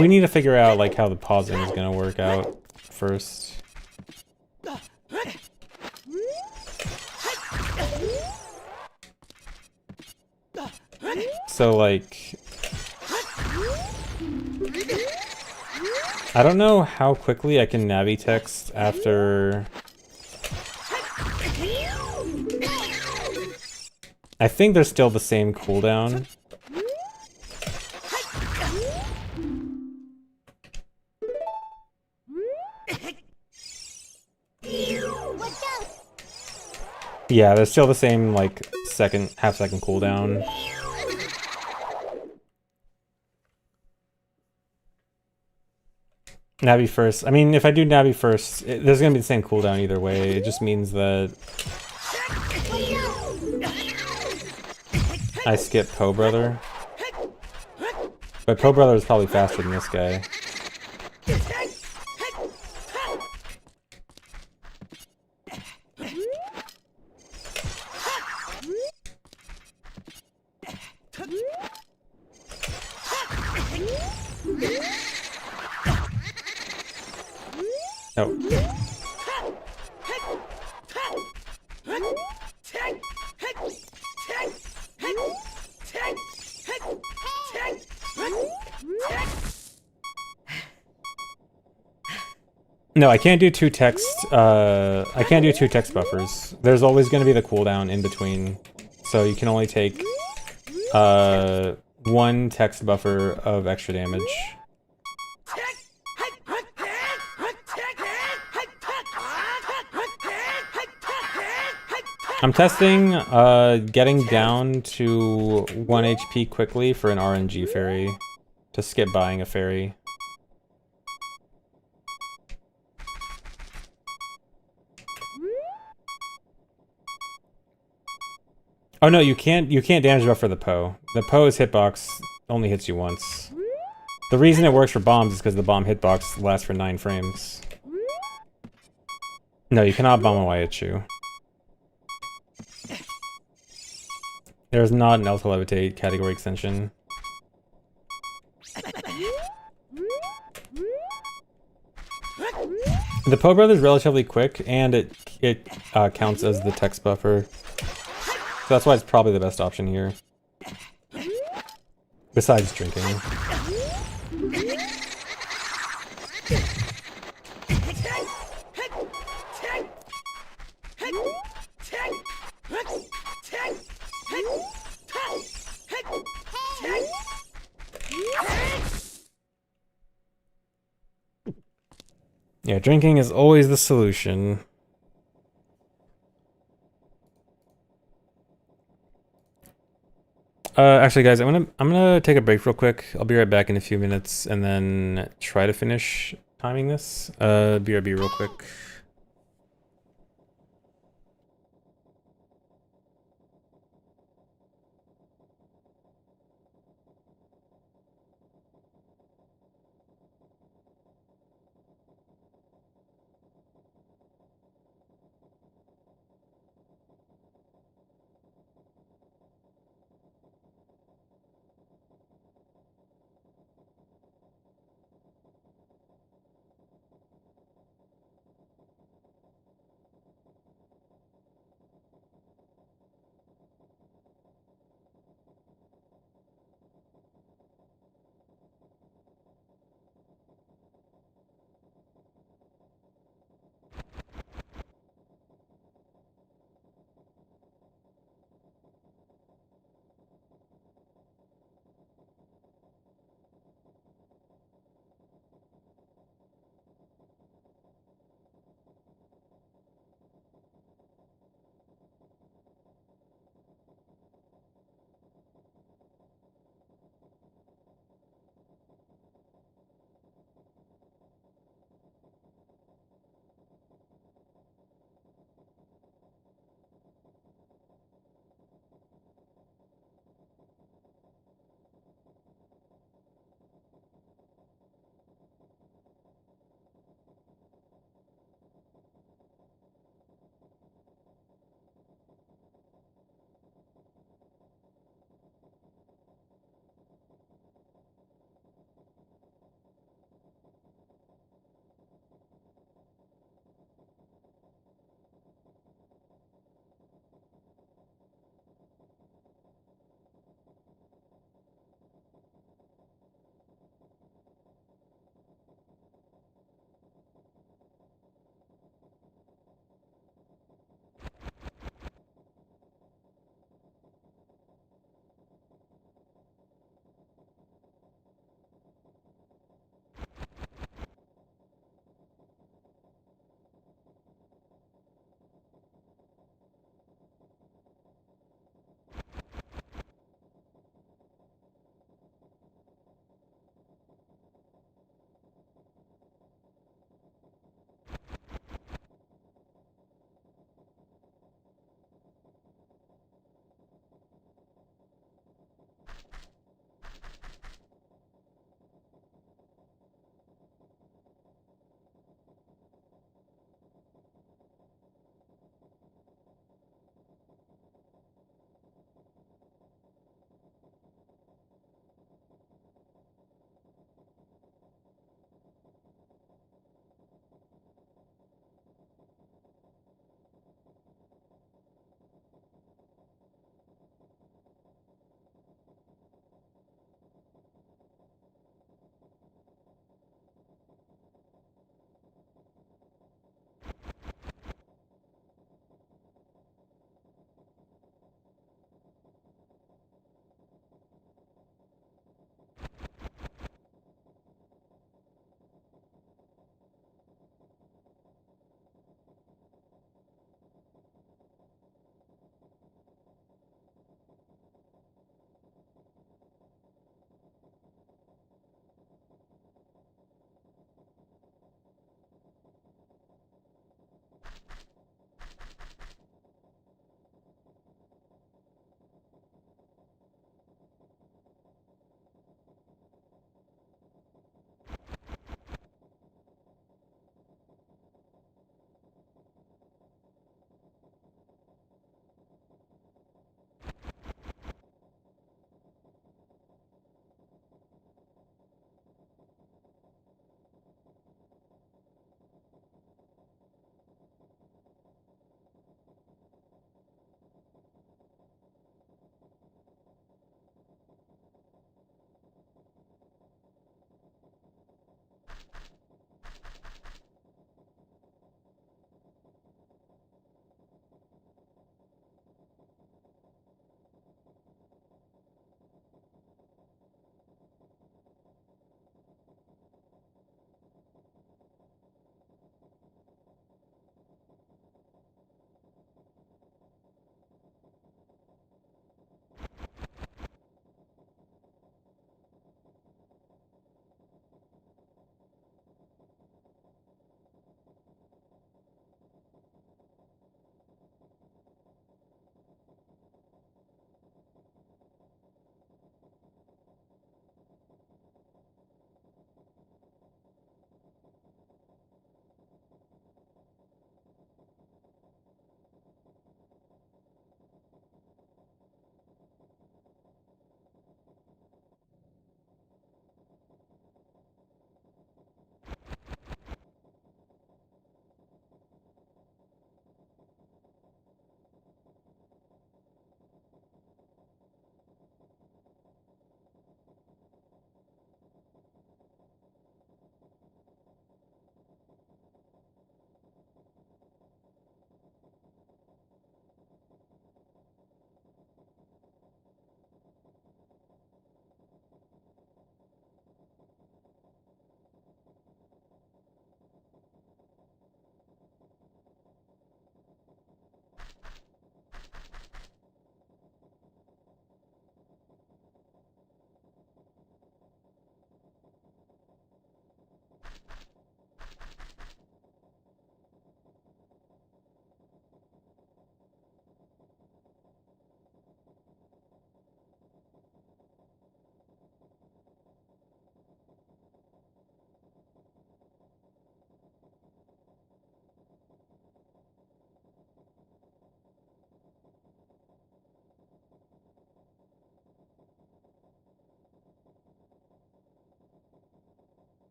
we need to figure out like how the pausing is gonna work out first. So like, I don't know how quickly I can Navi text after. I think they're still the same cooldown. Yeah, they're still the same, like, half-second cooldown. Navi first. I mean, if I do Navi first, there's gonna be the same cooldown either way. It just means that I skip Poe Brother. But Poe Brother is probably faster than this guy. Oh. No, I can't do 2 text, I can't do 2 text buffers. There's always going to be the cooldown in between. So you can only take, 1 text buffer of extra damage. I'm testing, getting down to 1 HP quickly for an RNG fairy. To skip buying a fairy. Oh no, you can't damage buffer the Poe. The Poe's hitbox only hits you once. The reason it works for bombs is because the bomb hitbox lasts for 9 frames. No, you cannot bomb a Wyatt Chew. There's not an Alto Levitate category extension. The Po Brother is relatively quick, and it counts as the text buffer. So that's why it's probably the best option here. Besides drinking. Yeah, drinking is always the solution. Actually, guys, I'm gonna take a break real quick. I'll be right back in a few minutes, and then try to finish timing this. BRB real quick.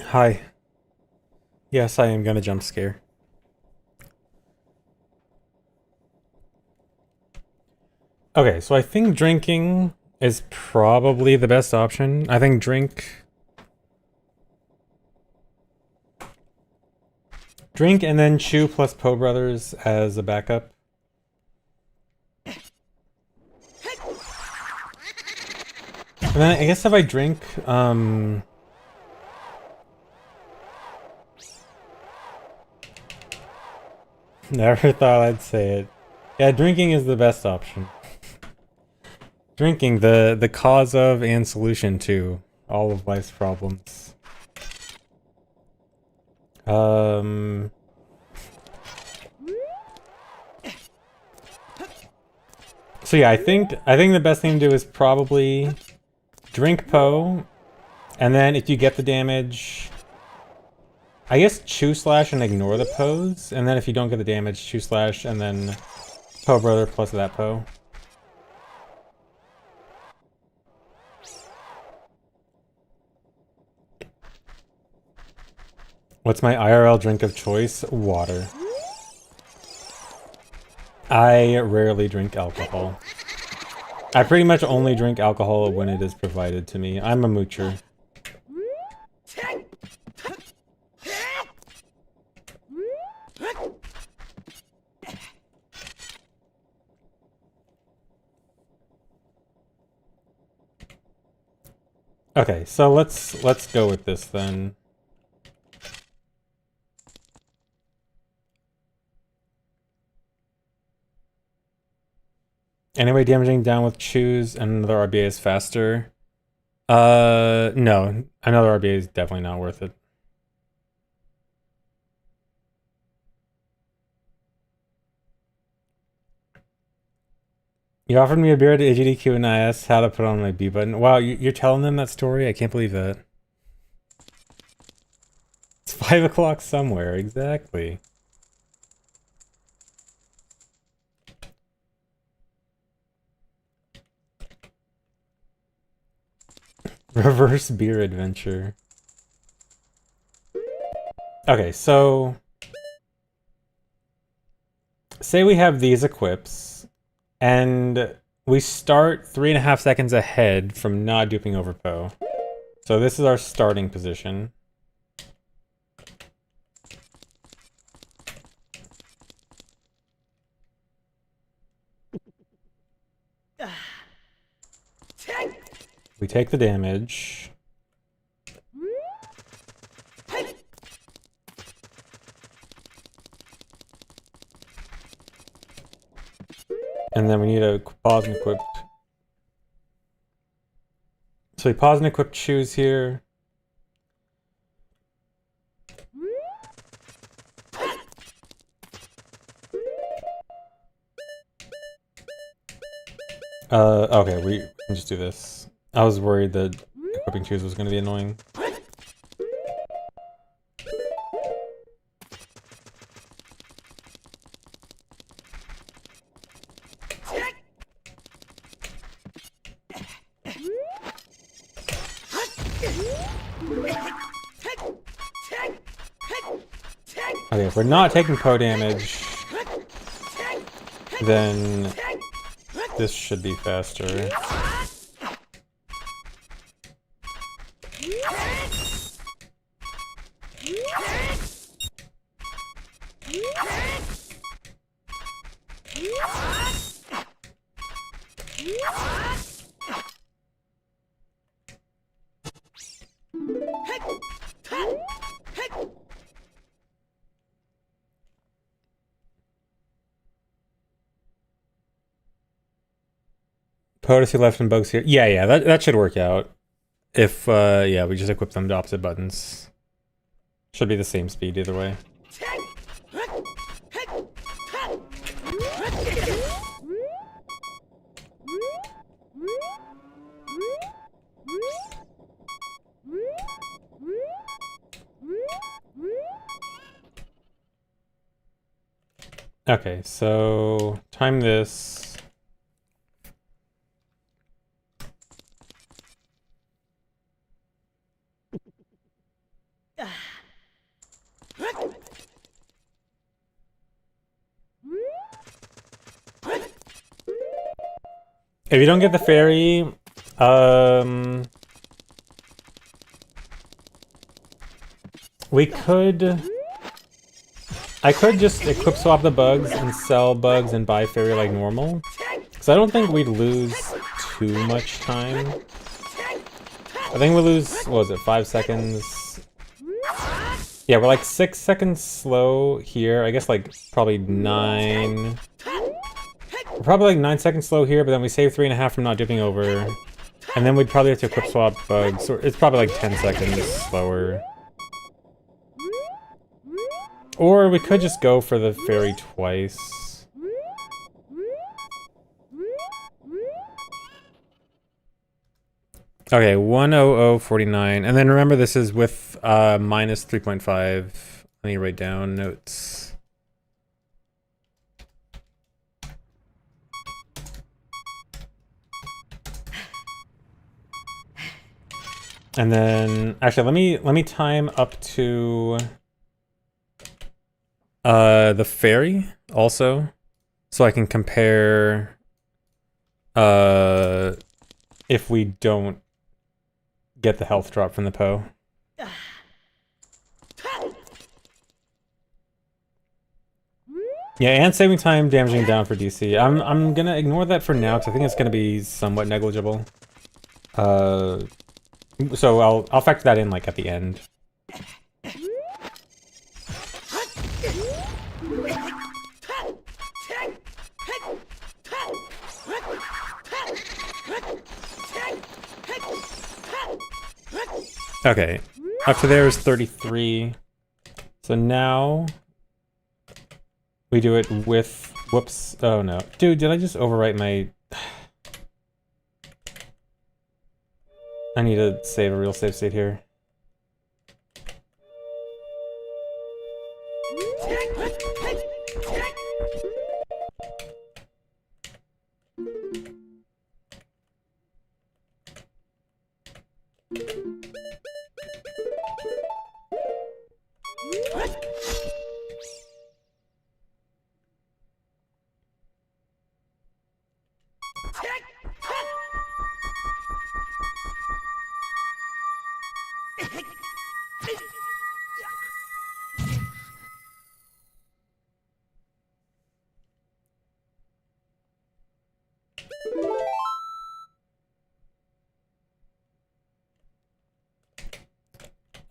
Hi. Yes, I am gonna jump scare. Okay, so I think drinking is probably the best option. I think drink and then chew plus Po Brothers as a backup. And then I guess if I drink, never thought I'd say it. Yeah, drinking is the best option. Drinking, the cause of and solution to all of life's problems. So yeah, I think the best thing to do is probably drink Po, and then if you get the damage, I guess chew slash and ignore the Poes, and then if you don't get the damage, chew slash and then Po Brother plus that Po. What's my IRL drink of choice? Water. I rarely drink alcohol. I pretty much only drink alcohol when it is provided to me. I'm a moocher. Okay, so let's go with this then. Anyway, damaging down with chews and another RBA is faster. No. Another RBA is definitely not worth it. You offered me a beer at AGDQ and I asked how to put on my B button. Wow, you're telling them that story? I can't believe that. It's 5 o'clock somewhere, exactly. Reverse beer adventure. Okay, so say we have these equips, and we start 3.5 seconds ahead from not duping over Po. So this is our starting position. We take the damage. And then we need to pause and equip. So we pause and equip shoes here. Okay, we can just do this. I was worried that equipping shoes was going to be annoying. Okay, if we're not taking Po damage, then this should be faster. Potency left and bugs here. Yeah, that should work out. If, yeah, we just equip them to opposite buttons. Should be the same speed either way. Okay, so time this. If you don't get the fairy, we could... I could just equip swap the bugs and sell bugs and buy fairy like normal. Because I don't think we'd lose too much time. I think we lose, what was it, 5 seconds? Yeah, we're like 6 seconds slow here. I guess like probably 9. We're probably like 9 seconds slow here, but then we save 3.5 from not dipping over. And then we'd probably have to equip swap bugs. So it's probably like 10 seconds slower. Or we could just go for the fairy twice. Okay, 10049. And then remember this is with minus 3.5. Let me write down notes. And then actually let me time up to the fairy also, so I can compare if we don't get the health drop from the Poe. Yeah, and saving time damaging down for DC. I'm gonna ignore that for now because I think it's gonna be somewhat negligible. So I'll factor that in like at the end. Okay, up to there is 33. So now we do it with, whoops, oh no. Dude, did I just overwrite my... I need to save a real save state here.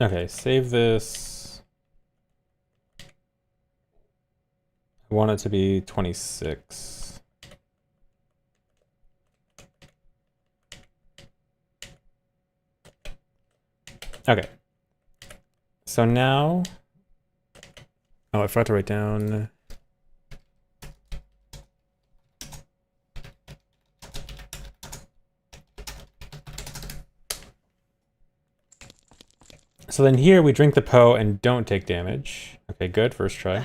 Okay, save this. I want it to be 26. Okay. So now... Oh, I forgot to write down... So then here we drink the Poe and don't take damage. Okay, good, first try.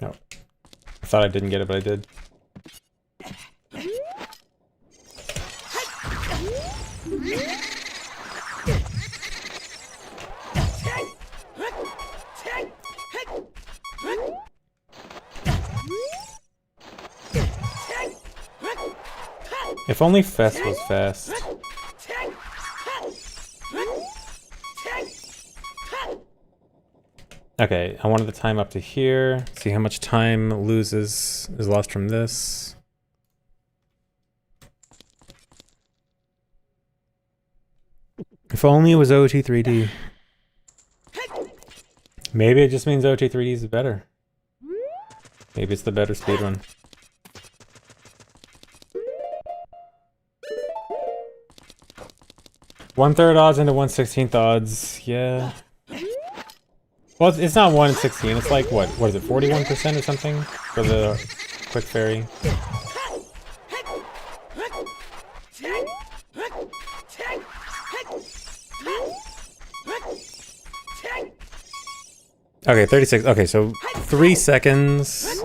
Oh. I thought I didn't get it, but I did. If only Fest was fast. Okay, I wanted the time up to here. See how much time is lost from this. If only it was OT3D. Maybe it just means OT3D is better. Maybe it's the better speedrun. One-third odds into 1/16th odds, yeah. Well, it's not 1 in 16, it's like, what is it, 41% or something? For the quick fairy. Okay, 36. Okay, so 3 seconds.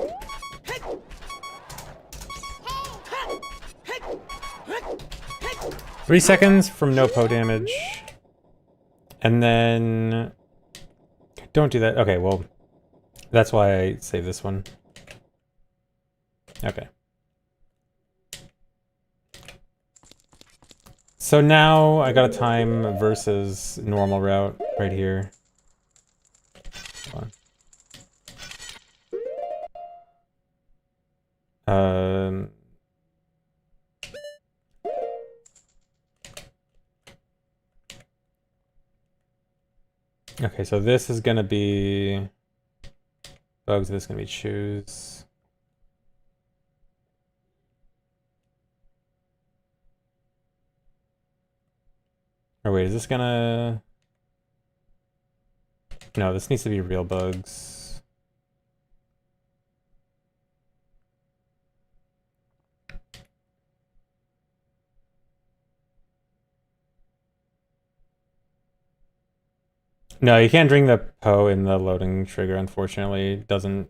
Three seconds from no Poe damage. And then... Don't do that. Okay, well, that's why I saved this one. Okay. So now I got a time versus normal route right here. Hold on. Okay, so this is gonna be bugs, this is gonna be choose. Or wait, is this gonna... No, this needs to be real bugs. No, you can't bring the Poe in the loading trigger, unfortunately. It doesn't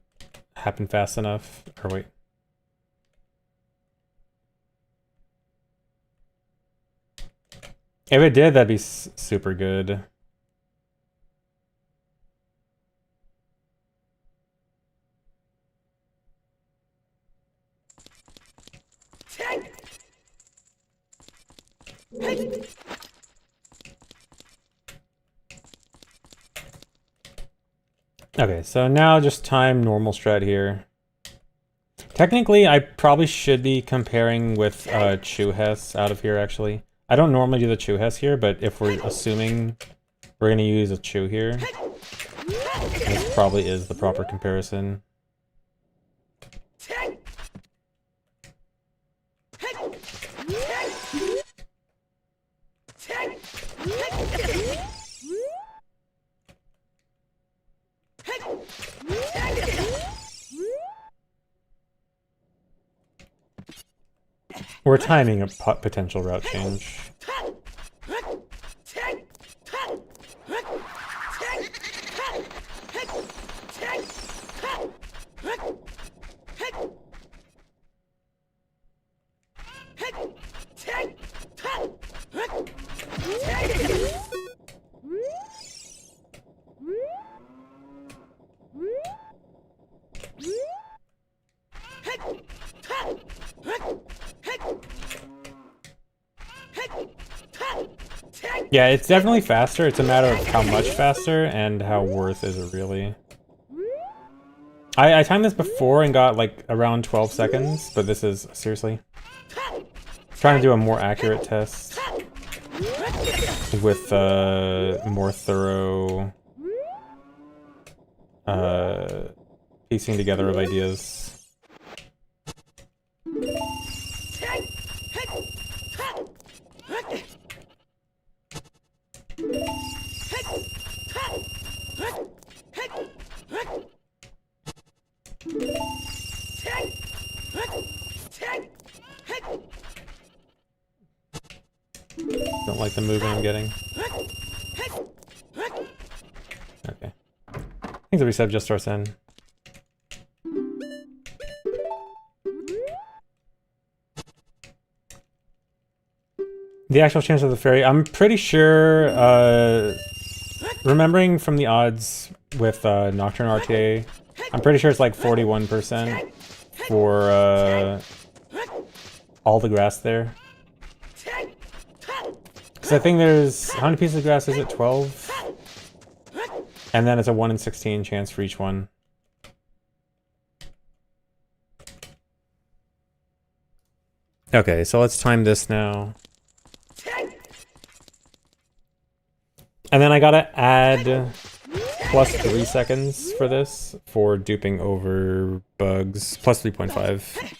happen fast enough. Or wait. If it did, that'd be super good. Okay, so now just time normal strat here. Technically, I probably should be comparing with Chu-Hess out of here, actually. I don't normally do the Chu-Hess here, but if we're assuming we're going to use a Chu here, this probably is the proper comparison. We're timing a potential route change. Yeah, it's definitely faster. It's a matter of how much faster and how worth is it really. I timed this before and got like around 12 seconds, but this is seriously trying to do a more accurate test with more thorough piecing together of ideas. Don't like the movement I'm getting. Okay. I think the reset just starts in. The actual chance of the fairy, I'm pretty sure, remembering from the odds with Nocturne RTA, I'm pretty sure it's like 41% for all the grass there. Because I think there's, how many pieces of grass is it? 12? And then it's a 1 in 16 chance for each one. Okay, so let's time this now. And then I gotta add plus 3 seconds for this, for duping over bugs, plus 3.5.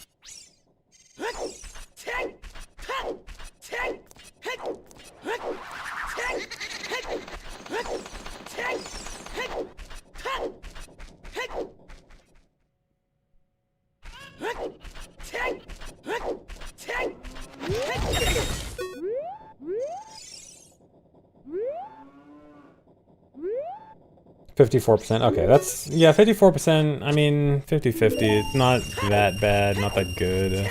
54%. Okay, that's, yeah, 54%. I mean, 50-50. It's not that bad, not that good.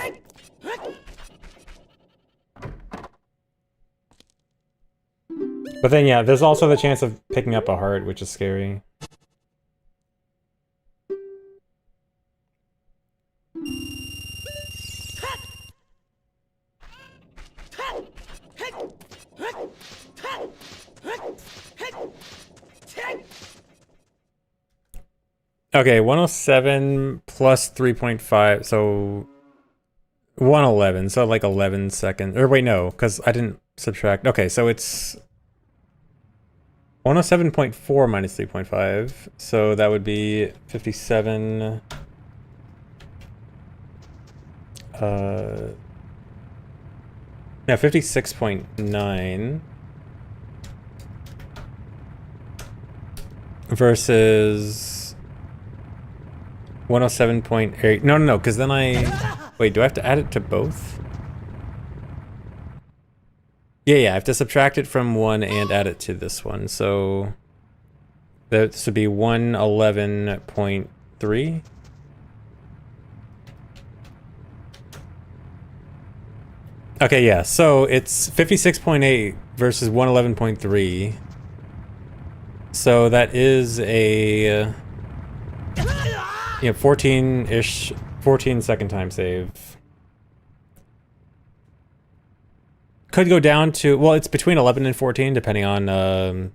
But then, yeah, there's also the chance of picking up a heart, which is scary. Okay, 107 plus 3.5, so 111, so like 11 seconds. Or wait, no, because I didn't subtract. Okay, so it's 107.4 minus 3.5, so that would be 57. Yeah, 56.9 versus 107.8. No, because then wait, do I have to add it to both? Yeah, I have to subtract it from one and add it to this one, so this would be 111.3. Okay, yeah, so it's 56.8 versus 111.3. So that is a, 14-ish, 14-second time save. Could go down to, well, it's between 11 and 14, depending on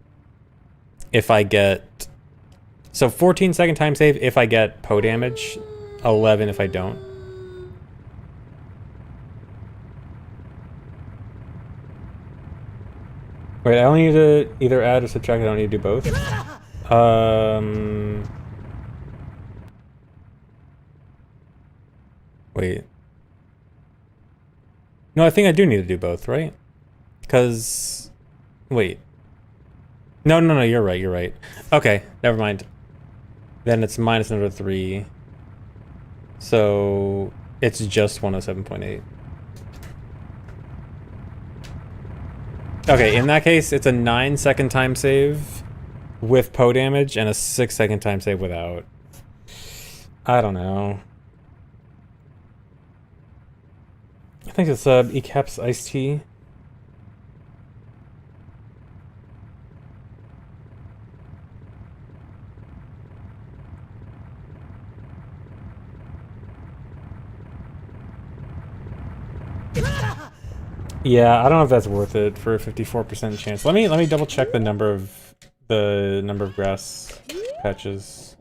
if I get, so 14-second time save if I get Poe damage, 11 if I don't. Wait, I only need to either add or subtract. I don't need to do both. Wait. No, I think I do need to do both, right? Because, wait. No, you're right. Okay, never mind. Then it's minus another 3. So it's just 107.8. Okay, in that case, it's a 9-second time save with Poe damage and a 6-second time save without. I don't know. I think it's ECAP's iced tea. Yeah, I don't know if that's worth it for a 54% chance. Let me double check the number of grass patches.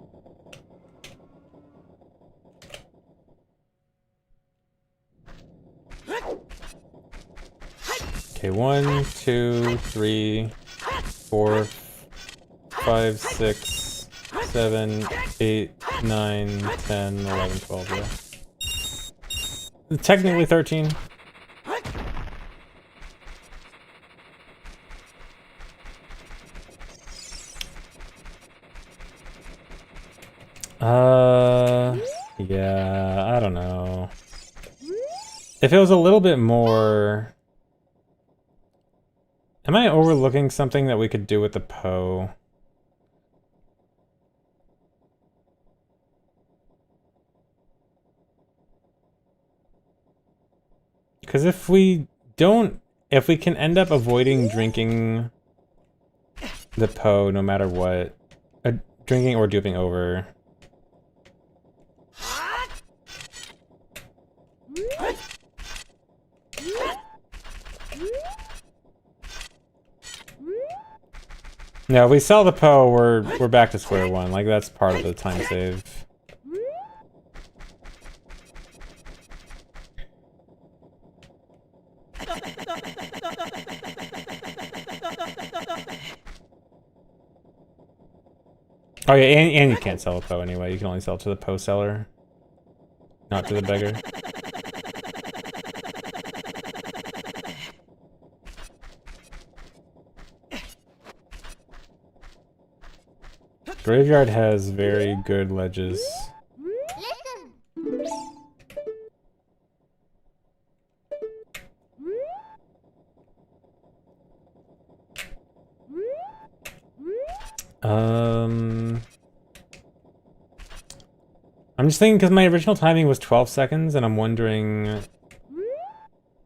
Okay, 1, 2, 3, 4, 5, 6, 7, 8, 9, 10, 11, 12, yeah. Technically 13. Yeah, I don't know. If it was a little bit more... Am I overlooking something that we could do with the Poe? Because if we can end up avoiding drinking the Poe no matter what, drinking or duping over. No, if we sell the Poe, we're back to square one. Like, that's part of the time save. Oh yeah, and you can't sell a Poe anyway. You can only sell to the Poe seller, not to the beggar. Graveyard has very good ledges. I'm just thinking because my original timing was 12 seconds, and I'm wondering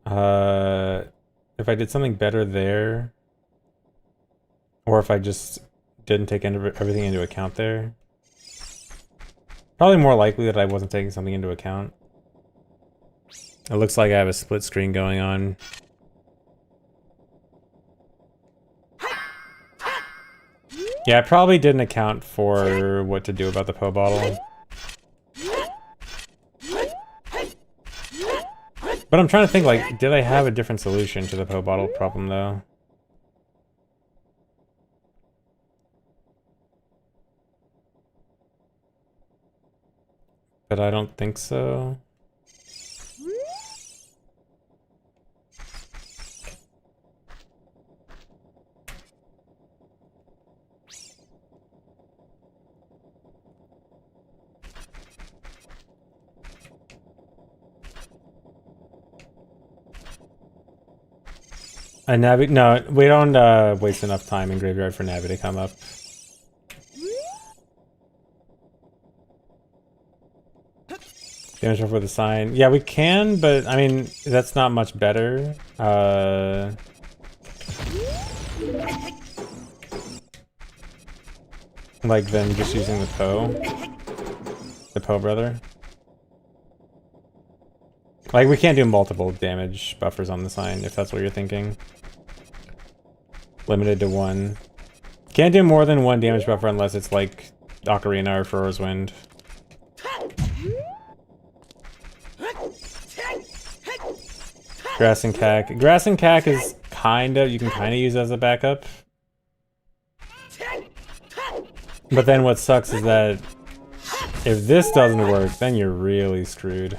if I did something better there, or if I just didn't take everything into account there. Probably more likely that I wasn't taking something into account. It looks like I have a split screen going on. Yeah, I probably didn't account for what to do about the Po bottle. But I'm trying to think, like, did I have a different solution to the Po bottle problem, though? But I don't think so. Navi? No, we don't waste enough time in Graveyard for Navi to come up. Damage buffer with a sign. Yeah, we can, but I mean, that's not much better. Like than just using the Po. The Po brother. Like, we can't do multiple damage buffers on the sign, if that's what you're thinking. Limited to one. Can't do more than one damage buffer unless it's like Ocarina or Furrow's Wind. Grass and Cack. Grass and Cack is you can kinda use as a backup. But then what sucks is that if this doesn't work, then you're really screwed.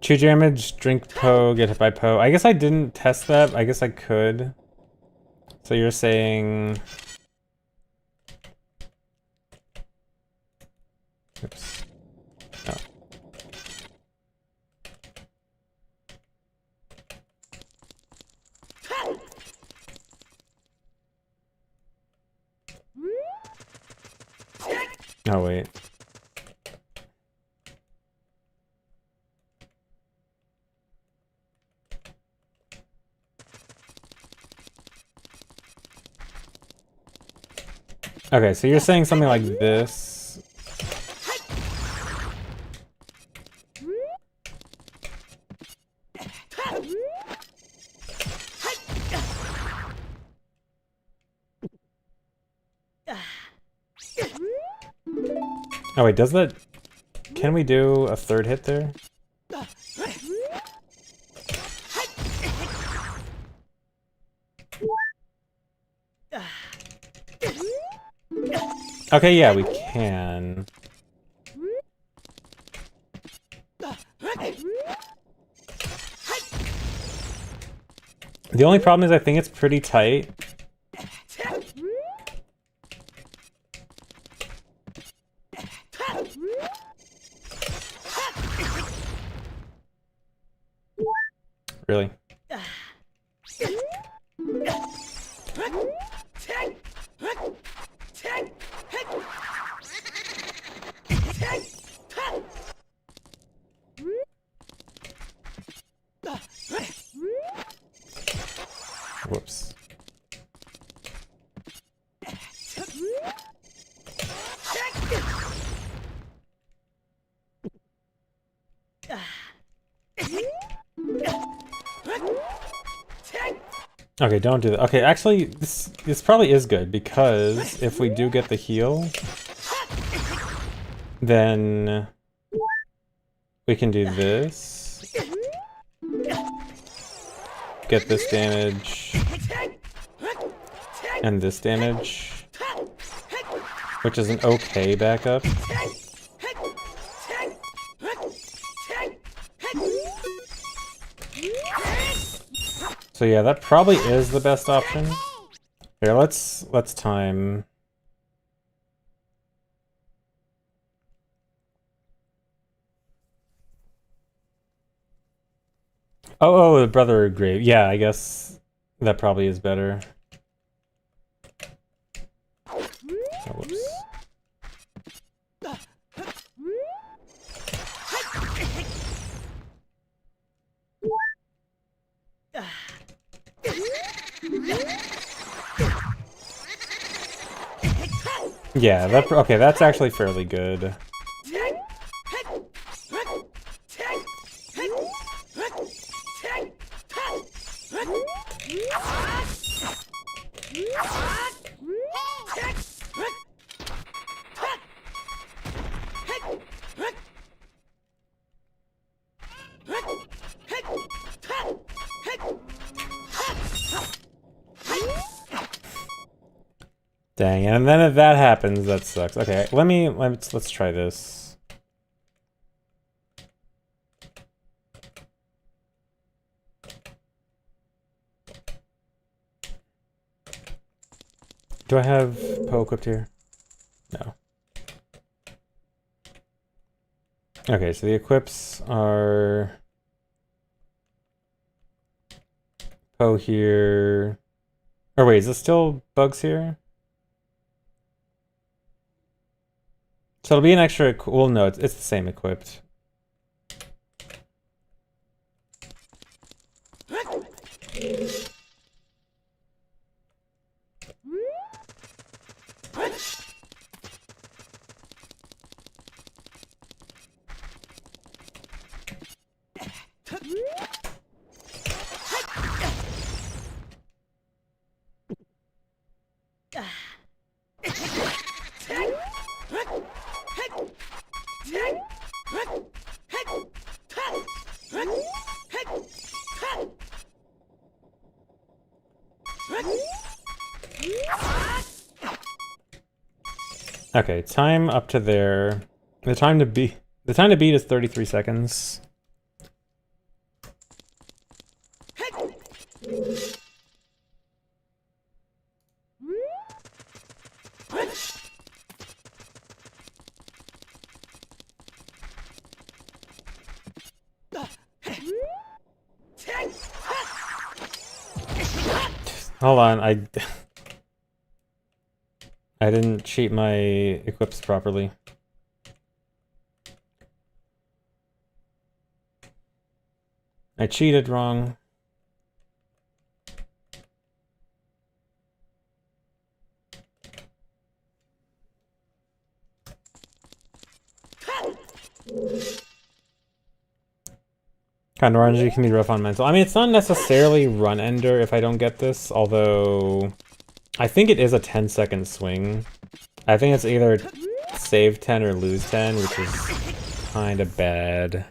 Chew damage, drink Po, get hit by Po. I guess I didn't test that. I guess I could. So you're saying... Oops. Oh. Oh, wait. Okay, so you're saying something like this. Oh wait, does that... Can we do a third hit there? Okay, yeah, we can. The only problem is I think it's pretty tight. Really? Whoops. Okay, don't do that. Okay, actually, this probably is good, because if we do get the heal, then we can do this. Get this damage. And this damage. Which is an okay backup. So yeah, that probably is the best option. Here, let's time. Oh, the brother grave. Yeah, I guess that probably is better. Oh, whoops. Yeah, okay, that's actually fairly good. Dang, and then if that happens, that sucks. Okay, let's try this. Do I have Poe equipped here? No. Okay, so the equips are Poe here. Or wait, is this still bugs here? So it'll be an extra, well, no, it's the same equipped. Okay, time up to there. The time to beat is 33 seconds. Hold on, I didn't cheat my equips properly. I cheated wrong. Kind of RNG can be rough on mental. I mean, it's not necessarily run ender if I don't get this, although I think it is a 10-second swing. I think it's either save 10 or lose 10, which is kind of bad.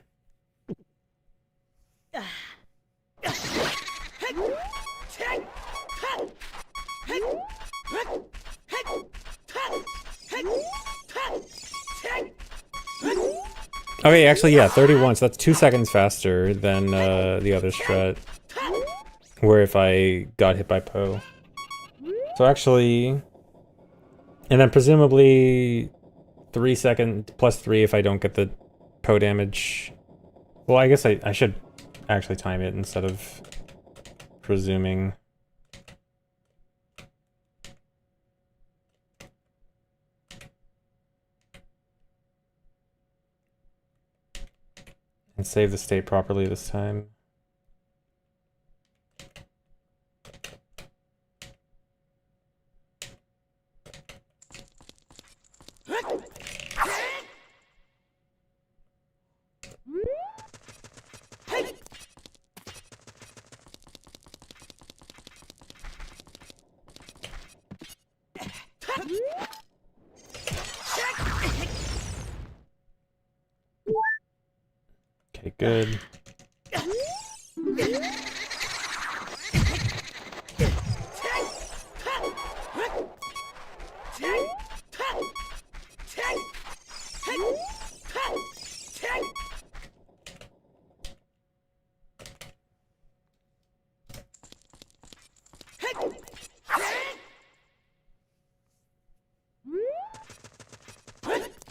Okay, actually, yeah, 31, so that's 2 seconds faster than the other strat. Where if I got hit by Poe. So actually... And then presumably 3 seconds plus 3 if I don't get the Poe damage. Well, I guess I should actually time it instead of presuming. And save the state properly this time. Okay, good.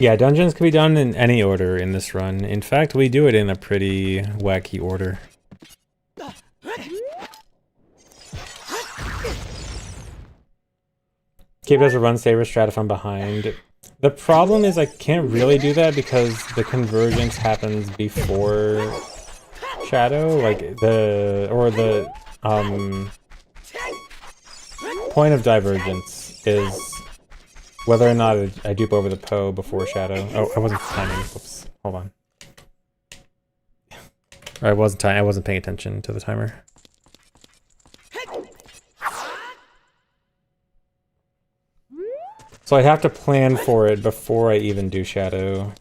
Yeah, dungeons can be done in any order in this run. In fact, we do it in a pretty wacky order. Keep it as a run saver strat from behind. The problem is I can't really do that because the convergence happens before Shadow, like the point of divergence is whether or not I dupe over the Poe before Shadow. Oh, I wasn't timing. Whoops. Hold on. I wasn't paying attention to the timer. So I have to plan for it before I even do Shadow.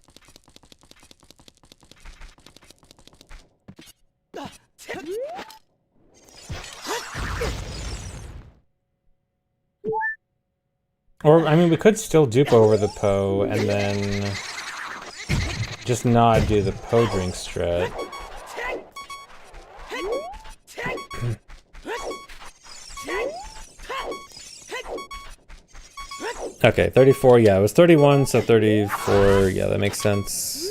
Or, I mean, we could still dupe over the Poe and then just not do the Poe drink strat. Okay, 34, yeah, it was 31, so 34, yeah, that makes sense.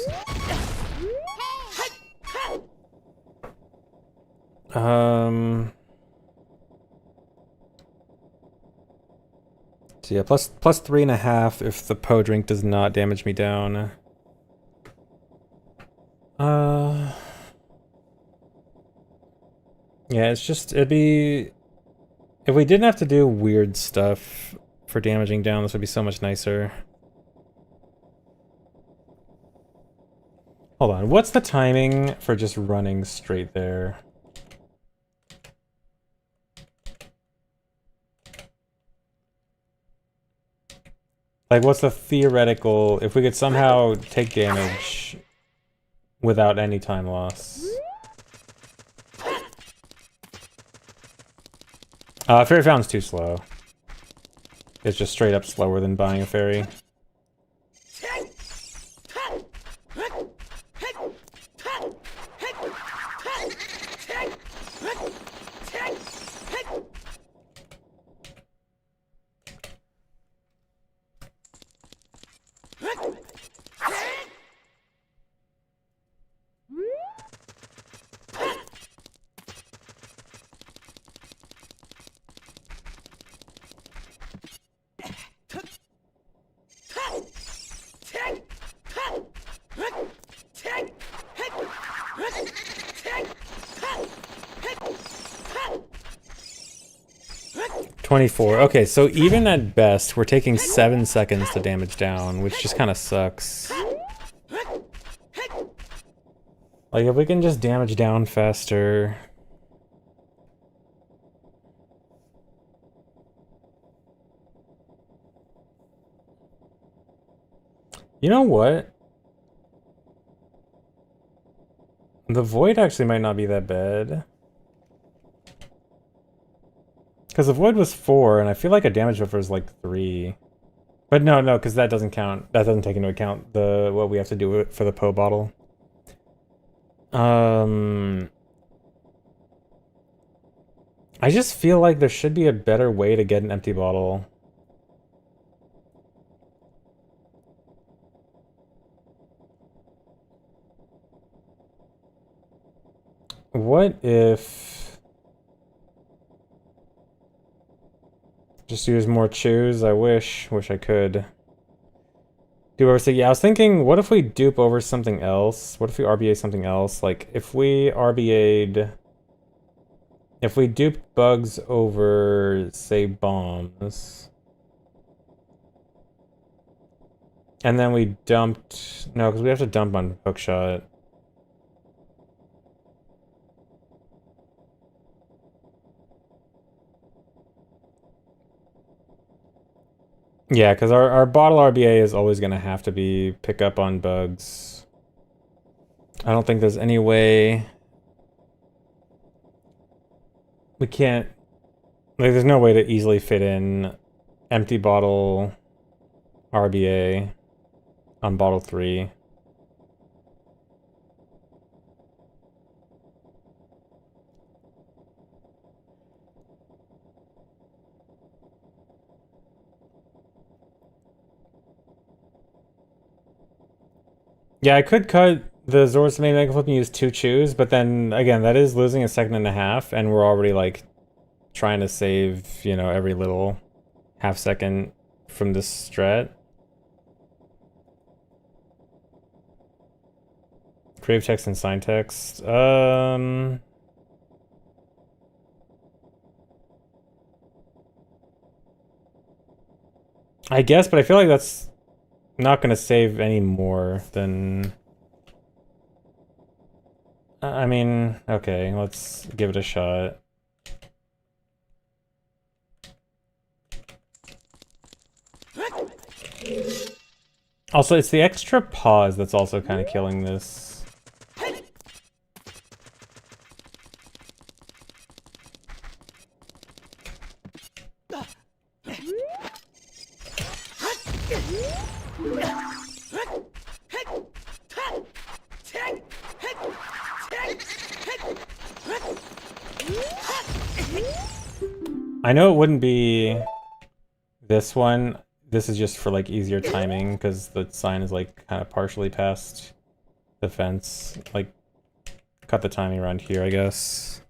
So yeah, plus 3.5 if the Poe drink does not damage me down. Yeah, it's just, it'd be... If we didn't have to do weird stuff for damaging down, this would be so much nicer. Hold on, what's the timing for just running straight there? Like, what's the theoretical... If we could somehow take damage without any time loss? Fairy Fountain's too slow. It's just straight up slower than buying a fairy. Okay, so even at best, we're taking 7 seconds to damage down, which just kind of sucks. Like, if we can just damage down faster... You know what? The Void actually might not be that bad. Because the Void was 4, and I feel like a damage buffer is like 3. But no, because that doesn't count. That doesn't take into account what we have to do for the Poe bottle. I just feel like there should be a better way to get an empty bottle. What if... Just use more chews? I wish I could. Do over... Yeah, I was thinking, what if we dupe over something else? What if we RBA something else? Like, if we RBA'd... If we duped bugs over, say, bombs... And then we dumped... No, because we have to dump on hookshot. Yeah, because our bottle RBA is always going to have to be pick up on bugs. I don't think there's any way... We can't... Like, there's no way to easily fit in empty bottle RBA on bottle 3. Yeah, I could cut the Zora's main Mega Flip and use 2 chews, but then again, that is losing a second and a half, and we're already like trying to save, you know, every little half second from this strat. Creative text and sign text. I guess, but I feel like that's not gonna save any more than. I mean, okay, let's give it a shot. Also, it's the extra pause that's also kind of killing this. I know it wouldn't be this one. This is just for like easier timing because the sign is like kind of partially past the fence. Like, cut the timing around here, I guess.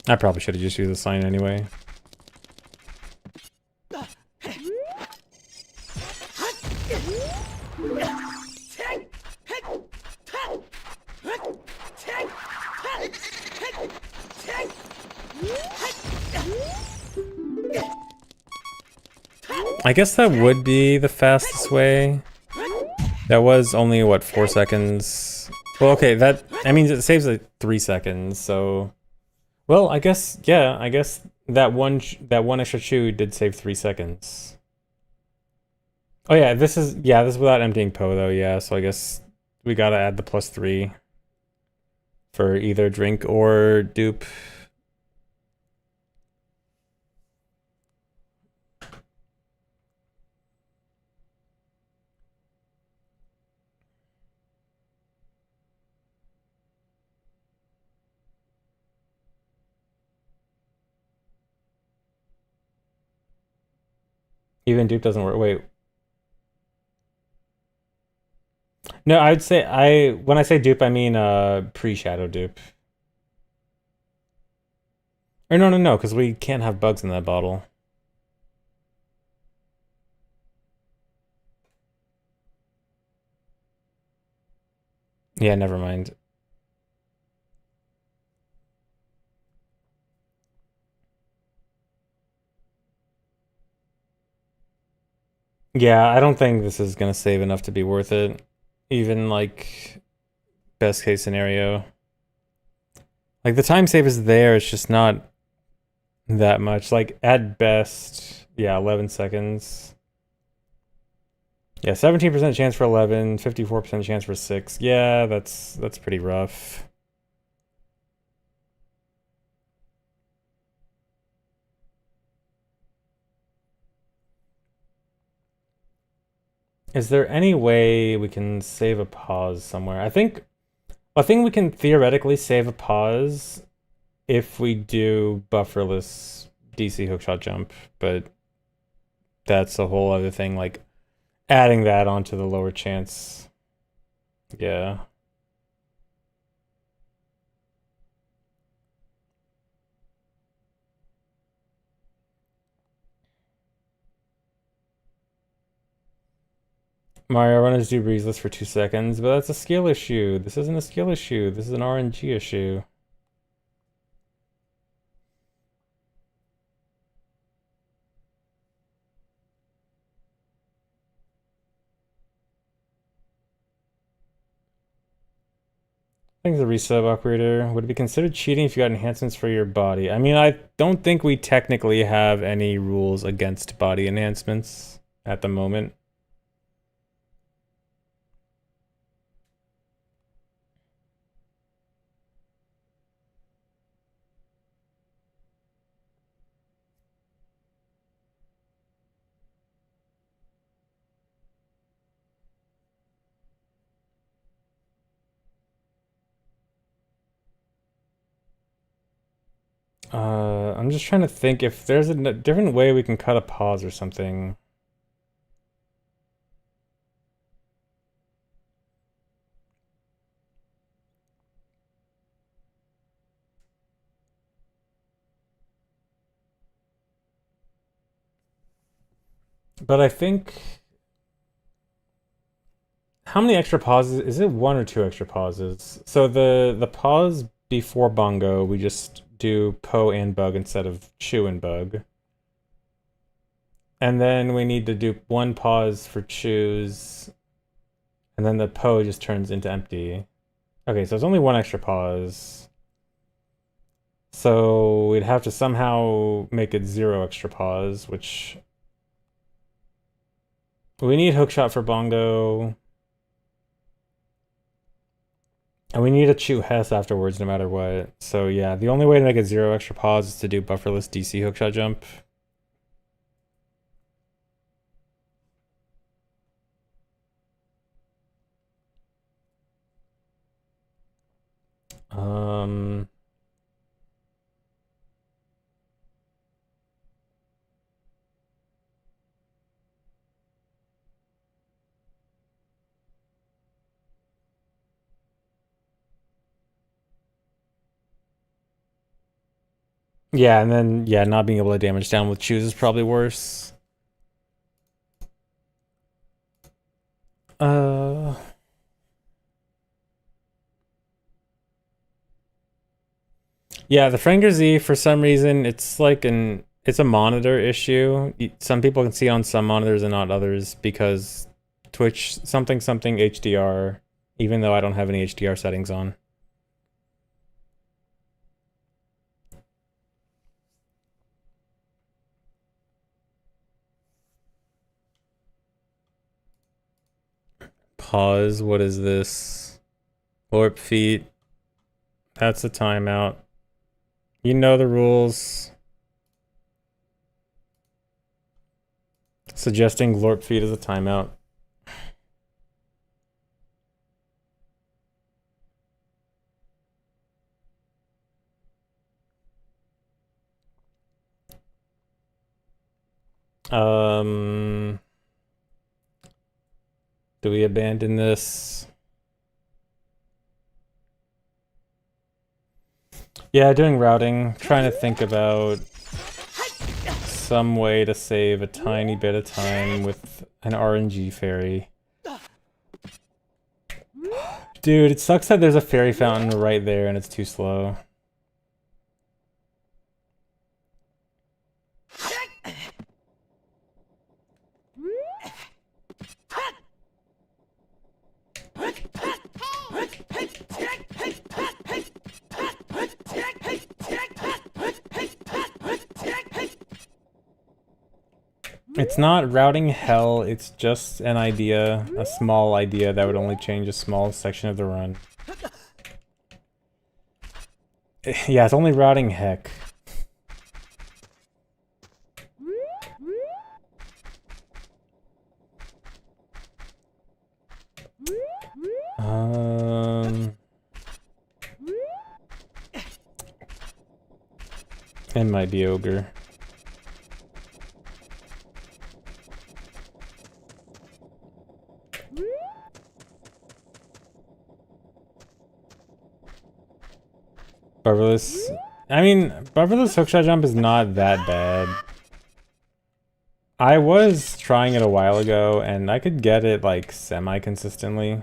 I probably should have just used the sign anyway. I guess that would be the fastest way. That was only, what, 4 seconds? Well, okay, that means it saves like 3 seconds, so... Well, I guess, yeah, I guess that one extra chew did save 3 seconds. Oh yeah, this is without emptying Poe though, yeah, so I guess we gotta add the +3 for either drink or dupe. Even dupe doesn't work. Wait. No, I'd say when I say dupe, I mean pre-shadow dupe. Or no, because we can't have bugs in that bottle. Yeah, never mind. Yeah, I don't think this is gonna save enough to be worth it. Even like best case scenario. Like the time save is there, it's just not that much. Like at best, yeah, 11 seconds. Yeah, 17% chance for 11, 54% chance for 6. Yeah, that's pretty rough. Is there any way we can save a pause somewhere? I think we can theoretically save a pause if we do bufferless DC hookshot jump, but that's a whole other thing, like adding that onto the lower chance. Yeah. Mario runners do breezeless for 2 seconds, but that's a skill issue. This isn't a skill issue. This is an RNG issue. Thanks, the resub operator. Would it be considered cheating if you got enhancements for your body? I mean, I don't think we technically have any rules against body enhancements at the moment. I'm just trying to think if there's a different way we can cut a pause or something. But I think... How many extra pauses? Is it one or two extra pauses? So the pause before bongo, we just do po and bug instead of chew and bug. And then we need to do one pause for chews. And then the po just turns into empty. Okay, so it's only one extra pause. So we'd have to somehow make it 0 extra pause, which... We need hookshot for bongo. And we need to chew Hess afterwards no matter what. So yeah, the only way to make it 0 extra pause is to do bufferless DC hookshot jump. Yeah, and then, yeah, not being able to damage down with chews is probably worse. Yeah, the Fenger Z, for some reason, it's like it's a monitor issue. Some people can see on some monitors and not others because Twitch something HDR, even though I don't have any HDR settings on. Pause, what is this? Warp feet. That's a timeout. You know the rules. Suggesting Lorp feed is a timeout. Do we abandon this? Yeah, doing routing, trying to think about some way to save a tiny bit of time with an RNG fairy. Dude, it sucks that there's a fairy fountain right there and it's too slow. It's not routing hell, it's just an idea, a small idea that would only change a small section of the run. Yeah, it's only routing heck. It might be ogre. Bufferless. I mean, bufferless hookshot jump is not that bad. I was trying it a while ago, and I could get it, like, semi-consistently.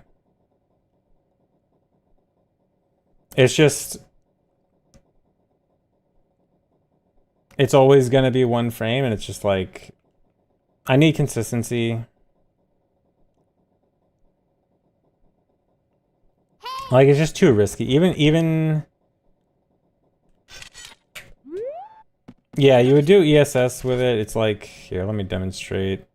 It's just... It's always gonna be one frame, and it's just like... I need consistency. Like, it's just too risky. Even... Yeah, you would do ESS with it. It's like... Here, let me demonstrate.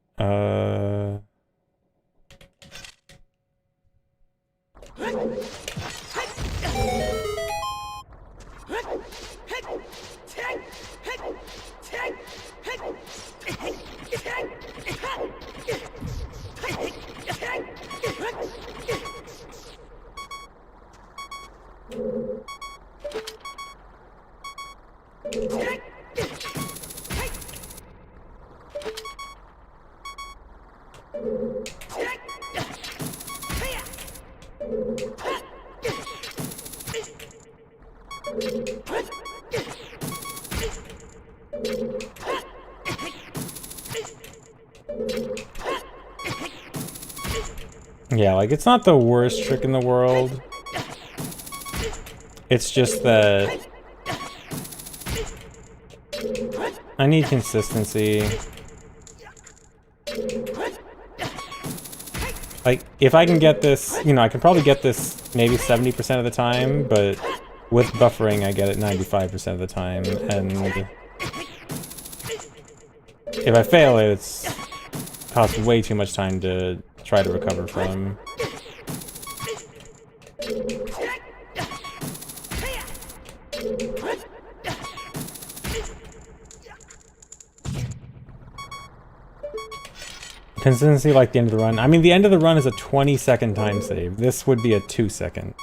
Yeah, like, it's not the worst trick in the world. It's just that I need consistency. Like, if I can get this, you know, I can probably get this maybe 70% of the time, but with buffering, I get it 95% of the time, and if I fail it, it's costs way too much time to try to recover from. Consistency like the end of the run. I mean, the end of the run is a 20-second time save. This would be a 2-second.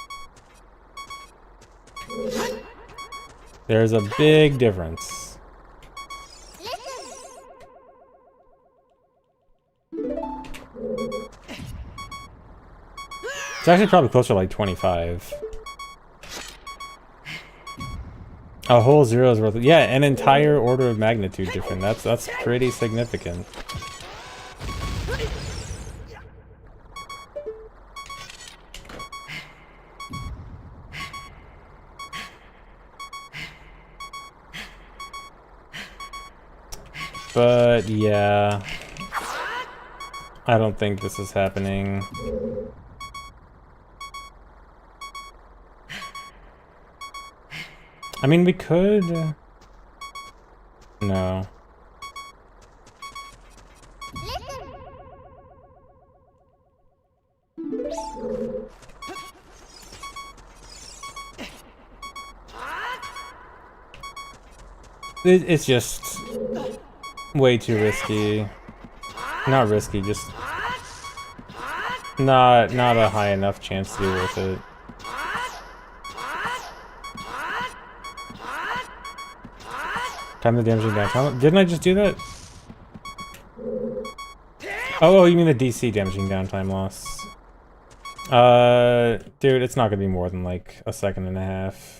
There's a big difference. It's actually probably closer to like 25. A whole zero's worth of, yeah, an entire order of magnitude different. That's pretty significant. But yeah, I don't think this is happening. I mean, we could... No. It's just way too risky. Not risky, just not a high enough chance to be worth it. Time the damaging downtime. Didn't I just do that? Oh, you mean the DC damaging downtime loss? Dude, it's not gonna be more than like a second and a half.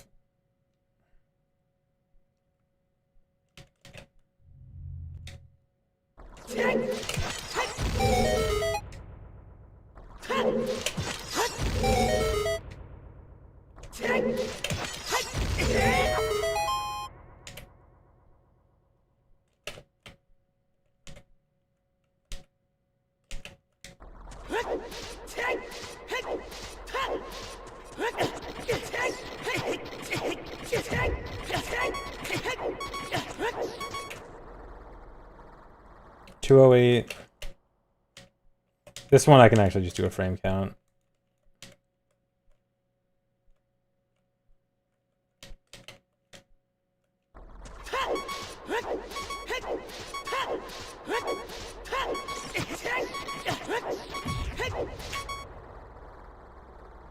$208. This one I can actually just do a frame count.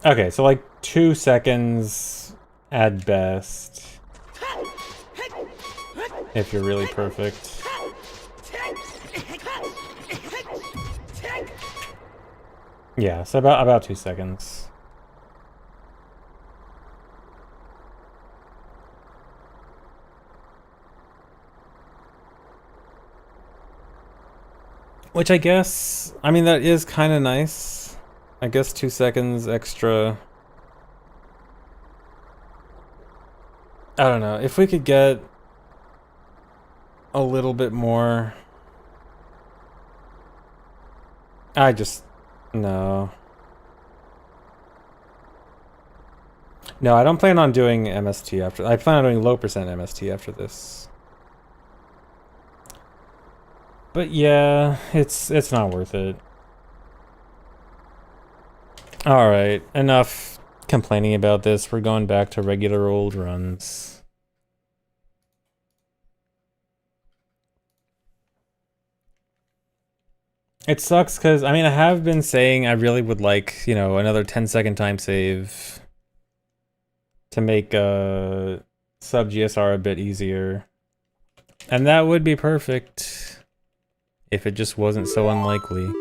Okay, so like 2 seconds at best. If you're really perfect. Yeah, so about 2 seconds. Which I guess, I mean, that is kind of nice. I guess 2 seconds extra. I don't know, if we could get a little bit more. No. No, I don't plan on doing MST after. I plan on doing low percent MST after this. But yeah, it's not worth it. Alright, enough complaining about this. We're going back to regular old runs. It sucks because, I mean, I have been saying I really would like, you know, another 10-second time save to make sub GSR a bit easier. And that would be perfect if it just wasn't so unlikely.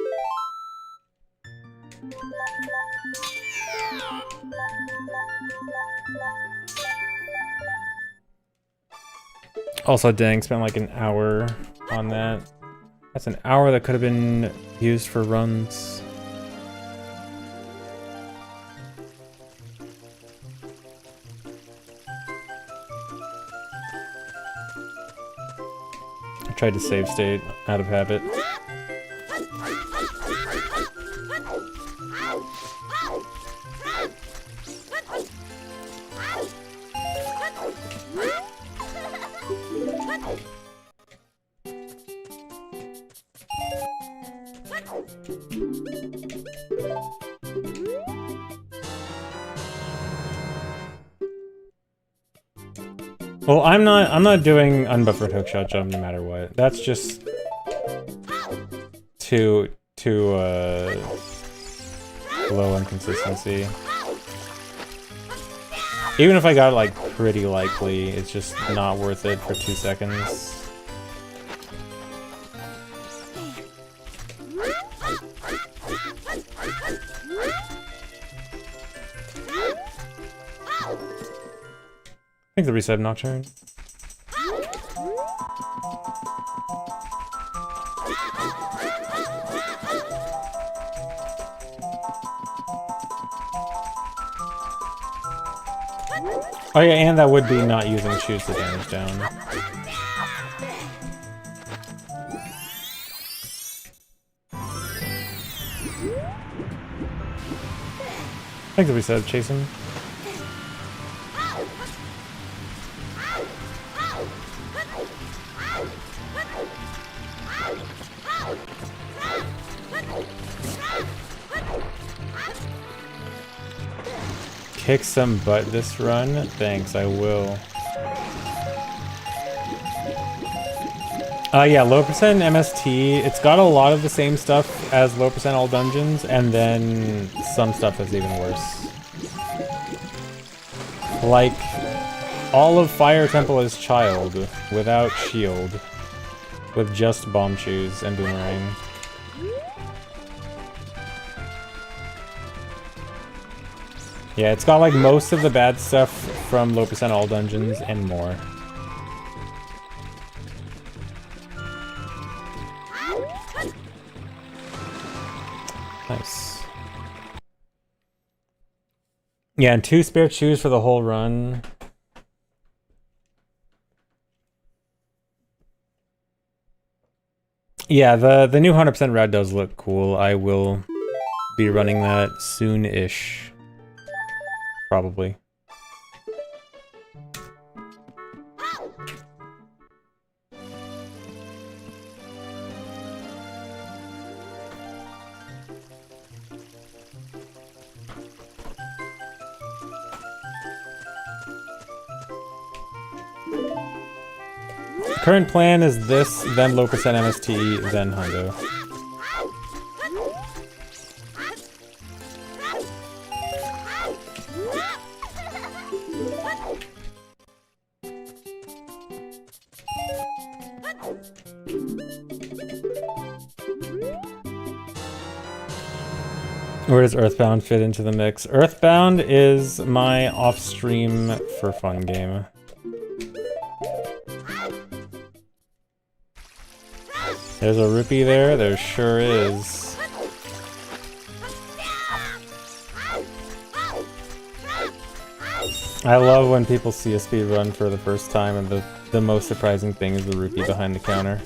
Also, dang, spent like an hour on that. That's an hour that could have been used for runs. I tried to save state out of habit. Well, I'm not doing unbuffered hookshot jump no matter what. That's just too low in consistency. Even if I got it like pretty likely, it's just not worth it for 2 seconds. I think the reset Nocturne. Oh yeah, and that would be not using shoots the damage down. I think the reset chase him. Kick some butt this run? Thanks, I will. Yeah, low percent MST. It's got a lot of the same stuff as low percent all dungeons, and then some stuff that's even worse. Like, all of Fire Temple is Child, without shield, with just bomb shoes and boomerang. Yeah, it's got like most of the bad stuff from low percent all dungeons and more. Nice. Yeah, and 2 spare shoes for the whole run. Yeah, the new 100% rad does look cool. I will be running that soon-ish. Probably. Current plan is this, then low percent MST, then hundo. Where does Earthbound fit into the mix? Earthbound is my off-stream for fun game. There's a rupee there, there sure is. I love when people see a speedrun for the first time and the most surprising thing is the rupee behind the counter.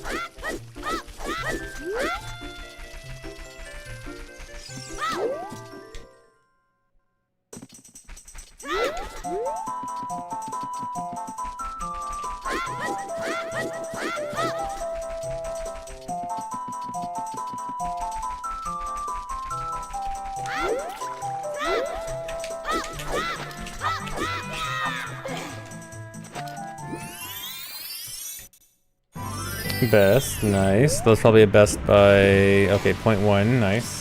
Best, nice. That was probably a best by... Okay, 0.1, nice.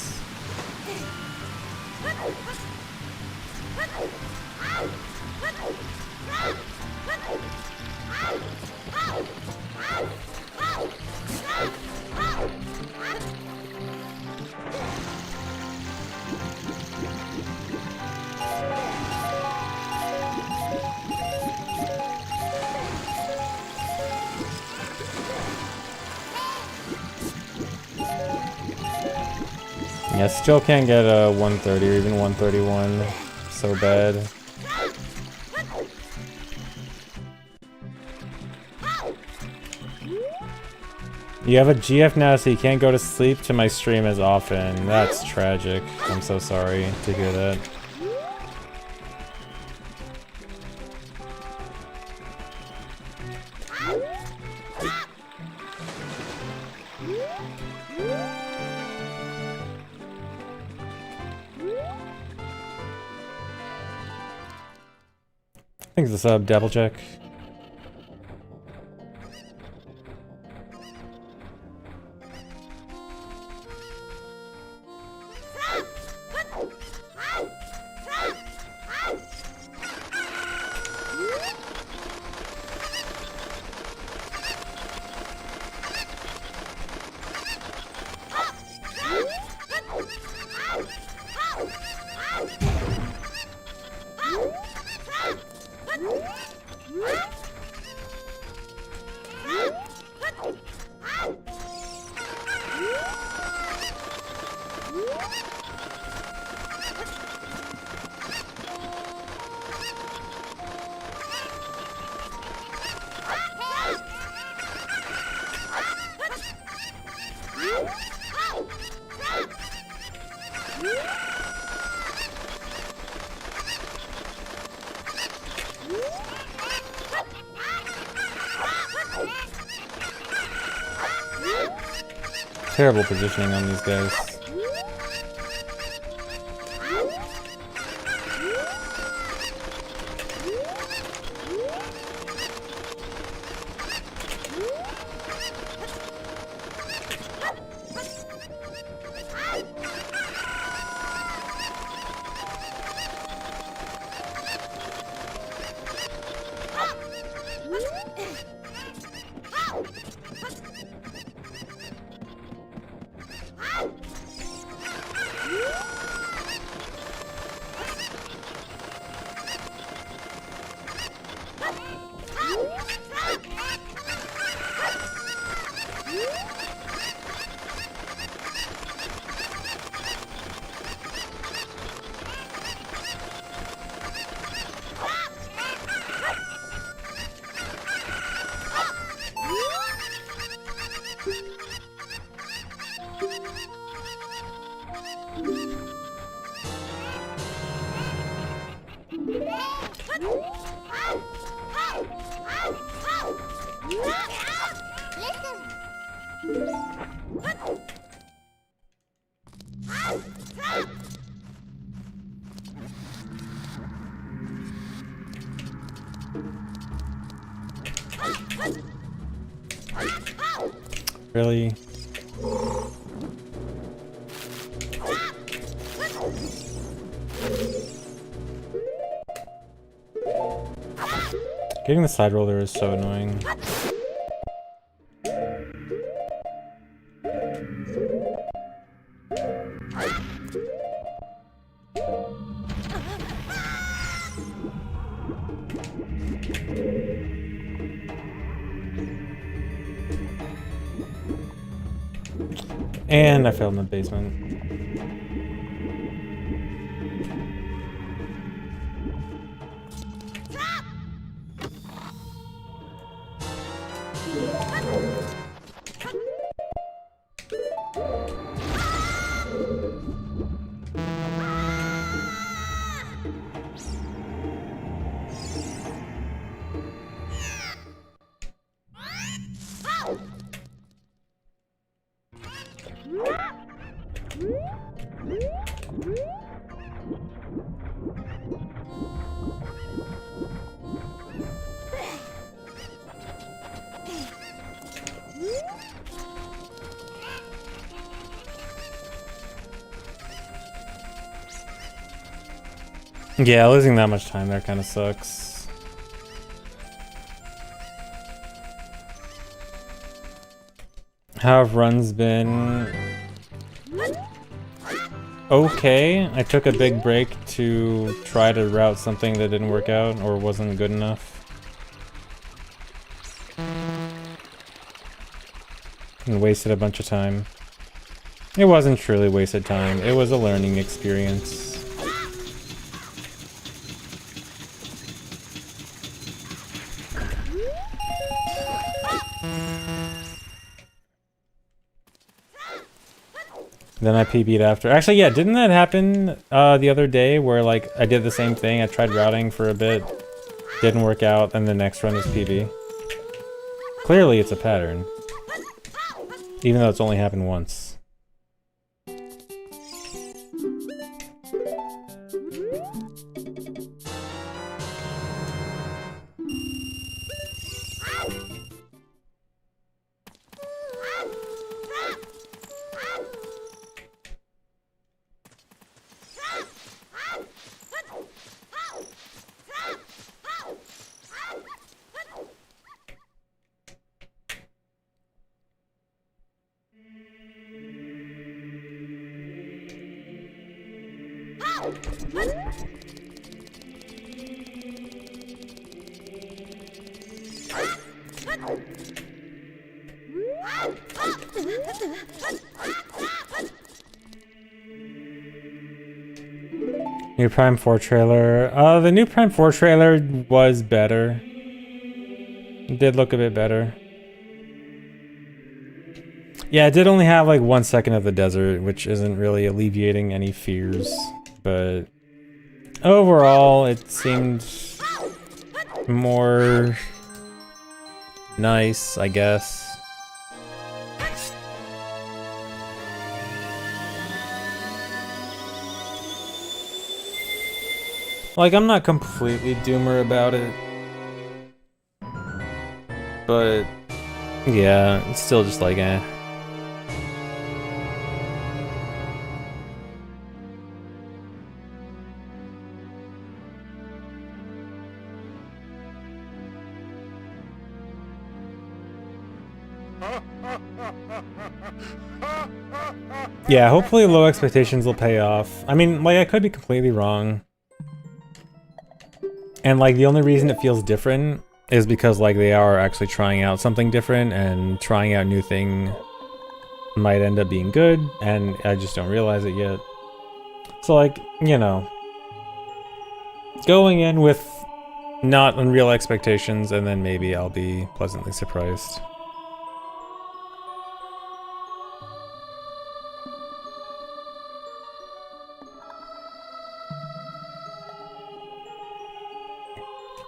Yeah, still can't get a 130 or even 131. So bad. You have a GF now, so you can't go to sleep to my stream as often. That's tragic. I'm so sorry to hear that. Thanks for the sub, Dapplecheck. Terrible positioning on these guys. Really? Getting the side roller is so annoying. And I failed in the basement. Yeah, losing that much time there kind of sucks. How have runs been? Okay, I took a big break to try to route something that didn't work out or wasn't good enough. And wasted a bunch of time. It wasn't truly wasted time. It was a learning experience. Then I PB'd after. Actually, yeah, didn't that happen the other day where like I did the same thing? I tried routing for a bit, didn't work out, and the next run was PB. Clearly it's a pattern. Even though it's only happened once. New Prime 4 trailer. The new Prime 4 trailer was better. It did look a bit better. Yeah, it did only have like 1 second of the desert, which isn't really alleviating any fears, but overall it seemed more nice, I guess. Like, I'm not completely doomer about it, but yeah, it's still just like, eh. Yeah, hopefully low expectations will pay off. I mean, like, I could be completely wrong. And, like, the only reason it feels different is because, like, they are actually trying out something different, and trying out new thing might end up being good, and I just don't realize it yet. So, like, you know, going in with not unreal expectations, and then maybe I'll be pleasantly surprised.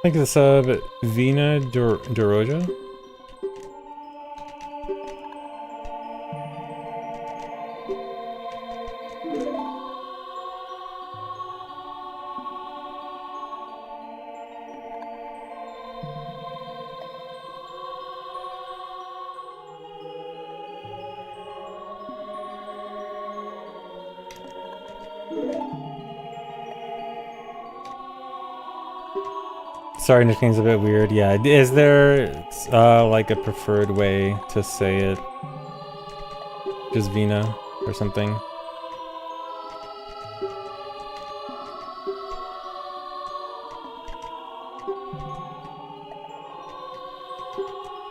Thank you for the sub, Vina Doroja. Sorry, nickname's a bit weird. Yeah, is there like a preferred way to say it? Just Vina or something?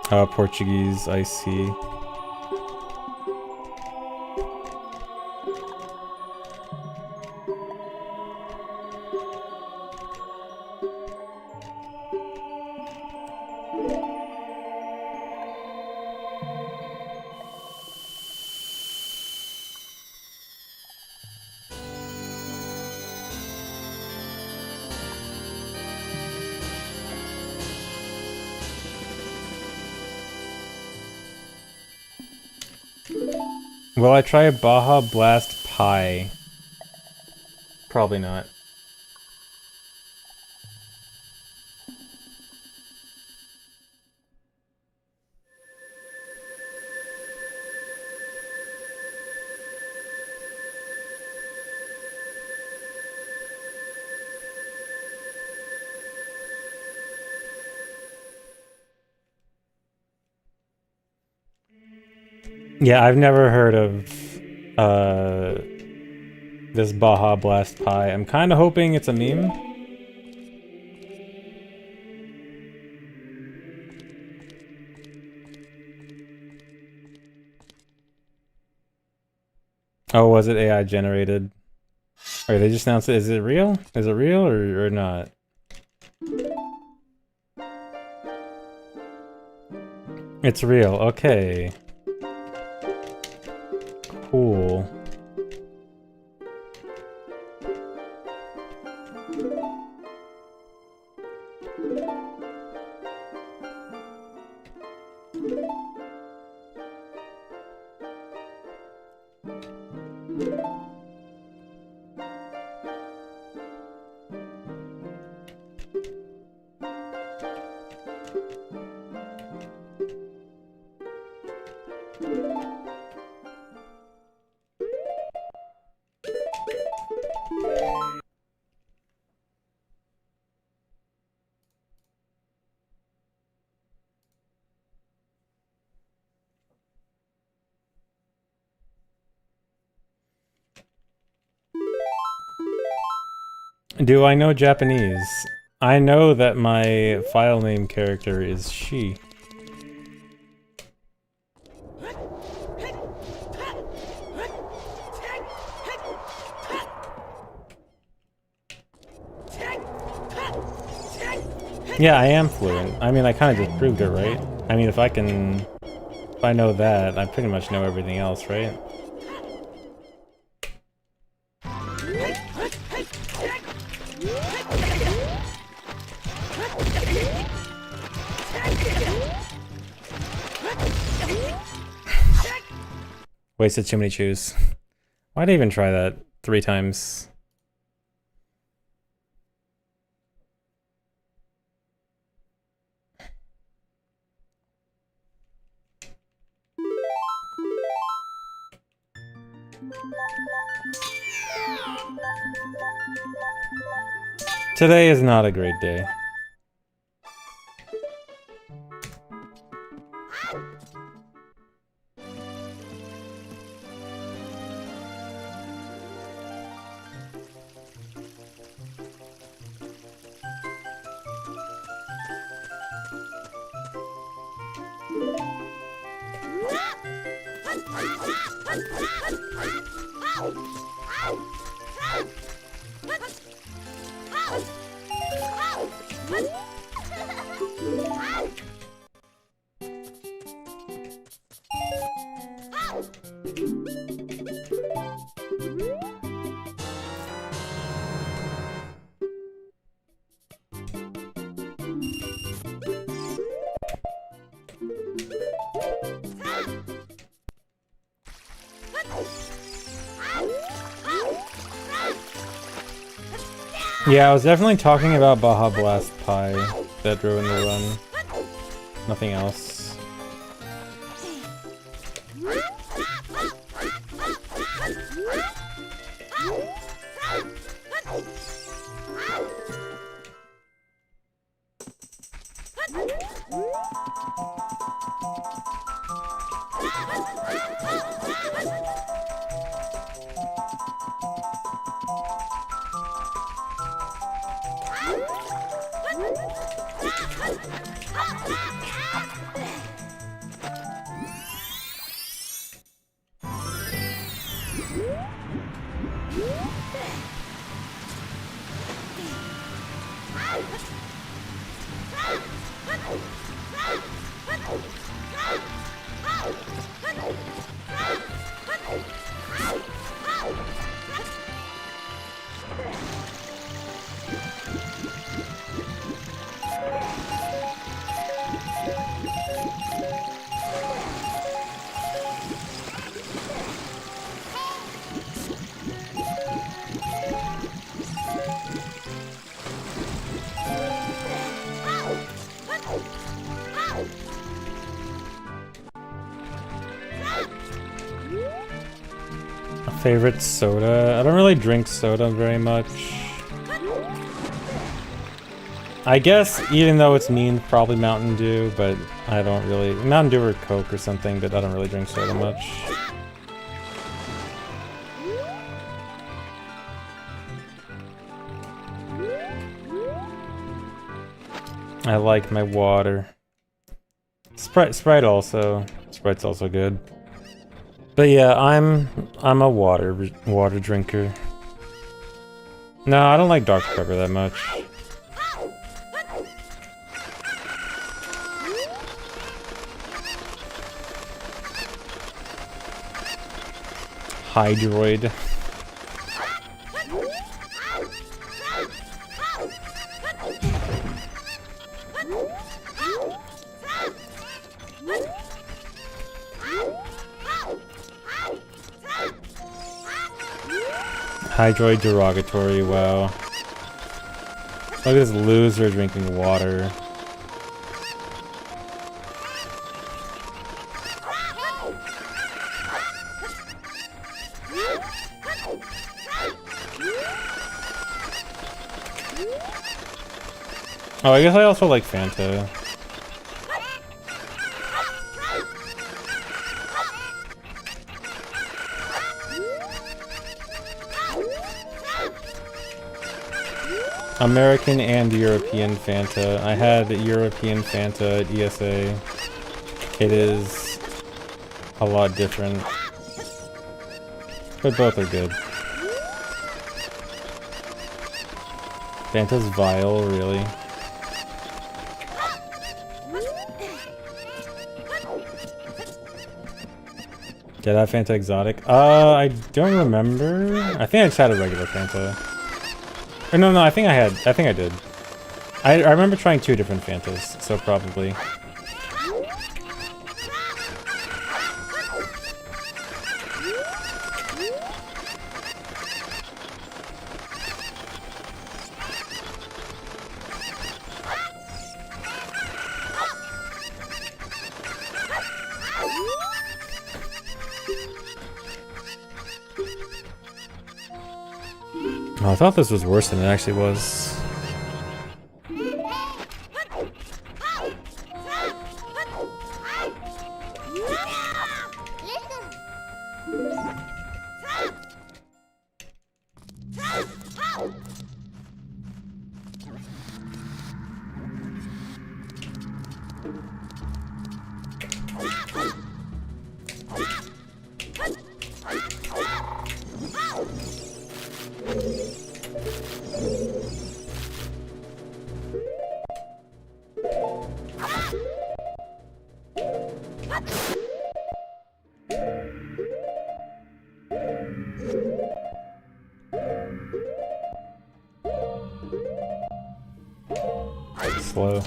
Portuguese, I see. Will I try a Baja Blast Pie? Probably not. Yeah, I've never heard of this Baja Blast Pie. I'm kind of hoping it's a meme. Oh, was it AI generated? Or they just announced it. Is it real? Is it real or not? It's real. Okay. Cool. Do I know Japanese? I know that my file name character is she. Yeah, I am fluent. I mean, I kind of just proved it, right? I mean, if I know that, I pretty much know everything else, right? Wasted too many chews. Why'd I even try that 3 times? Today is not a great day. Yeah, I was definitely talking about Baja Blast Pie that ruined the run. Nothing else. Favorite soda? I don't really drink soda very much. I guess, even though it's mean, probably Mountain Dew, but I don't really... Mountain Dew or Coke or something, but I don't really drink soda much. I like my water. Sprite also. Sprite's also good. But yeah, I'm a water drinker. No, I don't like Dr. Pepper that much. Hydroid. Hydroid derogatory, wow. Look at this loser drinking water. Oh, I guess I also like Fanta. American and European Fanta. I had European Fanta at ESA. It is a lot different. But both are good. Fanta's vile, really. Did I have Fanta Exotic? I don't remember. I think I just had a regular Fanta. Or no, I think I did. I remember trying 2 different Fantas, so probably. Oh, I thought this was worse than it actually was. Slow.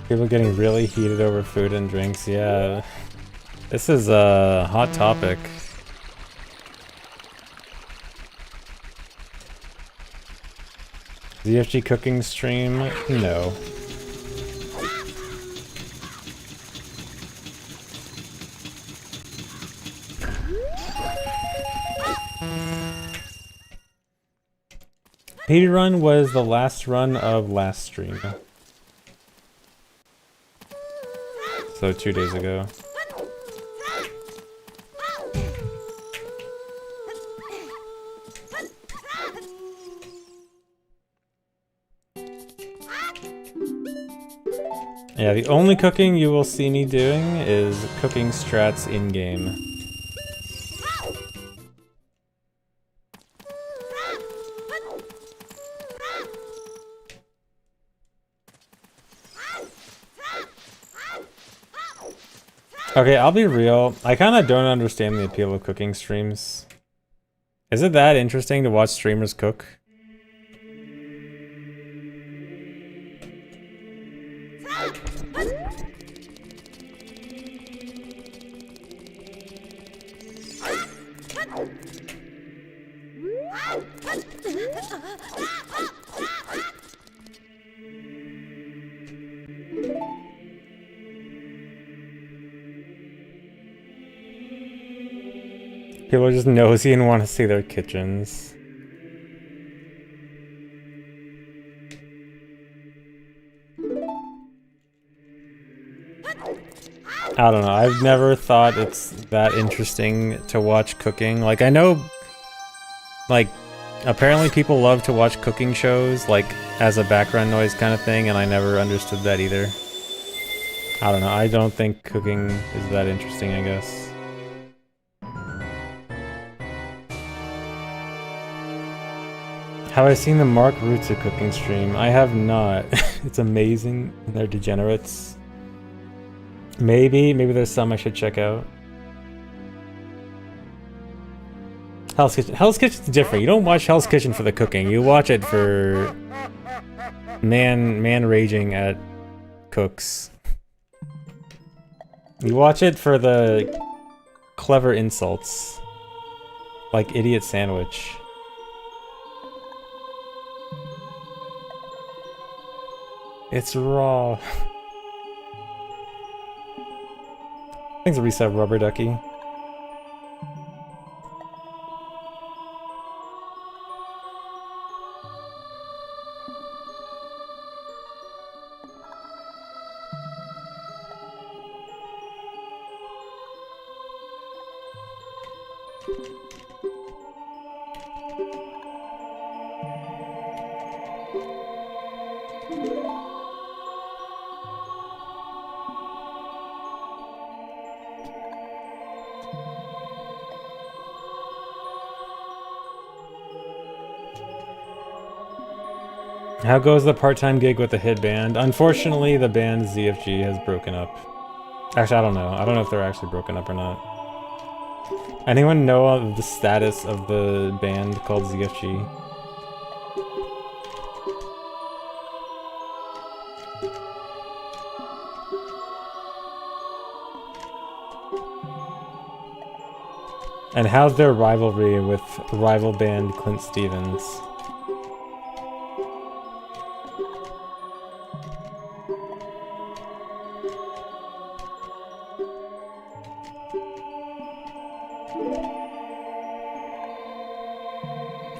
People getting really heated over food and drinks, yeah. This is a hot topic. ZFG cooking stream? No. Speedrun was the last run of last stream. So 2 days ago. Yeah, the only cooking you will see me doing is cooking strats in-game. Okay, I'll be real. I kind of don't understand the appeal of cooking streams. Is it that interesting to watch streamers cook? People are just nosy and want to see their kitchens. I don't know, I've never thought it's that interesting to watch cooking. Like, I know, like, apparently people love to watch cooking shows, like, as a background noise kind of thing, and I never understood that either. I don't know, I don't think cooking is that interesting, I guess. Have I seen the Mark Rutsu cooking stream? I have not. It's amazing. They're degenerates. Maybe there's some I should check out. Hell's Kitchen. Hell's Kitchen's different. You don't watch Hell's Kitchen for the cooking. You watch it for man raging at cooks. You watch it for the clever insults. Like idiot sandwich. It's raw. Thanks for reset, Rubber Ducky. How goes the part-time gig with the hit band? Unfortunately, the band ZFG has broken up. Actually, I don't know. I don't know if they're actually broken up or not. Anyone know of the status of the band called ZFG? And how's their rivalry with rival band Clint Stevens?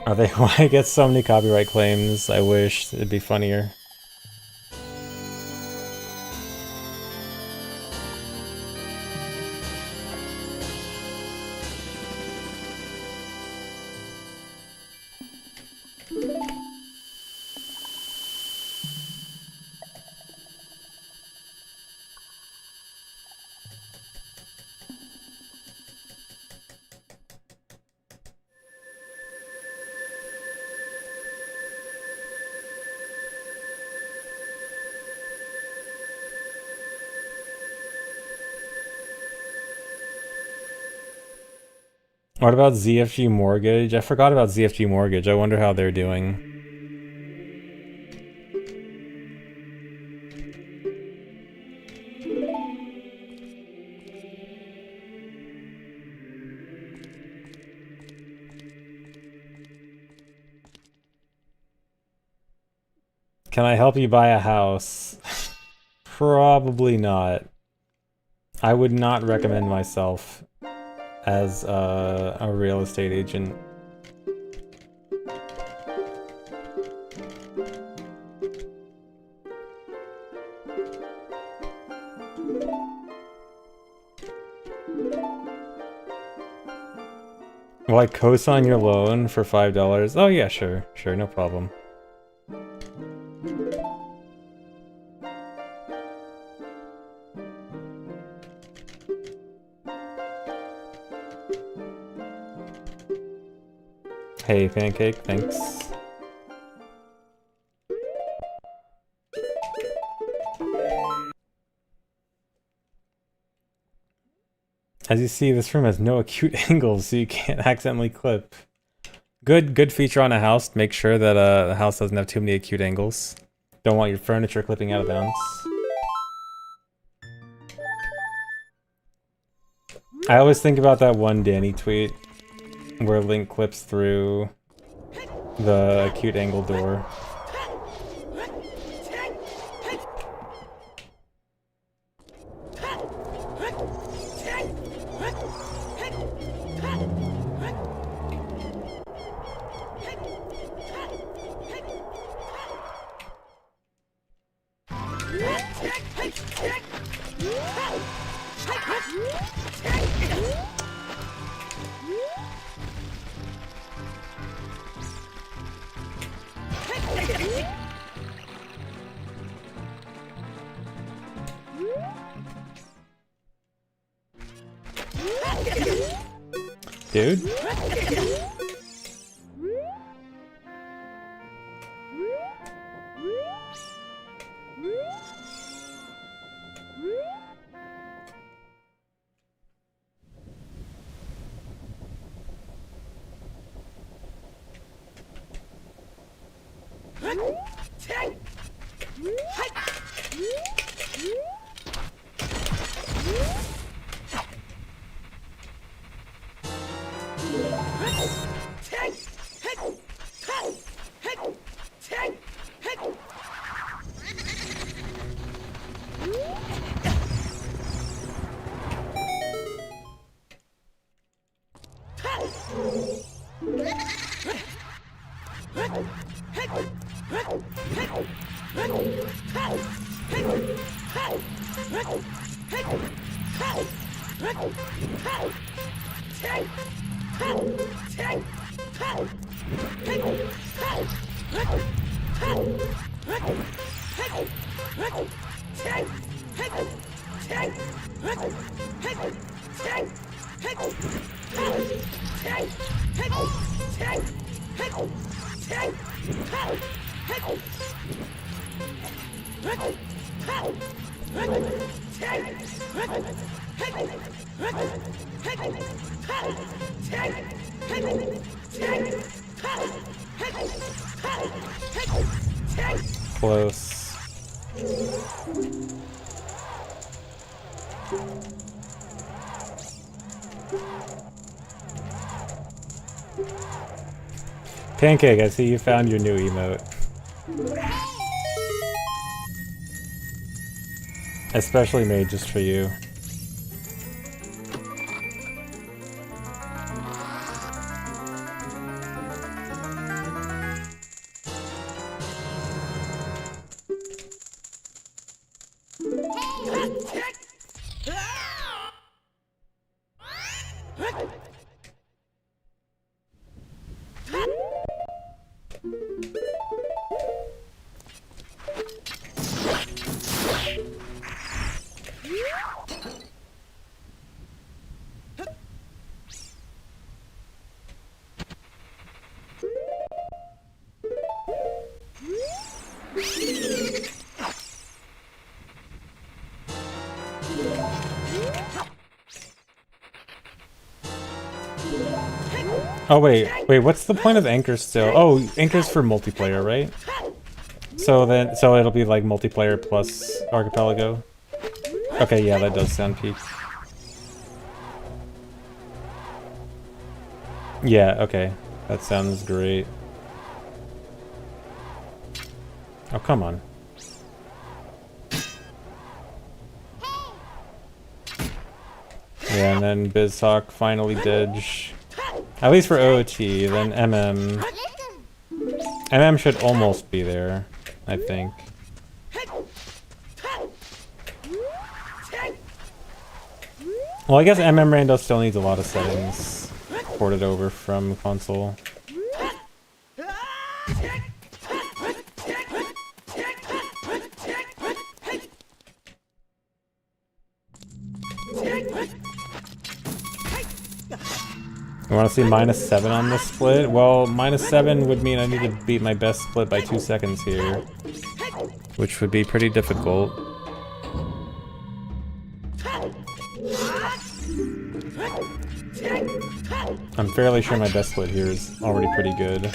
Are they? Why I get so many copyright claims? I wish it'd be funnier. What about ZFG Mortgage? I forgot about ZFG Mortgage. I wonder how they're doing. Can I help you buy a house? Probably not. I would not recommend myself as a real estate agent. Will I co-sign your loan for $5? Oh yeah, sure, no problem. Hey, Pancake, thanks. As you see, this room has no acute angles, so you can't accidentally clip. Good feature on a house. Make sure that the house doesn't have too many acute angles. Don't want your furniture clipping out of bounds. I always think about that one Danny tweet where Link clips through the acute angle door. Dude? Close. Pancake, I see you found your new emote. Especially made just for you. Oh wait, what's the point of anchors still? Oh, anchors for multiplayer, right? So it'll be like multiplayer plus archipelago. Okay, yeah, that does sound peak. Yeah, okay. That sounds great. Oh, come on. Yeah, and then BizHawk finally Didge. At least for OOT, then MM. MM should almost be there, I think. Well, I guess MM Rando still needs a lot of settings ported over from console. You want to see -7 on this split? Well, -7 would mean I need to beat my best split by 2 seconds here, which would be pretty difficult. I'm fairly sure my best split here is already pretty good.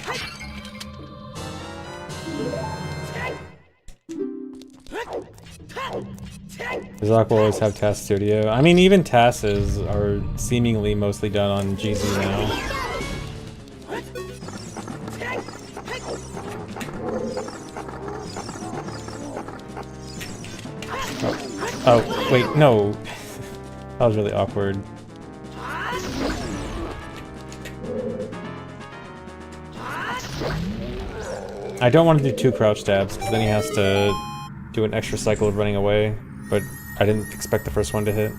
Zach will always have TAS Studio. I mean, even TASes are seemingly mostly done on GZ now. Oh, wait, no. That was really awkward. I don't want to do 2 crouch stabs, because then he has to do an extra cycle of running away, but I didn't expect the first one to hit.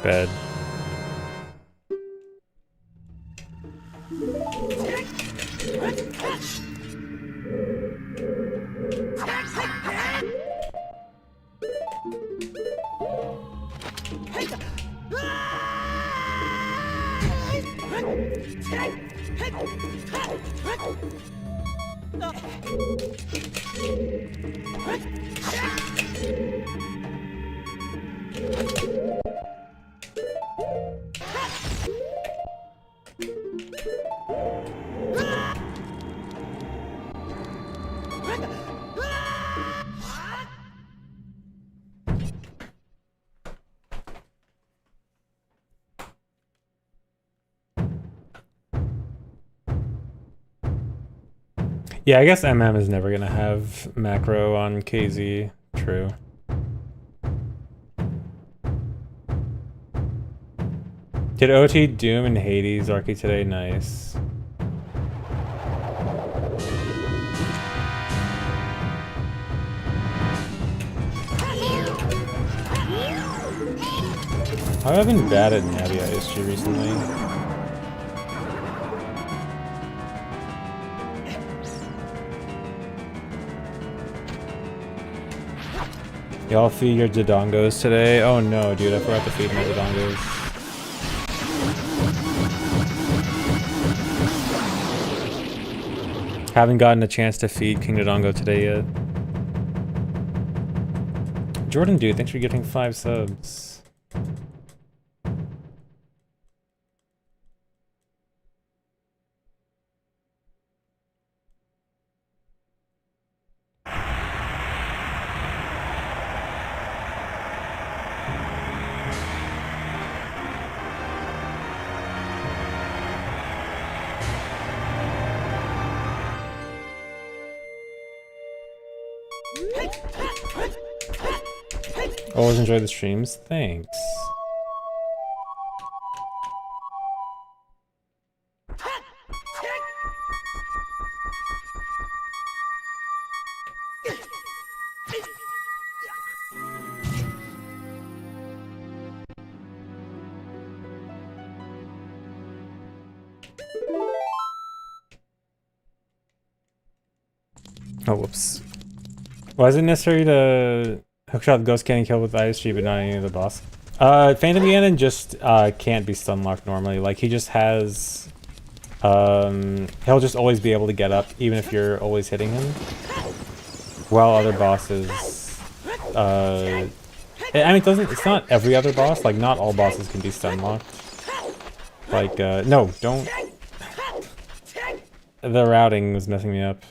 Bad. Yeah, I guess MM is never gonna have macro on KZ. True. Did OT Doom and Hades Arcade today? Nice. I've been bad at Navi ISG recently. Y'all feed your Dodongos today? Oh no, dude, I forgot to feed my Dodongos. Haven't gotten a chance to feed King Dodongo today yet. Jordan, dude, thanks for getting 5 subs. Always enjoy the streams. Thanks. Oh, whoops. Why is it necessary to hookshot Ghost Cannon kill with ISG but not any of the boss? Phantom Ganon just can't be stun locked normally. Like, he just has... he'll just always be able to get up even if you're always hitting him. While other bosses... I mean, it's not every other boss. Like, not all bosses can be stun locked. Like, no, don't... The routing was messing me up.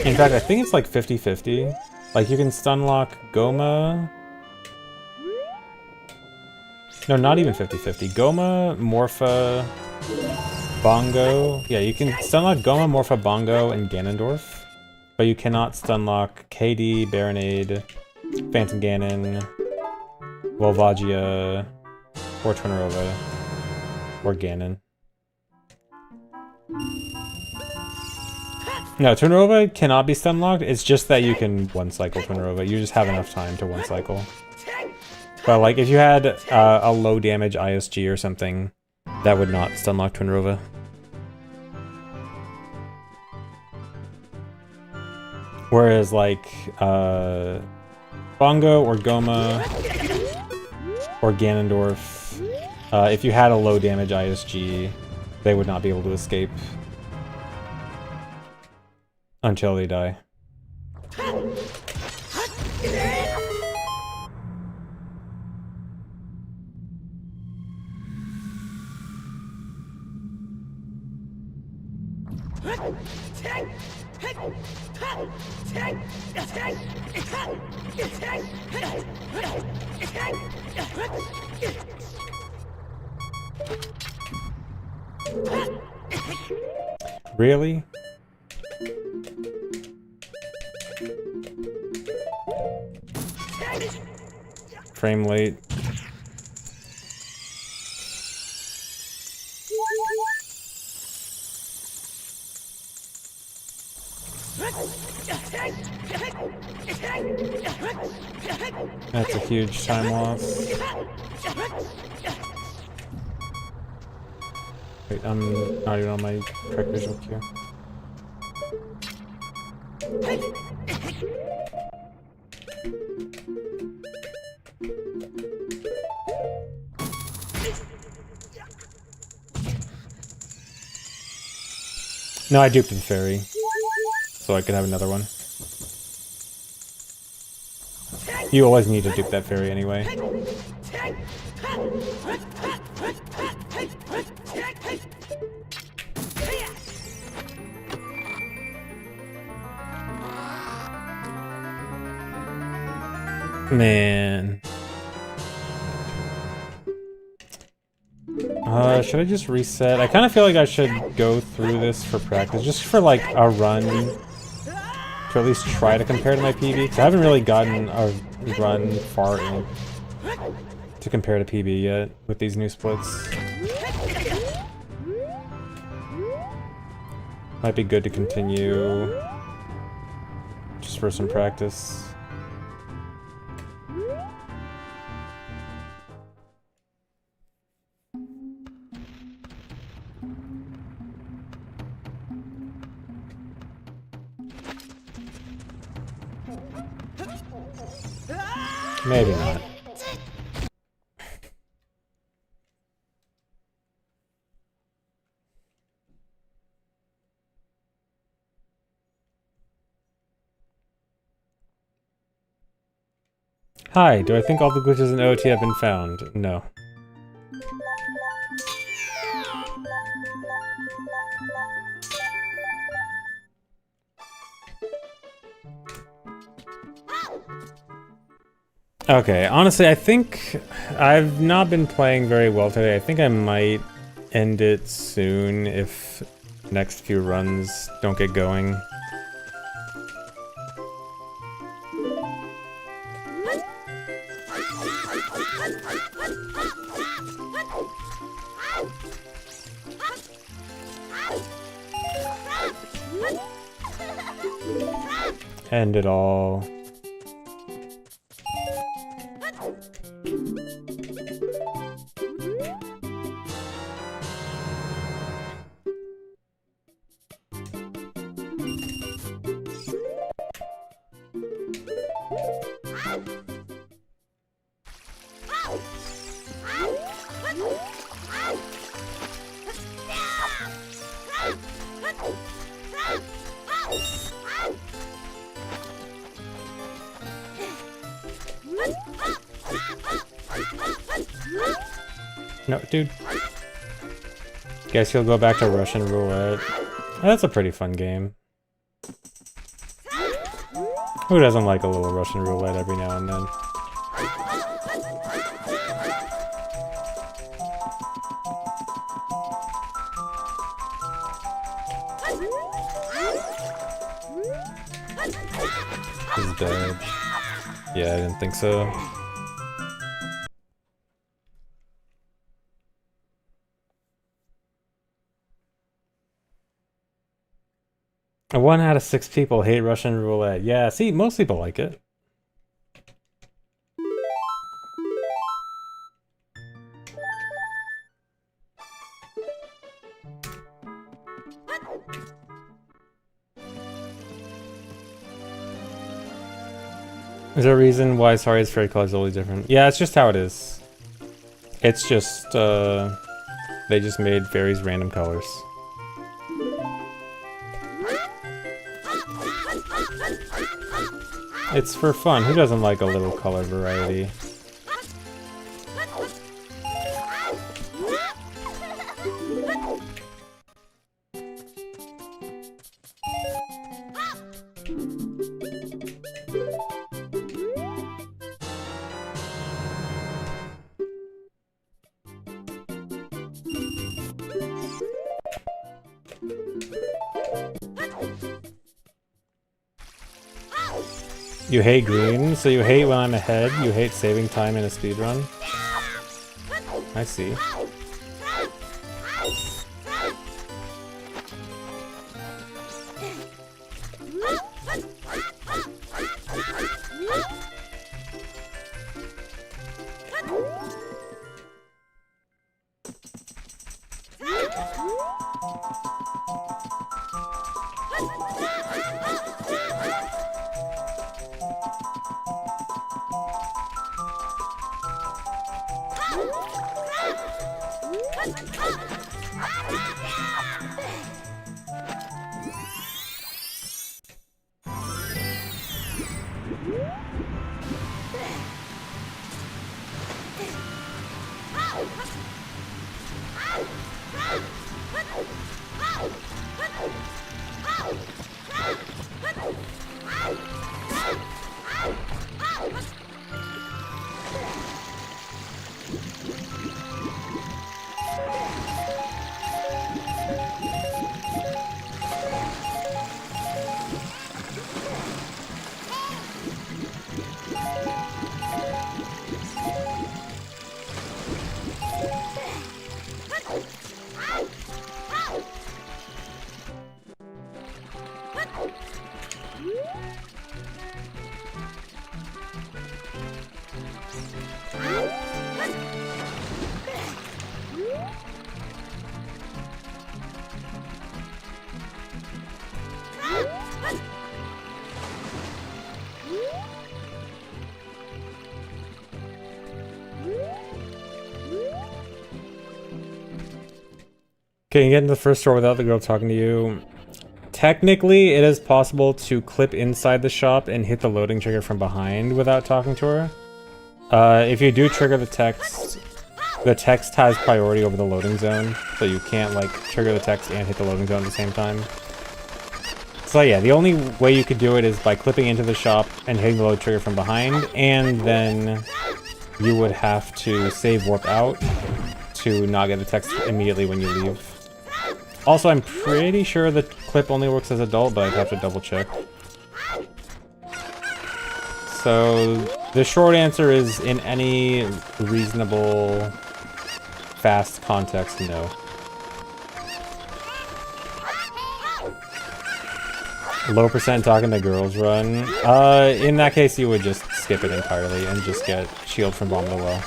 In fact, I think it's like 50-50. Like, you can stun lock Goma. No, not even 50-50. Goma, Morpha, Bongo. Yeah, you can stun lock Goma, Morpha, Bongo, and Ganondorf. But you cannot stun lock KD, Baronade, Phantom Ganon, Volvagia, or Tornarova, or Ganon. No, Tornarova cannot be stun locked. It's just that you can one cycle Tornarova. You just have enough time to one cycle. But like, if you had a low damage ISG or something, that would not stun lock Tornarova. Whereas like Bongo or Goma or Ganondorf If you had a low damage ISG, they would not be able to escape until they die. Really? Frame late. That's a huge time loss. Wait, I'm not even on my correct visual cue. No, I duped the fairy, so I could have another one. You always need to dupe that fairy anyway. Man. Should I just reset? I kind of feel like I should go through this for practice, just for like a run, to at least try to compare to my PB, because I haven't really gotten a run far in to compare to PB yet with these new splits. Might be good to continue just for some practice. Maybe not. Hi, do I think all the glitches in OT have been found? No. Okay, honestly, I think I've not been playing very well today. I think I might end it soon if the next few runs don't get going. End it all. No, dude. Guess you'll go back to Russian roulette. That's a pretty fun game. Who doesn't like a little Russian roulette every now and then? He's dead. Yeah, I didn't think so. One out of 6 people hate Russian roulette. Yeah, see, most people like it. Is there a reason why Sorry's Fairy Club is always different? Yeah, it's just how it is. It's just, they just made fairies random colors. It's for fun. Who doesn't like a little color variety? You hate green, so you hate when I'm ahead, you hate saving time in a speedrun? I see. Okay, you get into the first store without the girl talking to you. Technically, it is possible to clip inside the shop and hit the loading trigger from behind without talking to her. If you do trigger the text has priority over the loading zone, so you can't like trigger the text and hit the loading zone at the same time. So yeah, the only way you could do it is by clipping into the shop and hitting the load trigger from behind, and then you would have to save warp out to not get the text immediately when you leave. Also, I'm pretty sure the clip only works as adult, but I'd have to double check. So, the short answer is, in any reasonable, fast context, no. Low percent talking to girls run. In that case, you would just skip it entirely and just get shield from bottom of the well.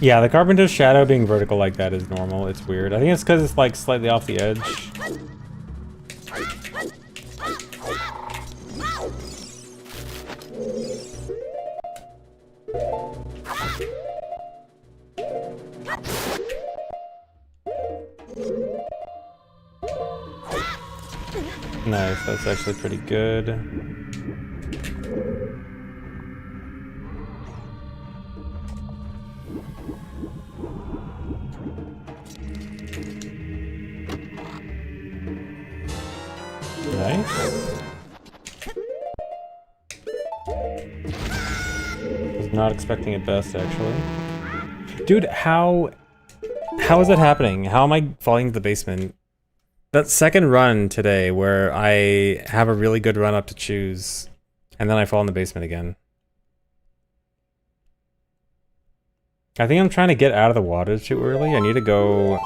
Yeah, the Carpenter's shadow being vertical like that is normal. It's weird. I think it's because it's like slightly off the edge. Nice, that's actually pretty good. Nice. Was not expecting it best, actually. Dude, how is that happening? How am I falling to the basement? That second run today where I have a really good run up to choose, and then I fall in the basement again. I think I'm trying to get out of the water too early. I need to go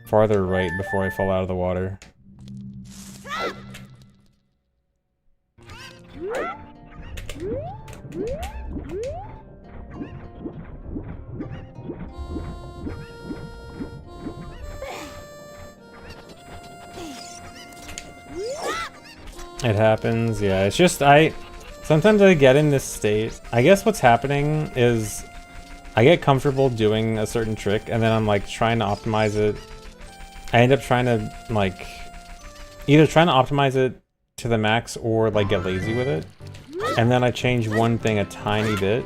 farther right before I fall out of the water. It happens, yeah. It's just sometimes I get in this state. I guess what's happening is I get comfortable doing a certain trick and then I'm like trying to optimize it. I end up trying to like either trying to optimize it to the max or like get lazy with it. And then I change one thing a tiny bit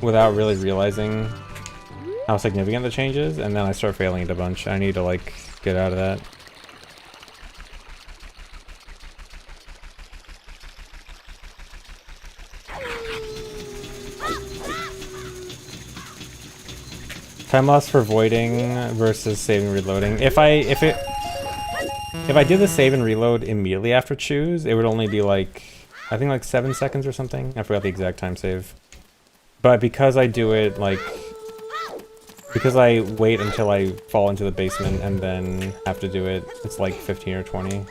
without really realizing how significant the change is, and then I start failing it a bunch. I need to like get out of that. Time loss for voiding versus saving and reloading. If I did the save and reload immediately after choose, it would only be like, I think like 7 seconds or something. I forgot the exact time save. But because I do it like, because I wait until I fall into the basement and then have to do it, it's like 15 or 20.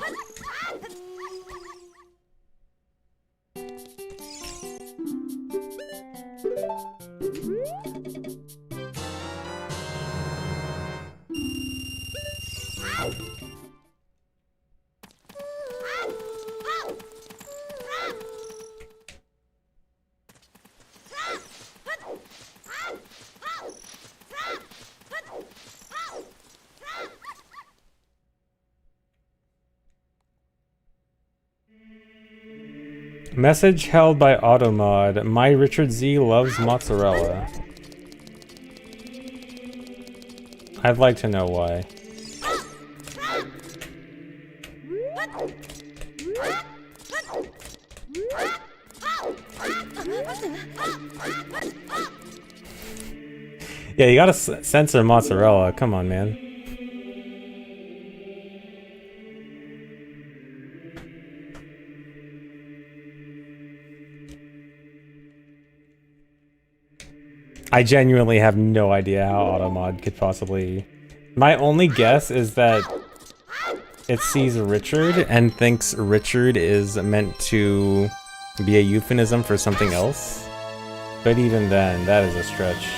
Message held by Automod. My Richard Z loves mozzarella. I'd like to know why. Yeah, you gotta censor mozzarella. Come on, man. I genuinely have no idea how Automod could possibly... My only guess is that it sees Richard and thinks Richard is meant to be a euphemism for something else. But even then, that is a stretch.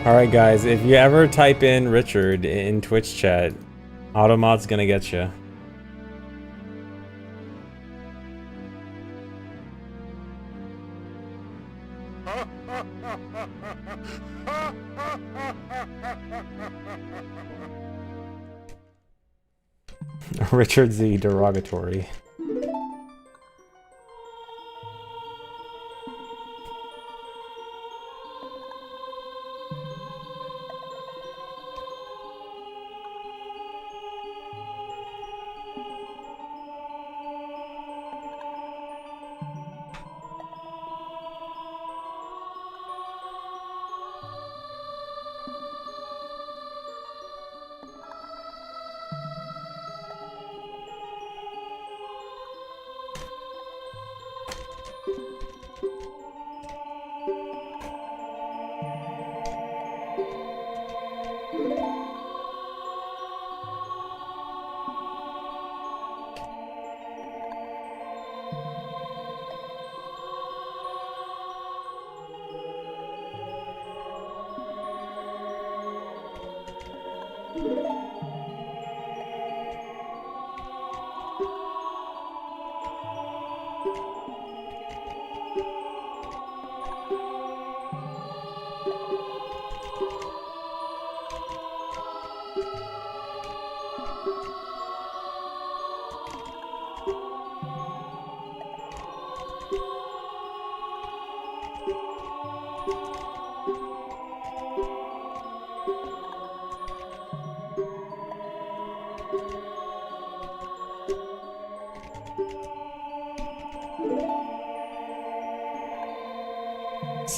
Alright guys, if you ever type in Richard in Twitch chat, Automod's gonna get you. Richard Z derogatory.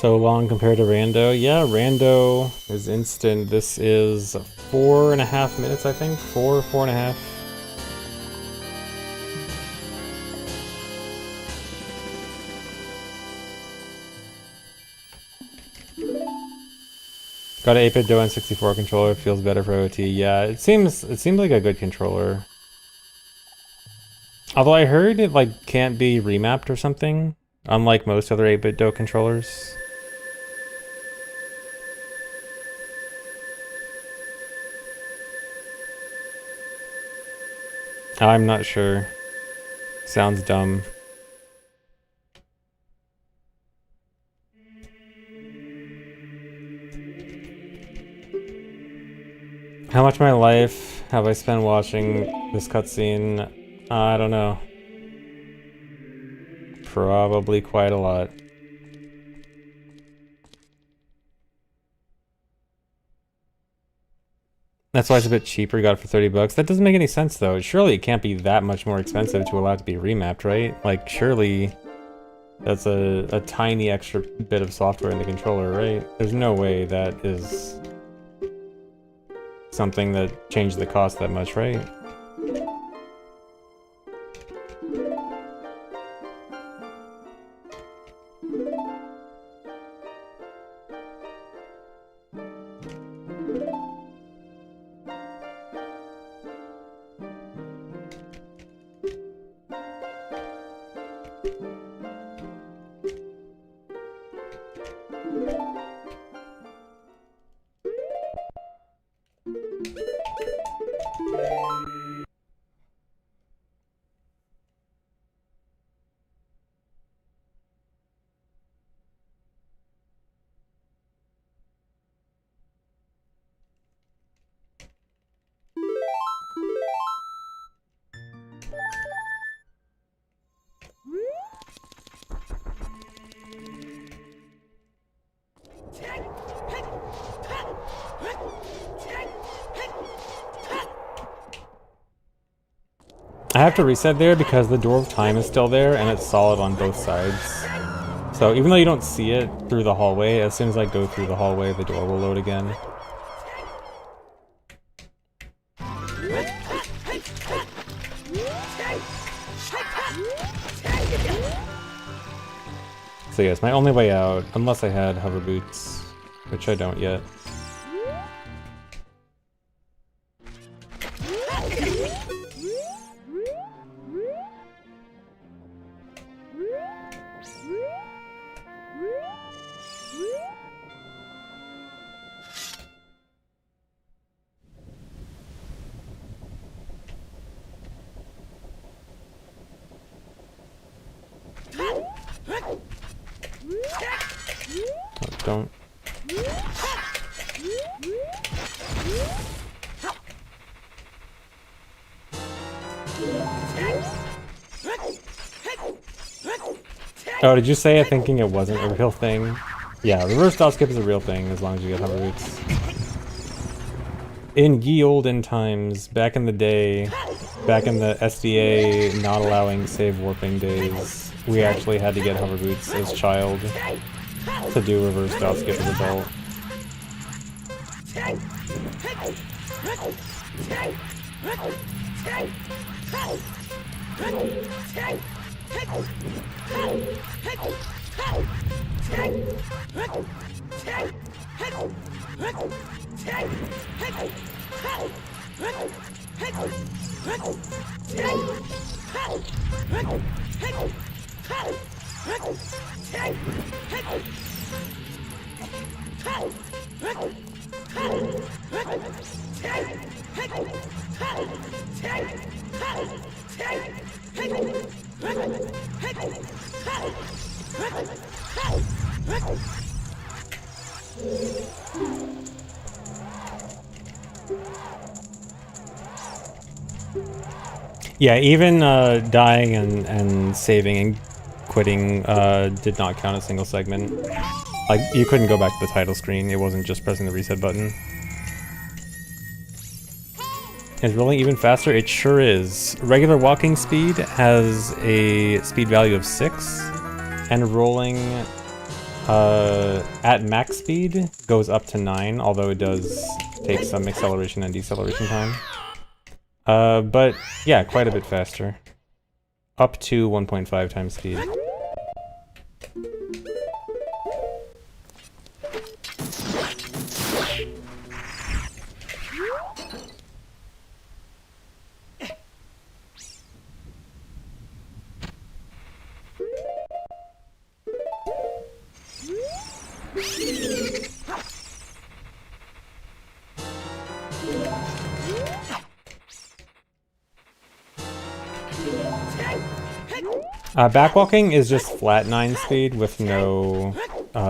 so long compared to Rando. Yeah, Rando is instant. This is 4.5 minutes, I think. 4.5. Got an 8-bit Do N64 controller, feels better for OT. Yeah, it seems like a good controller. Although I heard it like can't be remapped or something, unlike most other 8-bit Do controllers. I'm not sure. Sounds dumb. How much of my life have I spent watching this cutscene? I don't know. Probably quite a lot. That's why it's a bit cheaper, got it for 30 bucks. That doesn't make any sense though. Surely it can't be that much more expensive to allow it to be remapped, right? Like surely that's a tiny extra bit of software in the controller, right? There's no way that is something that changed the cost that much, right? I have to reset there because the Door of Time is still there and it's solid on both sides. So even though you don't see it through the hallway, as soon as I go through the hallway, the door will load again. So yes, my only way out, unless I had hover boots, which I don't yet. Don't. Oh, did you say it thinking it wasn't a real thing? Yeah, reverse dot skip is a real thing as long as you get hover boots. In ye olden times, back in the day, back in the SDA not allowing save warping days, we actually had to get hover boots as child to do reverse dot skip as adult. Yeah, even dying and saving and quitting did not count as single segment. Like, you couldn't go back to the title screen, it wasn't just pressing the reset button. Is rolling even faster? It sure is. Regular walking speed has a speed value of 6, and rolling At max speed, goes up to 9, although it does take some acceleration and deceleration time. But yeah, quite a bit faster. Up to 1.5 times speed. Backwalking is just flat 9 speed with no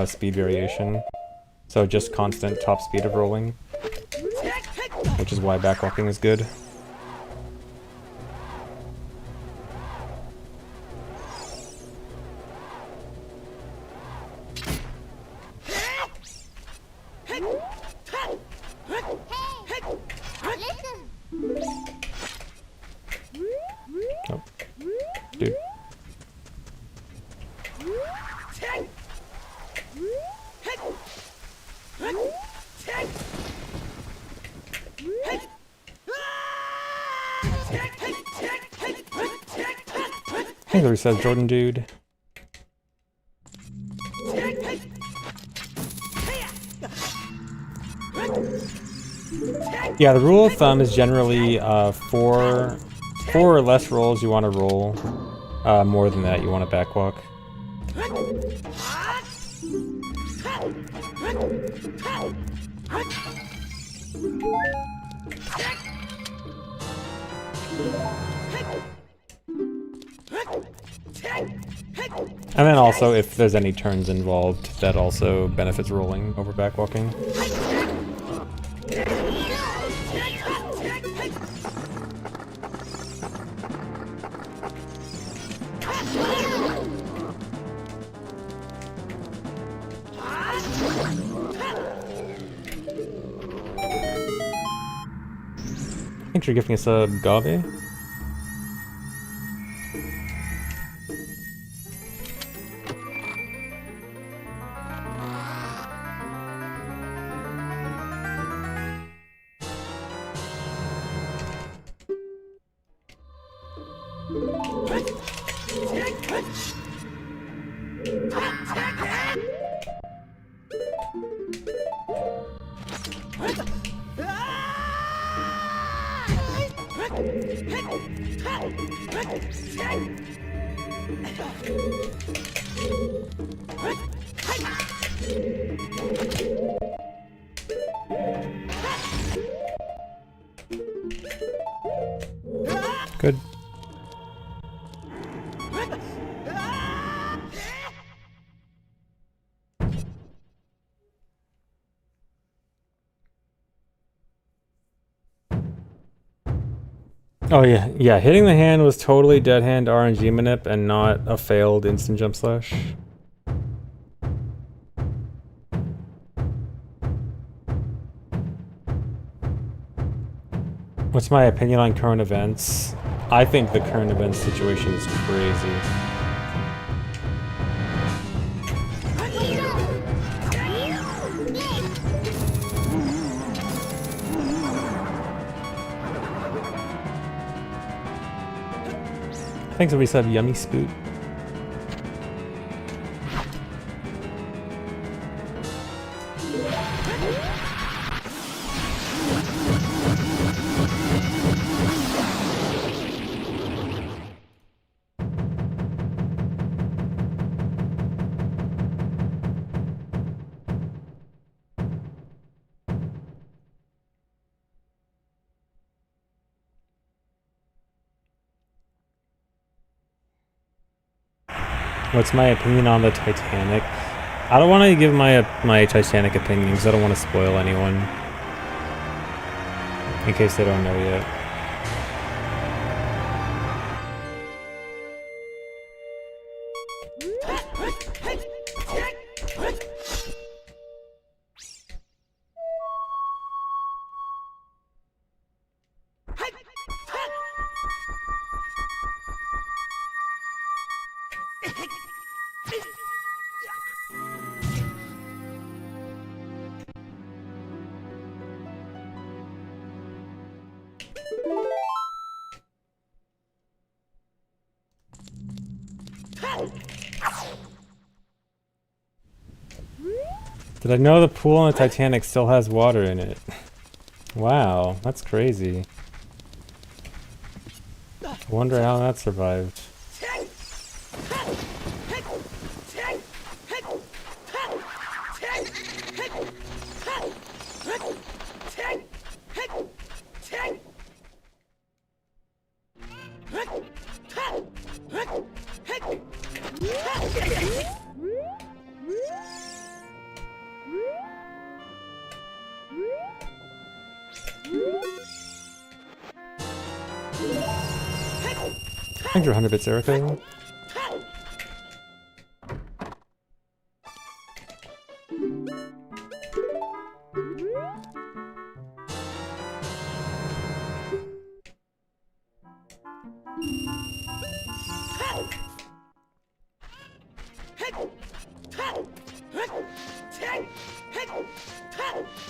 speed variation. So just constant top speed of rolling. Which is why backwalking is good. Oh. Dude. Hey, there says Jordan dude. Yeah, the rule of thumb is generally four or less rolls you want to roll. More than that, you want to backwalk. And then also, if there's any turns involved, that also benefits rolling over backwalking. Thanks for giving us a Gave. Good. Oh yeah, hitting the hand was totally dead hand RNG manip and not a failed instant jump slash. What's my opinion on current events? I think the current events situation is crazy. Thanks, everybody said yummy spoot. What's my opinion on the Titanic? I don't want to give my Titanic opinion because I don't want to spoil anyone. In case they don't know yet. Did I know the pool on the Titanic still has water in it? Wow, that's crazy. I wonder how that survived. Thanks for 100 bits, Erica.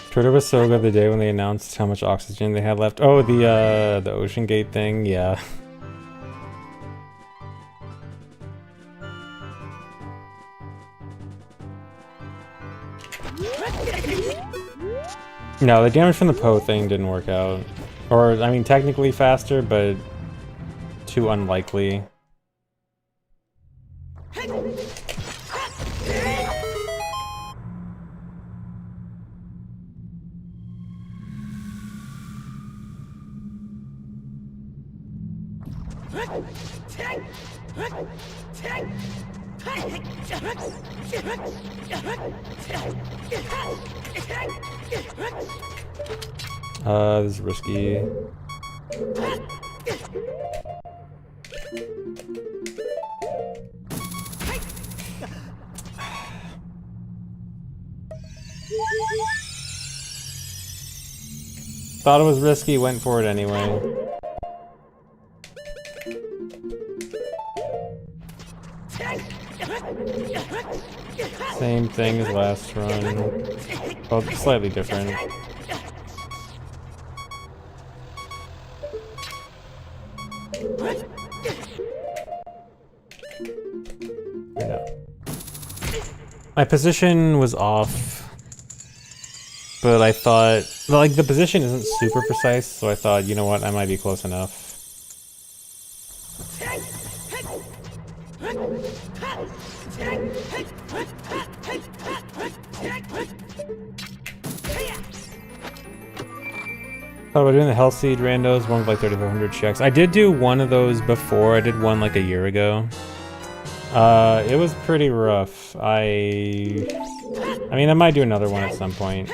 Twitter was so good the day when they announced how much oxygen they had left. Oh, the Ocean Gate thing, yeah. No, the damage from the Poe thing didn't work out. Or, I mean, technically faster, but too unlikely. This is risky. Thought it was risky, went for it anyway. Same thing as last run. Well, slightly different. My position was off, but I thought, like, the position isn't super precise, so I thought, you know what, I might be close enough. Thought about doing the Hell Seed randos, one with like 3,400 checks. I did do one of those before. I did one like a year ago. It was pretty rough. I mean, I might do another one at some point.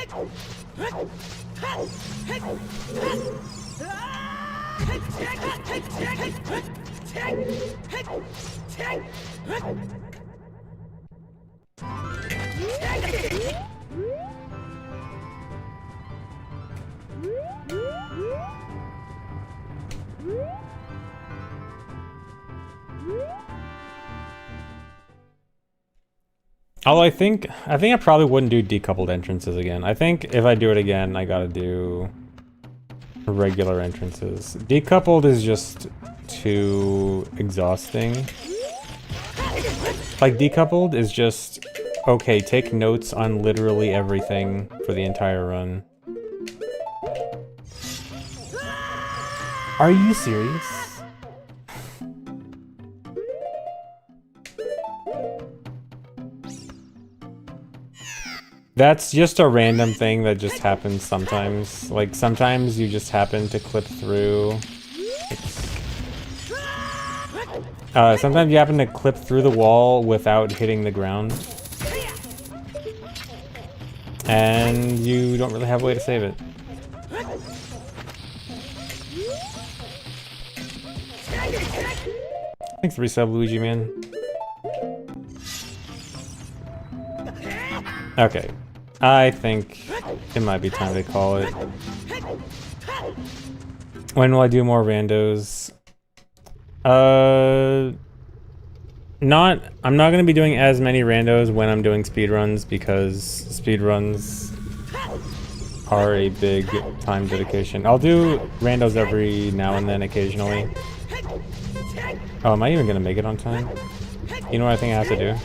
Although I think I probably wouldn't do decoupled entrances again. I think if I do it again, I gotta do regular entrances. Decoupled is just too exhausting. Like, decoupled is just, okay, take notes on literally everything for the entire run. Are you serious? That's just a random thing that just happens sometimes. Like, sometimes you just happen to clip through. Sometimes you happen to clip through the wall without hitting the ground. And you don't really have a way to save it. Thanks for resub, Luigi, man. Okay. I think it might be time to call it. When will I do more randos? I'm not gonna be doing as many randos when I'm doing speedruns, because speedruns are a big time dedication. I'll do randos every now and then occasionally. Oh, am I even gonna make it on time? You know what I think I have to do?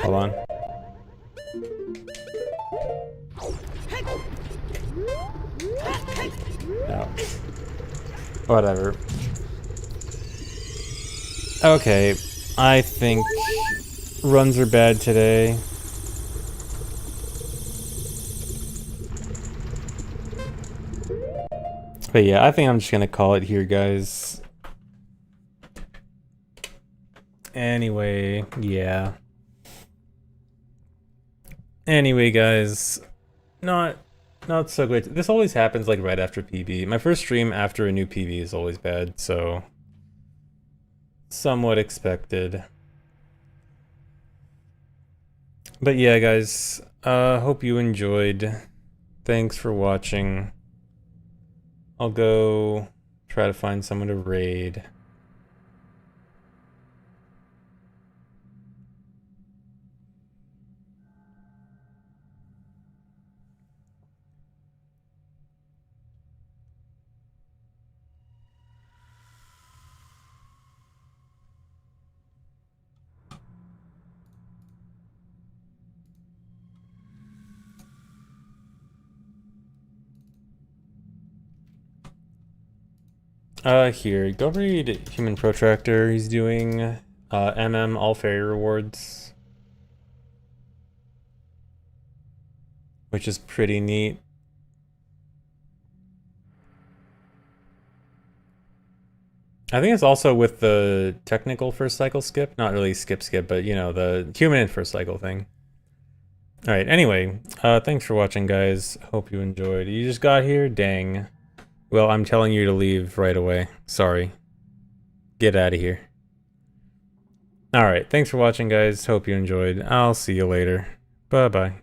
Hold on. No. Whatever. Okay, I think runs are bad today. But yeah, I think I'm just gonna call it here, guys. Anyway, yeah. Anyway, guys, not so great. This always happens like right after PB. My first stream after a new PB is always bad, so somewhat expected. But yeah, guys, hope you enjoyed. Thanks for watching. I'll go try to find someone to raid. Here, go read Human Protractor. He's doing all fairy rewards, which is pretty neat. I think it's also with the technical first cycle skip, not really skip, but you know, the human and first cycle thing. All right, anyway, thanks for watching, guys. Hope you enjoyed. You just got here? Dang. Well, I'm telling you to leave right away. Sorry. Get out of here. Alright, thanks for watching, guys. Hope you enjoyed. I'll see you later. Bye-bye.